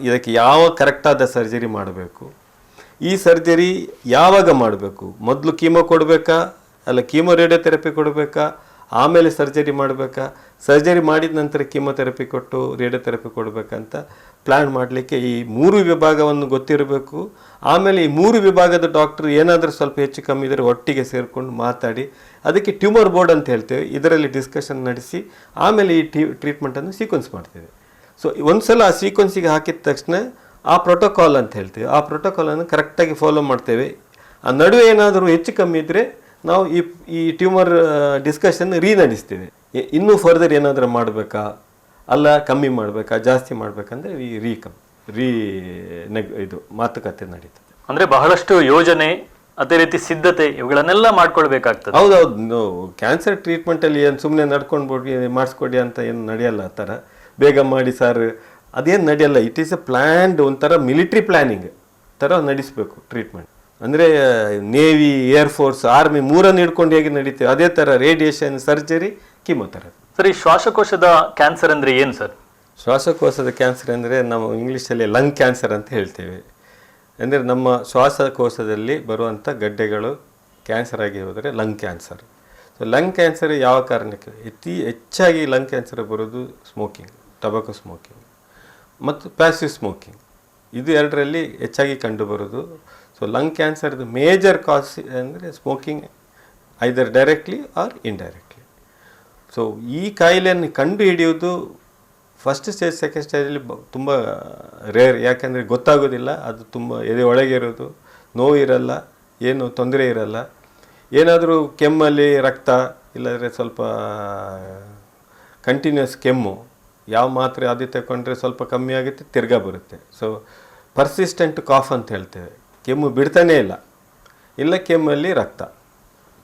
ಇದಕ್ಕೆ ಯಾವ ಕರೆಕ್ಟಾದ ಸರ್ಜರಿ ಮಾಡಬೇಕು, ಈ ಸರ್ಜರಿ ಯಾವಾಗ ಮಾಡಬೇಕು, ಮೊದಲು ಕೀಮೋ ಕೊಡಬೇಕಾ ಅಲ್ಲ ಕೀಮೋ ರೇಡಿಯೋಥೆರಪಿ ಕೊಡಬೇಕಾ, ಆಮೇಲೆ ಸರ್ಜರಿ ಮಾಡಬೇಕಾ, ಸರ್ಜರಿ ಮಾಡಿದ ನಂತರ ಕೀಮೋಥೆರಪಿ ಕೊಟ್ಟು ರೇಡಿಯೋಥೆರಪಿ ಕೊಡಬೇಕಂತ ಪ್ಲ್ಯಾನ್ ಮಾಡಲಿಕ್ಕೆ ಈ 3 ವಿಭಾಗವನ್ನು ಗೊತ್ತಿರಬೇಕು. ಆಮೇಲೆ ಈ 3 ವಿಭಾಗದ ಡಾಕ್ಟ್ರು ಏನಾದರೂ ಸ್ವಲ್ಪ ಹೆಚ್ಚು ಕಮ್ಮಿ ಇದ್ದರೆ ಒಟ್ಟಿಗೆ ಸೇರಿಕೊಂಡು ಮಾತಾಡಿ, ಅದಕ್ಕೆ ಟ್ಯೂಮರ್ ಬೋರ್ಡ್ ಅಂತ ಹೇಳ್ತೇವೆ, ಇದರಲ್ಲಿ ಡಿಸ್ಕಷನ್ ನಡೆಸಿ ಆಮೇಲೆ ಈ ಟ್ರೀಟ್ಮೆಂಟನ್ನು ಸೀಕ್ವೆನ್ಸ್ ಮಾಡ್ತೇವೆ. ಸೊ ಒಂದು ಸಲ ಆ ಸೀಕ್ವೆನ್ಸಿಗೆ ಹಾಕಿದ ತಕ್ಷಣ ಆ ಪ್ರೋಟೋಕಾಲ್ ಅಂತ ಹೇಳ್ತೇವೆ, ಆ ಪ್ರೋಟೋಕಾಲನ್ನು ಕರೆಕ್ಟಾಗಿ ಫಾಲೋ ಮಾಡ್ತೇವೆ. ಆ ನಡುವೆ ಏನಾದರೂ ಹೆಚ್ಚು ಕಮ್ಮಿ ಇದ್ದರೆ ನಾವು ಈ ಟ್ಯೂಮರ್ ಡಿಸ್ಕಷನ್ ನಡೆಸ್ತೀವಿ. ಇನ್ನೂ ಫರ್ದರ್ ಏನಾದರೂ ಮಾಡಬೇಕಾ, ಅಲ್ಲ ಕಮ್ಮಿ ಮಾಡಬೇಕಾ, ಜಾಸ್ತಿ ಮಾಡಬೇಕಂದ್ರೆ ಇದು ಮಾತುಕತೆ ನಡೀತದೆ. ಅಂದರೆ ಬಹಳಷ್ಟು ಯೋಜನೆ, ಅದೇ ರೀತಿ ಸಿದ್ಧತೆ, ಇವುಗಳನ್ನೆಲ್ಲ ಮಾಡ್ಕೊಳ್ಬೇಕಾಗ್ತದೆ. ಹೌದೌದು. ಕ್ಯಾನ್ಸರ್ ಟ್ರೀಟ್ಮೆಂಟಲ್ಲಿ ಏನು ಸುಮ್ಮನೆ ನಡ್ಕೊಂಡ್ಬಿಡಿ ಮಾಡಿಸ್ಕೊಡಿ ಅಂತ ಏನು ನಡೆಯಲ್ಲ. ಆ ಥರ ಬೇಗ ಮಾಡಿ ಸರ್ ಅದೇನು ನಡೆಯಲ್ಲ. ಇಟ್ ಈಸ್ ಎ ಪ್ಲ್ಯಾನ್ಡ್, ಒಂಥರ ಮಿಲಿಟ್ರಿ ಪ್ಲ್ಯಾನಿಂಗ್ ಥರ ನಡೆಸಬೇಕು ಟ್ರೀಟ್ಮೆಂಟ್. ಅಂದರೆ ನೇವಿ, ಏರ್ಫೋರ್ಸ್, ಆರ್ಮಿ 3 ಹಿಡ್ಕೊಂಡು ಹೇಗೆ ನಡೀತೀವಿ ಅದೇ ಥರ ರೇಡಿಯೇಷನ್, ಸರ್ಜರಿ, ಕೀಮೋಥೆರಪಿ. ಸರ್, ಈ ಶ್ವಾಸಕೋಶದ ಕ್ಯಾನ್ಸರ್ ಅಂದರೆ ಏನು ಸರ್? ಶ್ವಾಸಕೋಶದ ಕ್ಯಾನ್ಸರ್ ಅಂದರೆ ನಾವು ಇಂಗ್ಲೀಷಲ್ಲಿ ಲಂಗ್ ಕ್ಯಾನ್ಸರ್ ಅಂತ ಹೇಳ್ತೇವೆ. ಅಂದರೆ ನಮ್ಮ ಶ್ವಾಸಕೋಶದಲ್ಲಿ ಬರುವಂಥ ಗಡ್ಡೆಗಳು ಕ್ಯಾನ್ಸರ್ ಆಗಿ ಹೋದರೆ lung cancer. So lung cancer ಯಾವ ಕಾರಣಕ್ಕೆ ಹೆಚ್ಚಾಗಿ ಲಂಗ್ ಕ್ಯಾನ್ಸರ್ ಬರೋದು ಸ್ಮೋಕಿಂಗ್, ಟೊಬಾಕೊ ಸ್ಮೋಕಿಂಗ್ ಮತ್ತು ಪ್ಯಾಸಿವ್ ಸ್ಮೋಕಿಂಗ್, ಇದು 2ರಲ್ಲಿ ಹೆಚ್ಚಾಗಿ ಕಂಡುಬರೋದು. ಸೊ ಲಂಗ್ ಕ್ಯಾನ್ಸರ್ದು ಮೇಜರ್ ಕಾಸ್ ಅಂದರೆ ಸ್ಮೋಕಿಂಗ್, ಐದರ್ ಡೈರೆಕ್ಟ್ಲಿ ಆರ್ ಇಂಡೈರೆಕ್ಟ್ಲಿ. ಸೊ ಈ ಕಾಯಿಲೆಯನ್ನು ಕಂಡು ಹಿಡಿಯೋದು ಫಸ್ಟ್ ಸ್ಟೇಜ್, ಸೆಕೆಂಡ್ ಸ್ಟೇಜಲ್ಲಿ ತುಂಬ ರೇರ್. ಯಾಕೆಂದರೆ ಗೊತ್ತಾಗೋದಿಲ್ಲ, ಅದು ತುಂಬ ಎದೆ ಒಳಗೆ ಇರೋದು, ನೋವು ಇರಲ್ಲ, ಏನು ತೊಂದರೆ ಇರಲ್ಲ. ಏನಾದರೂ ಕೆಮ್ಮಲ್ಲಿ ರಕ್ತ ಇಲ್ಲಾಂದರೆ ಸ್ವಲ್ಪ ಕಂಟಿನ್ಯೂಸ್ ಕೆಮ್ಮು, ಯಾವ ಮಾತ್ರೆ ಅದು ತಗೊಂಡ್ರೆ ಸ್ವಲ್ಪ ಕಮ್ಮಿ ಆಗುತ್ತೆ, ತಿರ್ಗಾ ಬರುತ್ತೆ. ಸೊ ಪರ್ಸಿಸ್ಟೆಂಟ್ ಕಾಫ್ ಅಂತ ಹೇಳ್ತೇವೆ, ಕೆಮ್ಮು ಬಿಡ್ತಾನೇ ಇಲ್ಲ ಕೆಮ್ಮಲ್ಲಿ ರಕ್ತ,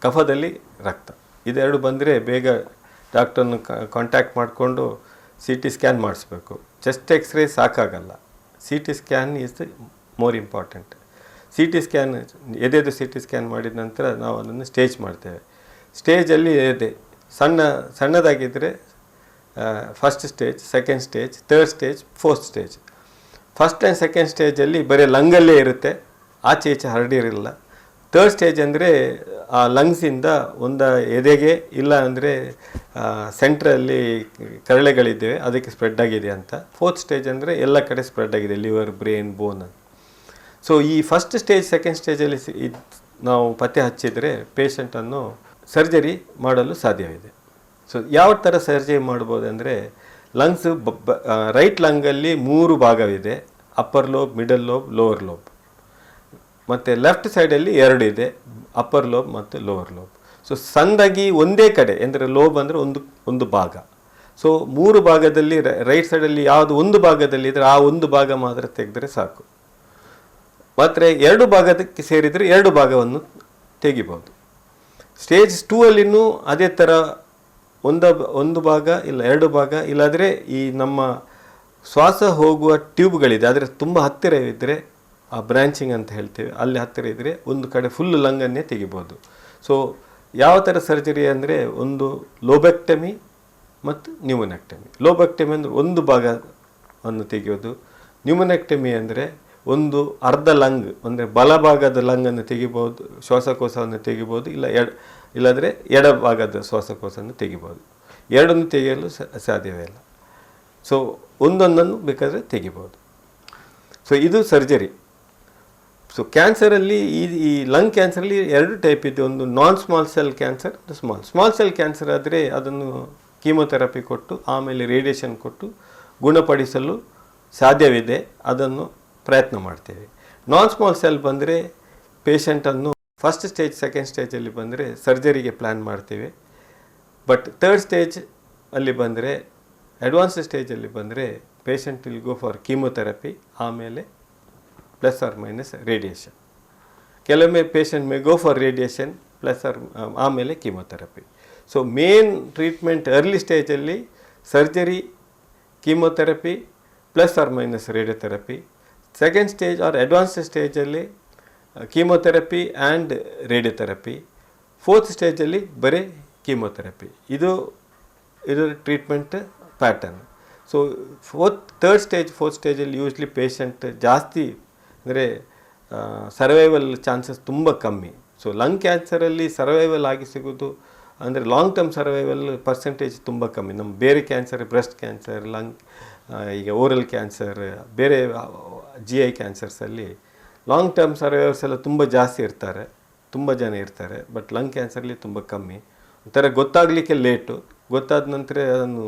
ಕಫದಲ್ಲಿ ರಕ್ತ, ಇದೆರಡು ಬಂದರೆ ಬೇಗ ಡಾಕ್ಟ್ರನ್ನು ಕಾಂಟ್ಯಾಕ್ಟ್ ಮಾಡಿಕೊಂಡು CT ಸ್ಕ್ಯಾನ್ ಮಾಡಿಸ್ಬೇಕು. ಚೆಸ್ಟ್ ಎಕ್ಸ್ರೇ ಸಾಕಾಗಲ್ಲ, CT scan is the more important. CT scan, ಎದೆದು CT ಸ್ಕ್ಯಾನ್ ಮಾಡಿದ ನಂತರ ನಾವು ಅದನ್ನು ಸ್ಟೇಜ್ ಮಾಡ್ತೇವೆ. ಸ್ಟೇಜಲ್ಲಿ ಎದೆ ಸಣ್ಣದಾಗಿದ್ದರೆ first stage, second stage, third stage, fourth stage. First and second ಸ್ಟೇಜಲ್ಲಿ ಬರೀ ಲಂಗಲ್ಲೇ ಇರುತ್ತೆ, ಆಚೆ ಈಚೆ ಹರಡಿರಲ್ಲ. ಥರ್ಡ್ ಸ್ಟೇಜ್ ಅಂದರೆ ಆ ಲಂಗ್ಸಿಂದ ಒಂದು ಎದೆಗೆ ಇಲ್ಲ ಅಂದರೆ ಸೆಂಟ್ರಲ್ಲಿ ಕರಳೆಗಳಿದ್ದೇವೆ ಅದಕ್ಕೆ ಸ್ಪ್ರೆಡ್ ಆಗಿದೆ ಅಂತ. ಫೋರ್ತ್ ಸ್ಟೇಜ್ ಅಂದರೆ ಎಲ್ಲ ಕಡೆ ಸ್ಪ್ರೆಡ್ ಆಗಿದೆ, ಲಿವರ್, ಬ್ರೈನ್, ಬೋನ್. ಸೊ ಈ ಫಸ್ಟ್ ಸ್ಟೇಜ್, ಸೆಕೆಂಡ್ ಸ್ಟೇಜಲ್ಲಿ ನಾವು ಪತ್ತೆ ಹಚ್ಚಿದರೆ ಪೇಷಂಟನ್ನು ಸರ್ಜರಿ ಮಾಡಲು ಸಾಧ್ಯವಿದೆ. ಸೊ ಯಾವ ಥರ ಸರ್ಜರಿ ಮಾಡ್ಬೋದು ಅಂದರೆ, ಲಂಗ್ಸ್ ರೈಟ್ ಲಂಗಲ್ಲಿ 3 ಭಾಗವಿದೆ, upper lobe, middle lobe, lower lobe. ಮತ್ತು ಲೆಫ್ಟ್ ಸೈಡಲ್ಲಿ 2 ಇದೆ, ಅಪ್ಪರ್ ಲೋಬ್ ಮತ್ತು ಲೋವರ್ ಲೋಬ್. ಸೊ ಸಣ್ಣದಾಗಿ ಒಂದೇ ಕಡೆ ಅಂದರೆ ಲೋಬ್ ಅಂದರೆ ಒಂದು ಭಾಗ. ಸೊ 3 ಭಾಗದಲ್ಲಿ ರೈಟ್ ಸೈಡಲ್ಲಿ ಯಾವುದು ಒಂದು ಭಾಗದಲ್ಲಿ ಇದ್ದರೆ ಆ ಒಂದು ಭಾಗ ಮಾತ್ರ ತೆಗೆದರೆ ಸಾಕು. ಮಾತ್ರ 2 ಭಾಗಕ್ಕೆ ಸೇರಿದರೆ 2 ಭಾಗವನ್ನು ತೆಗಿಬೋದು. ಸ್ಟೇಜ್ 2 ಅಲ್ಲಿನೂ ಅದೇ ಥರ ಒಂದು ಭಾಗ ಇಲ್ಲ 2 ಭಾಗ, ಇಲ್ಲಾದರೆ ಈ ನಮ್ಮ ಶ್ವಾಸ ಹೋಗುವ ಟ್ಯೂಬ್ಗಳಿದೆ ಅದರ ತುಂಬ ಹತ್ತಿರ ಇದ್ದರೆ ಆ ಬ್ರ್ಯಾಂಚಿಂಗ್ ಅಂತ ಹೇಳ್ತೇವೆ, ಅಲ್ಲಿ ಹತ್ತಿರ ಇದ್ದರೆ ಒಂದು ಕಡೆ ಫುಲ್ ಲಂಗನ್ನೇ ತೆಗಿಬೋದು. ಸೊ ಯಾವ ಥರ ಸರ್ಜರಿ ಅಂದರೆ ಒಂದು ಲೋಬೆಕ್ಟಮಿ ಮತ್ತು ನ್ಯೂಮನೆಕ್ಟಮಿ. ಲೋಬೆಕ್ಟಮಿ ಅಂದರೆ ಒಂದು ಭಾಗವನ್ನು ತೆಗೆಯೋದು, ನ್ಯೂಮನೆಕ್ಟಮಿ ಅಂದರೆ ಒಂದು ಅರ್ಧ ಲಂಗ್ ಅಂದರೆ ಬಲಭಾಗದ ಲಂಗನ್ನು ತೆಗಿಬೋದು, ಶ್ವಾಸಕೋಶವನ್ನು ತೆಗಿಬೋದು, ಇಲ್ಲಾದರೆ ಎಡಭಾಗದ ಶ್ವಾಸಕೋಶವನ್ನು ತೆಗಿಬೋದು. ಎರಡನ್ನು ತೆಗೆಯಲು ಸಾಧ್ಯವೇ ಇಲ್ಲ. ಸೊ ಒಂದೊಂದನ್ನು ಬೇಕಾದರೆ ತೆಗಿಬೋದು. ಸೊ ಇದು ಸರ್ಜರಿ. ಸೊ ಕ್ಯಾನ್ಸರಲ್ಲಿ ಈ ಲಂಗ್ ಕ್ಯಾನ್ಸರಲ್ಲಿ 2 ಟೈಪ್ ಇದೆ, ಒಂದು ನಾನ್ small cell cancer, small cell cancer ಆದರೆ ಅದನ್ನು ಕೀಮೊಥೆರಪಿ ಕೊಟ್ಟು ಆಮೇಲೆ ರೇಡಿಯೇಷನ್ ಕೊಟ್ಟು ಗುಣಪಡಿಸಲು ಸಾಧ್ಯವಿದೆ, ಅದನ್ನು ಪ್ರಯತ್ನ ಮಾಡ್ತೇವೆ. ನಾನ್ ಸ್ಮಾಲ್ ಸೆಲ್ ಬಂದರೆ ಪೇಷಂಟನ್ನು ಫಸ್ಟ್ ಸ್ಟೇಜ್ ಸೆಕೆಂಡ್ ಸ್ಟೇಜಲ್ಲಿ ಬಂದರೆ ಸರ್ಜರಿಗೆ ಪ್ಲ್ಯಾನ್ ಮಾಡ್ತೇವೆ. ಬಟ್ ಥರ್ಡ್ ಸ್ಟೇಜ್ ಅಲ್ಲಿ ಬಂದರೆ ಅಡ್ವಾನ್ಸ್ ಸ್ಟೇಜಲ್ಲಿ ಬಂದರೆ patient will go for chemotherapy, ಆಮೇಲೆ ಪ್ಲಸ್ ಆರ್ ಮೈನಸ್ ರೇಡಿಯೇಷನ್. ಕೆಲವೊಮ್ಮೆ patient may go for radiation plus or ಆಮೇಲೆ chemotherapy. So main treatment early ಸ್ಟೇಜಲ್ಲಿ surgery, chemotherapy plus or minus radiotherapy. Second stage or advance ಸ್ಟೇಜಲ್ಲಿ chemotherapy and radiotherapy. Fourth ಸ್ಟೇಜಲ್ಲಿ ಬರೀ chemotherapy. ಇದು treatment pattern. So fourth ಸ್ಟೇಜಲ್ಲಿ usually patient ಜಾಸ್ತಿ ಅಂದರೆ survival chances ತುಂಬ ಕಮ್ಮಿ. ಸೊ ಲಂಗ್ ಕ್ಯಾನ್ಸರಲ್ಲಿ ಸರ್ವೈವಲ್ ಆಗಿ ಸಿಗೋದು ಅಂದರೆ ಲಾಂಗ್ ಟರ್ಮ್ ಸರ್ವೈವಲ್ ಪರ್ಸೆಂಟೇಜ್ ತುಂಬ ಕಮ್ಮಿ. ನಮ್ಮ ಬೇರೆ ಕ್ಯಾನ್ಸರ್, ಬ್ರೆಸ್ಟ್ ಕ್ಯಾನ್ಸರ್, ಲಂಗ್, ಈಗ ಓರಲ್ ಕ್ಯಾನ್ಸರ್, ಬೇರೆ GI ಕ್ಯಾನ್ಸರ್ಸಲ್ಲಿ ಲಾಂಗ್ ಟರ್ಮ್ ಸರ್ವೈವರ್ಸ್ ಎಲ್ಲ ತುಂಬ ಜಾಸ್ತಿ ಇರ್ತಾರೆ, ತುಂಬ ಜನ ಇರ್ತಾರೆ. ಬಟ್ ಲಂಗ್ ಕ್ಯಾನ್ಸರ್ಲಿ ತುಂಬ ಕಮ್ಮಿ. ಒಂಥರ ಗೊತ್ತಾಗಲಿಕ್ಕೆ ಲೇಟು, ಗೊತ್ತಾದ ನಂತರ ಅದನ್ನು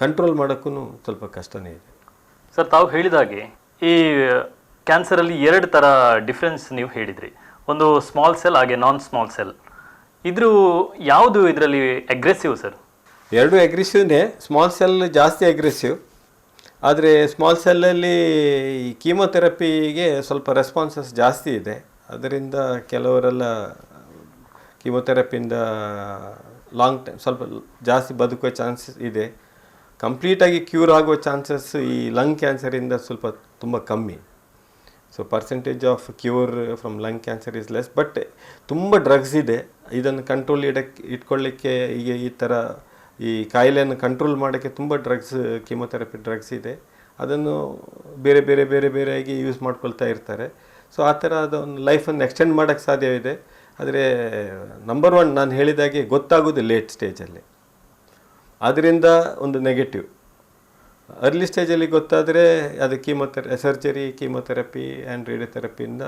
ಕಂಟ್ರೋಲ್ ಮಾಡೋಕ್ಕೂ ಸ್ವಲ್ಪ ಕಷ್ಟನೇ ಇದೆ. ಸರ್, ತಾವು ಹೇಳಿದಾಗೆ ಈ ಕ್ಯಾನ್ಸರಲ್ಲಿ 2 ಥರ ಡಿಫ್ರೆನ್ಸ್ ನೀವು ಹೇಳಿದ್ರಿ, ಒಂದು ಸ್ಮಾಲ್ ಸೆಲ್ ಹಾಗೆ ನಾನ್ ಸ್ಮಾಲ್ ಸೆಲ್. ಇದ್ರ ಯಾವುದು ಇದರಲ್ಲಿ ಅಗ್ರೆಸಿವ್ ಸರ್? 2 ಅಗ್ರೆಸಿವ್ನೇ. ಸ್ಮಾಲ್ ಸೆಲ್ ಜಾಸ್ತಿ ಅಗ್ರೆಸಿವ್, ಆದರೆ ಸ್ಮಾಲ್ ಸೆಲ್ಲಲ್ಲಿ ಈ ಕೀಮೊಥೆರಪಿಗೆ ಸ್ವಲ್ಪ ರೆಸ್ಪಾನ್ಸಸ್ ಜಾಸ್ತಿ ಇದೆ. ಅದರಿಂದ ಕೆಲವರೆಲ್ಲ ಕೀಮೊಥೆರಪಿಯಿಂದ ಲಾಂಗ್ ಟೈಮ್ ಸ್ವಲ್ಪ ಜಾಸ್ತಿ ಬದುಕುವ ಚಾನ್ಸಸ್ ಇದೆ. ಕಂಪ್ಲೀಟಾಗಿ ಕ್ಯೂರ್ ಆಗುವ ಚಾನ್ಸಸ್ ಈ ಲಂಗ್ ಕ್ಯಾನ್ಸರಿಂದ ಸ್ವಲ್ಪ ತುಂಬ ಕಮ್ಮಿ. So percentage of cure from lung cancer is less. But ತುಂಬ ಡ್ರಗ್ಸ್ ಇದೆ, ಇದನ್ನು ಕಂಟ್ರೋಲ್ ಇಟ್ಕೊಳ್ಳಿಕ್ಕೆ ಈಗ ಈ ಥರ ಈ ಕಾಯಿಲೆಯನ್ನು ಕಂಟ್ರೋಲ್ ಮಾಡೋಕ್ಕೆ ತುಂಬ ಡ್ರಗ್ಸ್, ಕೀಮೊಥೆರಪಿ ಡ್ರಗ್ಸ್ ಇದೆ. ಅದನ್ನು ಬೇರೆಯಾಗಿ ಯೂಸ್ ಮಾಡ್ಕೊಳ್ತಾ ಇರ್ತಾರೆ. ಸೊ ಆ ಥರ ಅದೊಂದು ಲೈಫನ್ನು ಎಕ್ಸ್ಟೆಂಡ್ ಮಾಡೋಕ್ಕೆ ಸಾಧ್ಯವಿದೆ. ಆದರೆ ನಂಬರ್ 1 ನಾನು ಹೇಳಿದಾಗೆ ಗೊತ್ತಾಗೋದು ಲೇಟ್ ಸ್ಟೇಜಲ್ಲಿ, ಅದರಿಂದ ಒಂದು ನೆಗೆಟಿವ್. ಅರ್ಲಿ ಸ್ಟೇಜಲ್ಲಿ ಗೊತ್ತಾದರೆ ಅದು ಸರ್ಜರಿ, ಕೀಮೊಥೆರಪಿ ಆ್ಯಂಡ್ ರೇಡಿಯೋಥೆರಪಿಯಿಂದ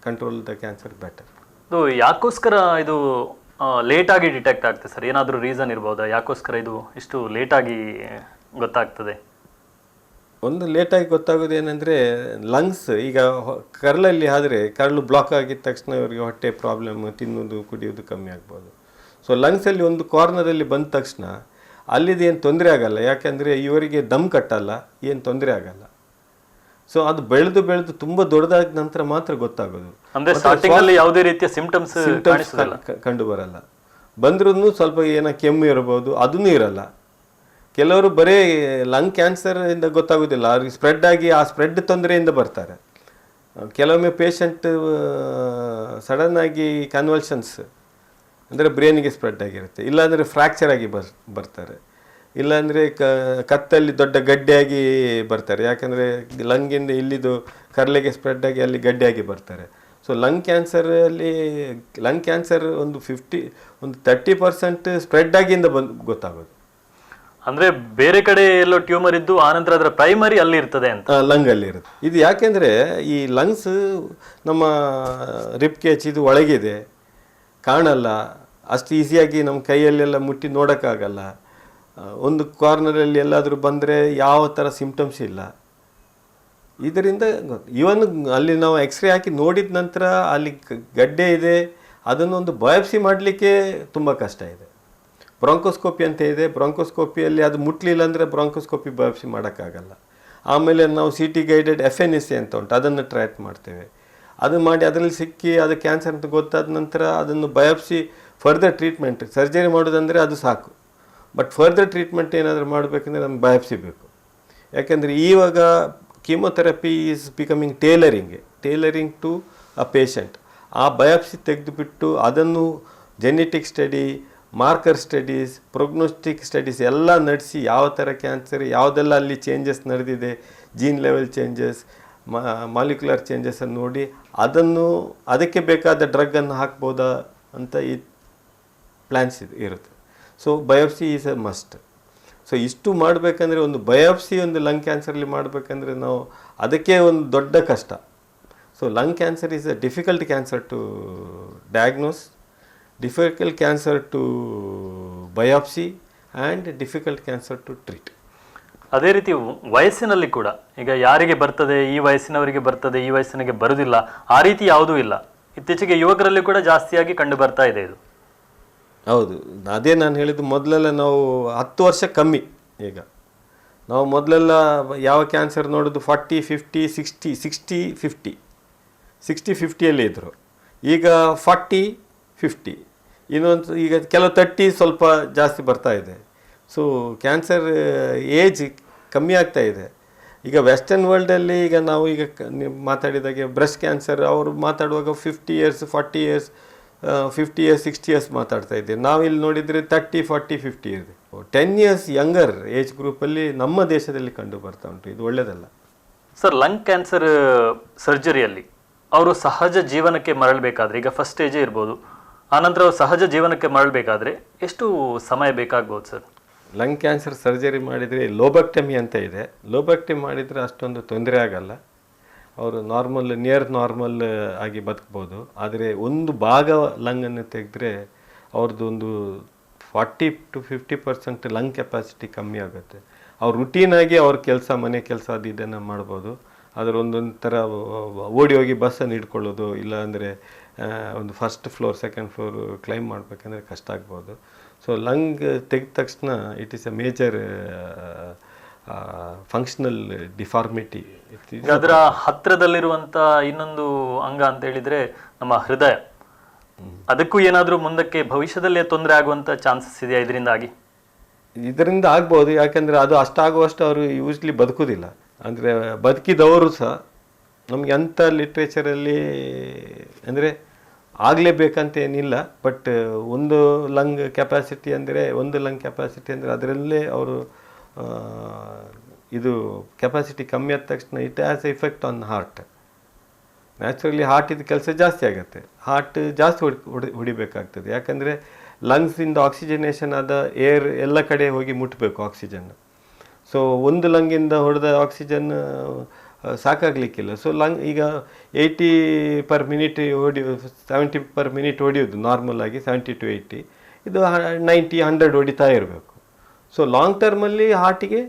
ಕಂಟ್ರೋಲ್ ದ ಕ್ಯಾನ್ಸರ್ ಬೆಟರ್. ಇದು ಯಾಕೋಸ್ಕರ ಇದು ಲೇಟಾಗಿ ಡಿಟೆಕ್ಟ್ ಆಗ್ತದೆ ಸರ್? ಏನಾದರೂ ರೀಸನ್ ಇರ್ಬೋದಾ ಯಾಕೋಸ್ಕರ ಇದು ಇಷ್ಟು ಲೇಟಾಗಿ ಗೊತ್ತಾಗ್ತದೆ? ಒಂದು ಲೇಟಾಗಿ ಗೊತ್ತಾಗೋದು ಏನಂದರೆ ಲಂಗ್ಸ್, ಈಗ ಕರಳಲ್ಲಿ ಆದರೆ ಕರಳು ಬ್ಲಾಕ್ ಆಗಿದ ತಕ್ಷಣ ಇವರಿಗೆ ಹೊಟ್ಟೆ ಪ್ರಾಬ್ಲಮ್, ತಿನ್ನೋದು ಕುಡಿಯೋದು ಕಮ್ಮಿ ಆಗ್ಬೋದು. ಸೊ ಲಂಗ್ಸಲ್ಲಿ ಒಂದು ಕಾರ್ನರಲ್ಲಿ ಬಂದ ತಕ್ಷಣ ಅಲ್ಲಿದು ಏನು ತೊಂದರೆ ಆಗಲ್ಲ, ಯಾಕೆಂದರೆ ಇವರಿಗೆ ದಮ್ ಕಟ್ಟಲ್ಲ, ಏನು ತೊಂದರೆ ಆಗಲ್ಲ. ಸೊ ಅದು ಬೆಳೆದು ತುಂಬ ದೊಡ್ಡದಾದ ನಂತರ ಮಾತ್ರ ಗೊತ್ತಾಗೋದು. ಅಂದ್ರೆ ಸ್ಟಾರ್ಟಿಂಗ್ ಅಲ್ಲಿ ಯಾವುದೇ ರೀತಿಯ ಸಿಂಪ್ಟಮ್ಸ್ ಕಂಡು ಬರಲ್ಲ. ಬಂದ್ರೂ ಸ್ವಲ್ಪ ಏನೋ ಕೆಮ್ಮು ಇರಬಹುದು, ಅದನ್ನೂ ಇರಲ್ಲ. ಕೆಲವರು ಬರೀ ಲಂಗ್ ಕ್ಯಾನ್ಸರ್ ಇಂದ ಗೊತ್ತಾಗೋದಿಲ್ಲ, ಅವ್ರಿಗೆ ಸ್ಪ್ರೆಡ್ ಆಗಿ ಆ ಸ್ಪ್ರೆಡ್ ತೊಂದರೆಯಿಂದ ಬರ್ತಾರೆ. ಕೆಲವೊಮ್ಮೆ ಪೇಷಂಟ್ ಸಡನ್ ಆಗಿ ಕನ್ವಲ್ಷನ್ಸ್ ಅಂದರೆ ಬ್ರೈನಿಗೆ ಸ್ಪ್ರೆಡ್ ಆಗಿರುತ್ತೆ, ಇಲ್ಲಾಂದರೆ ಫ್ರ್ಯಾಕ್ಚರ್ ಆಗಿ ಬರ್ತಾರೆ, ಇಲ್ಲಾಂದರೆ ಕತ್ತಲ್ಲಿ ದೊಡ್ಡ ಗಡ್ಡೆಯಾಗಿ ಬರ್ತಾರೆ. ಯಾಕಂದರೆ ಲಂಗಿಂದ ಇಲ್ಲಿದು ಕರ್ಲೆಗೆ ಸ್ಪ್ರೆಡ್ ಆಗಿ ಅಲ್ಲಿ ಗಡ್ಡೆಯಾಗಿ ಬರ್ತಾರೆ. ಸೊ ಲಂಗ್ ಕ್ಯಾನ್ಸರ್ ಒಂದು 30% ಸ್ಪ್ರೆಡ್ ಆಗಿಂದ ಗೊತ್ತಾಗೋದು. ಅಂದರೆ ಬೇರೆ ಕಡೆ ಎಲ್ಲೋ ಟ್ಯೂಮರ್ ಇದ್ದು ಆನಂತರ ಅದರ ಪ್ರೈಮರಿ ಅಲ್ಲಿ ಇರ್ತದೆ ಅಂತ, ಲಂಗಲ್ಲಿ ಇರುತ್ತೆ. ಇದು ಯಾಕೆಂದರೆ ಈ ಲಂಗ್ಸ್ ನಮ್ಮ ರಿಬ್ ಕೇಜ್ ಇದು ಒಳಗಿದೆ, ಕಾಣಲ್ಲ, ಅಷ್ಟು ಈಸಿಯಾಗಿ ನಮ್ಮ ಕೈಯಲ್ಲೆಲ್ಲ ಮುಟ್ಟಿ ನೋಡೋಕ್ಕಾಗಲ್ಲ. ಒಂದು ಕಾರ್ನರಲ್ಲಿ ಎಲ್ಲಾದರೂ ಬಂದರೆ ಯಾವ ಥರ ಸಿಂಪ್ಟಮ್ಸ್ ಇಲ್ಲ. ಇದರಿಂದ ಇವನ್ ಅಲ್ಲಿ ನಾವು ಎಕ್ಸ್ರೇ ಹಾಕಿ ನೋಡಿದ ನಂತರ ಅಲ್ಲಿ ಗಡ್ಡೆ ಇದೆ, ಅದನ್ನೊಂದು ಬಯಾಪ್ಸಿ ಮಾಡಲಿಕ್ಕೆ ತುಂಬ ಕಷ್ಟ ಇದೆ. ಬ್ರಾಂಕೋಸ್ಕೋಪಿ ಅಂತ ಇದೆ, ಬ್ರಾಂಕೋಸ್ಕೋಪಿಯಲ್ಲಿ ಅದು ಮುಟ್ಲಿಲ್ಲ ಅಂದರೆ ಬ್ರಾಂಕೋಸ್ಕೋಪಿ ಬಯಾಪ್ಸಿ ಮಾಡೋಕ್ಕಾಗಲ್ಲ. ಆಮೇಲೆ ನಾವು CT ಗೈಡೆಡ್ FNSA ಅಂತ ಉಂಟು, ಅದನ್ನು ಟ್ರೈ ಮಾಡ್ತೇವೆ. ಅದು ಮಾಡಿ ಅದರಲ್ಲಿ ಸಿಕ್ಕಿ ಅದು ಕ್ಯಾನ್ಸರ್ ಅಂತ ಗೊತ್ತಾದ ನಂತರ ಅದನ್ನು ಬಯಾಪ್ಸಿ ಫರ್ದರ್ ಟ್ರೀಟ್ಮೆಂಟ್, ಸರ್ಜರಿ ಮಾಡೋದಂದರೆ ಅದು ಸಾಕು. ಬಟ್ ಫರ್ದರ್ ಟ್ರೀಟ್ಮೆಂಟ್ ಏನಾದರೂ ಮಾಡಬೇಕಂದ್ರೆ ನಮ್ಗೆ ಬಯಾಪ್ಸಿ ಬೇಕು. ಯಾಕೆಂದರೆ ಇವಾಗ chemotherapy is becoming tailoring to a patient. ಆ ಬಯಾಪ್ಸಿ ತೆಗೆದುಬಿಟ್ಟು ಅದನ್ನು genetic study, marker studies, prognostic studies ಎಲ್ಲ ನಡೆಸಿ ಯಾವ ಥರ ಕ್ಯಾನ್ಸರ್, ಯಾವುದೆಲ್ಲ ಅಲ್ಲಿ ಚೇಂಜಸ್ ನಡೆದಿದೆ, ಜೀನ್ ಲೆವೆಲ್ ಚೇಂಜಸ್, ಮಾಲಿಕ್ಯುಲರ್ ಚೇಂಜಸನ್ನು ನೋಡಿ ಅದಕ್ಕೆ ಬೇಕಾದ ಡ್ರಗ್ಗನ್ನು ಹಾಕ್ಬೋದಾ ಅಂತ ಈ ಪ್ಲ್ಯಾನ್ಸ್ ಇರುತ್ತೆ. So biopsy is a must. So ಇಷ್ಟು ಮಾಡಬೇಕಂದ್ರೆ ಒಂದು ಬಯಾಪ್ಸಿ ಒಂದು ಲಂಗ್ ಕ್ಯಾನ್ಸರ್ಲಿ ಮಾಡಬೇಕಂದ್ರೆ ನಾವು ಅದಕ್ಕೆ ಒಂದು ದೊಡ್ಡ ಕಷ್ಟ. So lung cancer is a difficult cancer to diagnose, difficult cancer to biopsy and difficult cancer to treat. ಅದೇ ರೀತಿ ವಯಸ್ಸಿನಲ್ಲಿ ಕೂಡ ಈಗ ಯಾರಿಗೆ ಬರ್ತದೆ, ಈ ವಯಸ್ಸಿನವರಿಗೆ ಬರ್ತದೆ, ಈ ವಯಸ್ಸಿನಗೆ ಬರುವುದಿಲ್ಲ, ಆ ರೀತಿ ಯಾವುದೂ ಇಲ್ಲ. ಇತ್ತೀಚೆಗೆ ಯುವಕರಲ್ಲಿ ಕೂಡ ಜಾಸ್ತಿಯಾಗಿ ಕಂಡು ಬರ್ತಾ ಇದೆ ಇದು. ಹೌದು, ಅದೇ ನಾನು ಹೇಳಿದ್ದು. ಮೊದಲೆಲ್ಲ ನಾವು 10 ವರ್ಷ ಕಮ್ಮಿ. ಈಗ ನಾವು ಮೊದಲೆಲ್ಲ ಯಾವ ಕ್ಯಾನ್ಸರ್ ನೋಡೋದು 40, 50, 60, 50 ಇದ್ದರು. ಈಗ 40, 50, ಇನ್ನೊಂದು ಈಗ ಕೆಲವು 30 ಸ್ವಲ್ಪ ಜಾಸ್ತಿ ಬರ್ತಾ ಇದೆ. ಸೊ ಕ್ಯಾನ್ಸರ್ ಏಜ್ ಕಮ್ಮಿ ಆಗ್ತಾ ಇದೆ. ಈಗ ವೆಸ್ಟರ್ನ್ ವರ್ಲ್ಡಲ್ಲಿ ಈಗ ನಾವು ಈಗ ನೀವು ಮಾತಾಡಿದಾಗೆ ಬ್ರೆಸ್ಟ್ ಕ್ಯಾನ್ಸರ್ ಅವರು ಮಾತಾಡುವಾಗ 50 ಇಯರ್ಸ್, 40 ಇಯರ್ಸ್, 50 ಇಯರ್ಸ್, 60 ಇಯರ್ಸ್ ಮಾತಾಡ್ತಾ ಇದ್ದೀವಿ. ನಾವು ಇಲ್ಲಿ ನೋಡಿದರೆ 30, 40, 50 ಇದೆ. 10 ಇಯರ್ಸ್ ಯಂಗರ್ ಏಜ್ ಗ್ರೂಪಲ್ಲಿ ನಮ್ಮ ದೇಶದಲ್ಲಿ ಕಂಡು ಬರ್ತಾ ಉಂಟು. ಇದು ಒಳ್ಳೆಯದಲ್ಲ ಸರ್. ಲಂಗ್ ಕ್ಯಾನ್ಸರ್ ಸರ್ಜರಿಯಲ್ಲಿ ಅವರು ಸಹಜ ಜೀವನಕ್ಕೆ ಮರಳಬೇಕಾದ್ರೆ, ಈಗ ಫಸ್ಟ್ ಸ್ಟೇಜೇ ಇರ್ಬೋದು, ಆನಂತರ ಅವರು ಸಹಜ ಜೀವನಕ್ಕೆ ಮರಳಬೇಕಾದ್ರೆ ಎಷ್ಟು ಸಮಯ ಬೇಕಾಗ್ಬೋದು ಸರ್? ಲಂಗ್ ಕ್ಯಾನ್ಸರ್ ಸರ್ಜರಿ ಮಾಡಿದರೆ ಲೋಬೆಕ್ಟಮಿ ಅಂತ ಇದೆ. ಲೋಬೆಕ್ಟಮಿ ಮಾಡಿದರೆ ಅಷ್ಟೊಂದು ತೊಂದರೆ ಆಗಲ್ಲ, ಅವರು ನಿಯರ್ ನಾರ್ಮಲ್ ಆಗಿ ಬದುಕ್ಬೋದು. ಆದರೆ ಒಂದು ಭಾಗ ಲಂಗನ್ನು ತೆಗೆದ್ರೆ ಅವ್ರದ್ದು ಒಂದು 40 to 50% ಲಂಗ್ ಕೆಪಾಸಿಟಿ ಕಮ್ಮಿ ಆಗುತ್ತೆ. ಅವ್ರು ರುಟೀನಾಗಿ ಅವ್ರ ಕೆಲಸ, ಮನೆ ಕೆಲಸ ಅದು ಇದನ್ನು ಮಾಡ್ಬೋದು. ಅದರ ಒಂದೊಂದು ಥರ ಓಡಿ ಹೋಗಿ ಬಸ್ಸನ್ನು ಹಿಡ್ಕೊಳ್ಳೋದು, ಇಲ್ಲಾಂದರೆ ಒಂದು first floor, second floor climb ಮಾಡಬೇಕಂದ್ರೆ ಕಷ್ಟ ಆಗ್ಬೋದು. ಸೊ ಲಂಗ್ ತೆಗೆದ ತಕ್ಷಣ it is a major functional deformity. ಅದರ ಹತ್ತಿರದಲ್ಲಿರುವಂಥ ಇನ್ನೊಂದು ಅಂಗ ಅಂತ ಹೇಳಿದರೆ ನಮ್ಮ ಹೃದಯ, ಅದಕ್ಕೂ ಏನಾದರೂ ಮುಂದಕ್ಕೆ ಭವಿಷ್ಯದಲ್ಲೇ ತೊಂದರೆ ಆಗುವಂಥ ಚಾನ್ಸಸ್ ಇದೆಯಾ ಇದರಿಂದ ಆಗ್ಬೋದು. ಯಾಕೆಂದರೆ ಅದು ಅಷ್ಟಾಗುವಷ್ಟು ಅವರು ಯೂಸ್ಲಿ ಬದುಕೋದಿಲ್ಲ. ಅಂದರೆ ಬದುಕಿದವರು ಸಹ ನಮಗೆ ಅಂಥ ಲಿಟ್ರೇಚರಲ್ಲಿ ಅಂದರೆ ಆಗಲೇಬೇಕಂತ ಏನಿಲ್ಲ. ಬಟ್ ಒಂದು ಲಂಗ್ ಕೆಪಾಸಿಟಿ ಅಂದರೆ ಅದರಲ್ಲೇ ಅವರು ಇದು ಕೆಪಾಸಿಟಿ ಕಮ್ಮಿ ಆದ ತಕ್ಷಣ it has effect on heart. Naturally ಹಾರ್ಟಿದ ಕೆಲಸ ಜಾಸ್ತಿ ಆಗುತ್ತೆ, ಹಾರ್ಟ್ ಜಾಸ್ತಿ ಹೊಡಿಬೇಕಾಗ್ತದೆ. ಯಾಕಂದರೆ ಲಂಗ್ಸಿಂದ ಆಕ್ಸಿಜನೇಷನ್ ಆದ ಏರ್ ಎಲ್ಲ ಕಡೆ ಹೋಗಿ ಮುಟ್ಟಬೇಕು ಆಕ್ಸಿಜನ್. ಸೊ ಒಂದು ಲಂಗಿಂದ ಹೊಡೆದ ಆಕ್ಸಿಜನ್ ಸಾಕಾಗಲಿಕ್ಕಿಲ್ಲ. ಸೊ ಲಂಗ್ ಈಗ 80 per minute 70 per minute ಹೊಡೆಯೋದು ನಾರ್ಮಲ್ ಆಗಿ 70 to 80, ಇದು 90, 100 ಹೊಡಿತಾ ಇರಬೇಕು. ಸೊ ಲಾಂಗ್ ಟರ್ಮಲ್ಲಿ ಹಾರ್ಟಿಗೆ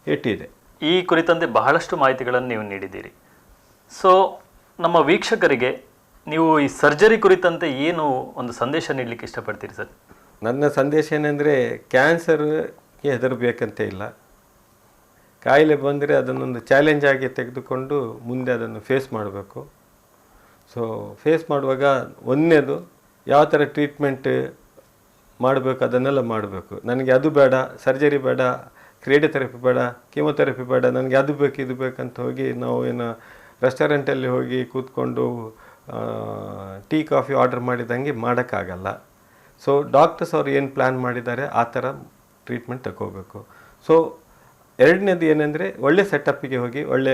ಏಟಿದೆ. ಈ ಕುರಿತಂತೆ ಬಹಳಷ್ಟು ಮಾಹಿತಿಗಳನ್ನು ನೀವು ನೀಡಿದ್ದೀರಿ. ಸೊ ನಮ್ಮ ವೀಕ್ಷಕರಿಗೆ ನೀವು ಈ ಸರ್ಜರಿ ಕುರಿತಂತೆ ಏನು ಒಂದು ಸಂದೇಶ ನೀಡಲಿಕ್ಕೆ ಇಷ್ಟಪಡ್ತೀರಿ ಸರ್? ನನ್ನ ಸಂದೇಶ ಏನೆಂದರೆ, ಕ್ಯಾನ್ಸರ್ಗೆ ಹೆದರಬೇಕಂತ ಇಲ್ಲ. ಕಾಯಿಲೆ ಬಂದರೆ ಅದನ್ನೊಂದು ಚಾಲೆಂಜ್ ಆಗಿ ತೆಗೆದುಕೊಂಡು ಮುಂದೆ ಅದನ್ನು ಫೇಸ್ ಮಾಡಬೇಕು. ಸೊ ಫೇಸ್ ಮಾಡುವಾಗ ಒಂದನೇದು ಯಾವ ಥರ ಟ್ರೀಟ್ಮೆಂಟ್ ಮಾಡಬೇಕು ಅದನ್ನೆಲ್ಲ ಮಾಡಬೇಕು. ನನಗೆ ಅದು ಬೇಡ, ಸರ್ಜರಿ ಬೇಡ, ರೇಡಿಯೋಥೆರಪಿ ಬೇಡ, ಕೀಮೊಥೆರಪಿ ಬೇಡ, ನನಗೆ ಅದು ಬೇಕು ಇದು ಬೇಕಂತ ಹೋಗಿ ನಾವು ಏನು ರೆಸ್ಟೋರೆಂಟಲ್ಲಿ ಹೋಗಿ ಕೂತ್ಕೊಂಡು ಟೀ ಕಾಫಿ ಆರ್ಡರ್ ಮಾಡಿದಂಗೆ ಮಾಡೋಕ್ಕಾಗಲ್ಲ. ಸೊ ಡಾಕ್ಟರ್ಸ್ ಅವ್ರು ಏನು ಪ್ಲ್ಯಾನ್ ಮಾಡಿದ್ದಾರೆ ಆ ಥರ ಟ್ರೀಟ್ಮೆಂಟ್ ತಗೋಬೇಕು. ಸೊ ಎರಡನೇದು ಏನೆಂದರೆ, ಒಳ್ಳೆ ಸೆಟಪ್ಪಿಗೆ ಹೋಗಿ ಒಳ್ಳೆ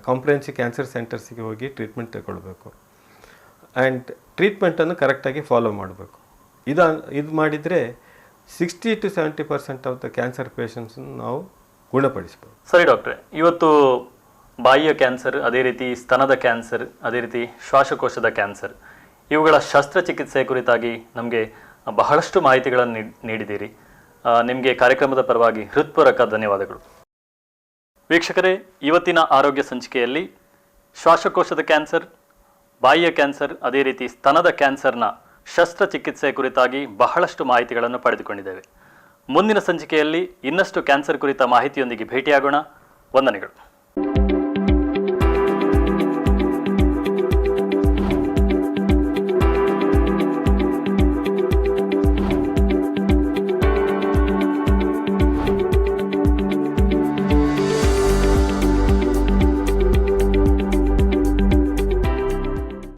ಕಾಂಪ್ರಿಹೆನ್ಸಿವ್ ಕ್ಯಾನ್ಸರ್ ಸೆಂಟರ್ಸಿಗೆ ಹೋಗಿ ಟ್ರೀಟ್ಮೆಂಟ್ ತಗೊಳ್ಬೇಕು. ಆ್ಯಂಡ್ ಟ್ರೀಟ್ಮೆಂಟನ್ನು ಕರೆಕ್ಟಾಗಿ ಫಾಲೋ ಮಾಡಬೇಕು. ಇದು ಮಾಡಿದರೆ 60 to 70% ಆಫ್ ದ ಕ್ಯಾನ್ಸರ್ ಪೇಷಂಟ್ಸನ್ನು ನಾವು ಗುಣಪಡಿಸ್ಬೋದು. ಸರಿ ಡಾಕ್ಟ್ರೆ, ಇವತ್ತು ಬಾಯಿಯ ಕ್ಯಾನ್ಸರ್, ಅದೇ ರೀತಿ ಸ್ತನದ ಕ್ಯಾನ್ಸರ್, ಅದೇ ರೀತಿ ಶ್ವಾಸಕೋಶದ ಕ್ಯಾನ್ಸರ್, ಇವುಗಳ ಶಸ್ತ್ರಚಿಕಿತ್ಸೆ ಕುರಿತಾಗಿ ನಮಗೆ ಬಹಳಷ್ಟು ಮಾಹಿತಿಗಳನ್ನು ನೀಡಿದ್ದೀರಿ. ನಿಮಗೆ ಕಾರ್ಯಕ್ರಮದ ಪರವಾಗಿ ಹೃತ್ಪೂರ್ವಕ ಧನ್ಯವಾದಗಳು. ವೀಕ್ಷಕರೇ, ಇವತ್ತಿನ ಆರೋಗ್ಯ ಸಂಚಿಕೆಯಲ್ಲಿ ಶ್ವಾಸಕೋಶದ ಕ್ಯಾನ್ಸರ್, ಬಾಯಿಯ ಕ್ಯಾನ್ಸರ್, ಅದೇ ರೀತಿ ಸ್ತನದ ಕ್ಯಾನ್ಸರ್ನ ಶಸ್ತ್ರಚಿಕಿತ್ಸೆ ಕುರಿತಾಗಿ ಬಹಳಷ್ಟು ಮಾಹಿತಿಗಳನ್ನು ಪಡೆದುಕೊಂಡಿದ್ದೇವೆ. ಮುಂದಿನ ಸಂಚಿಕೆಯಲ್ಲಿ ಇನ್ನಷ್ಟು ಕ್ಯಾನ್ಸರ್ ಕುರಿತ ಮಾಹಿತಿಯೊಂದಿಗೆ ಭೇಟಿಯಾಗೋಣ. ವಂದನೆಗಳು.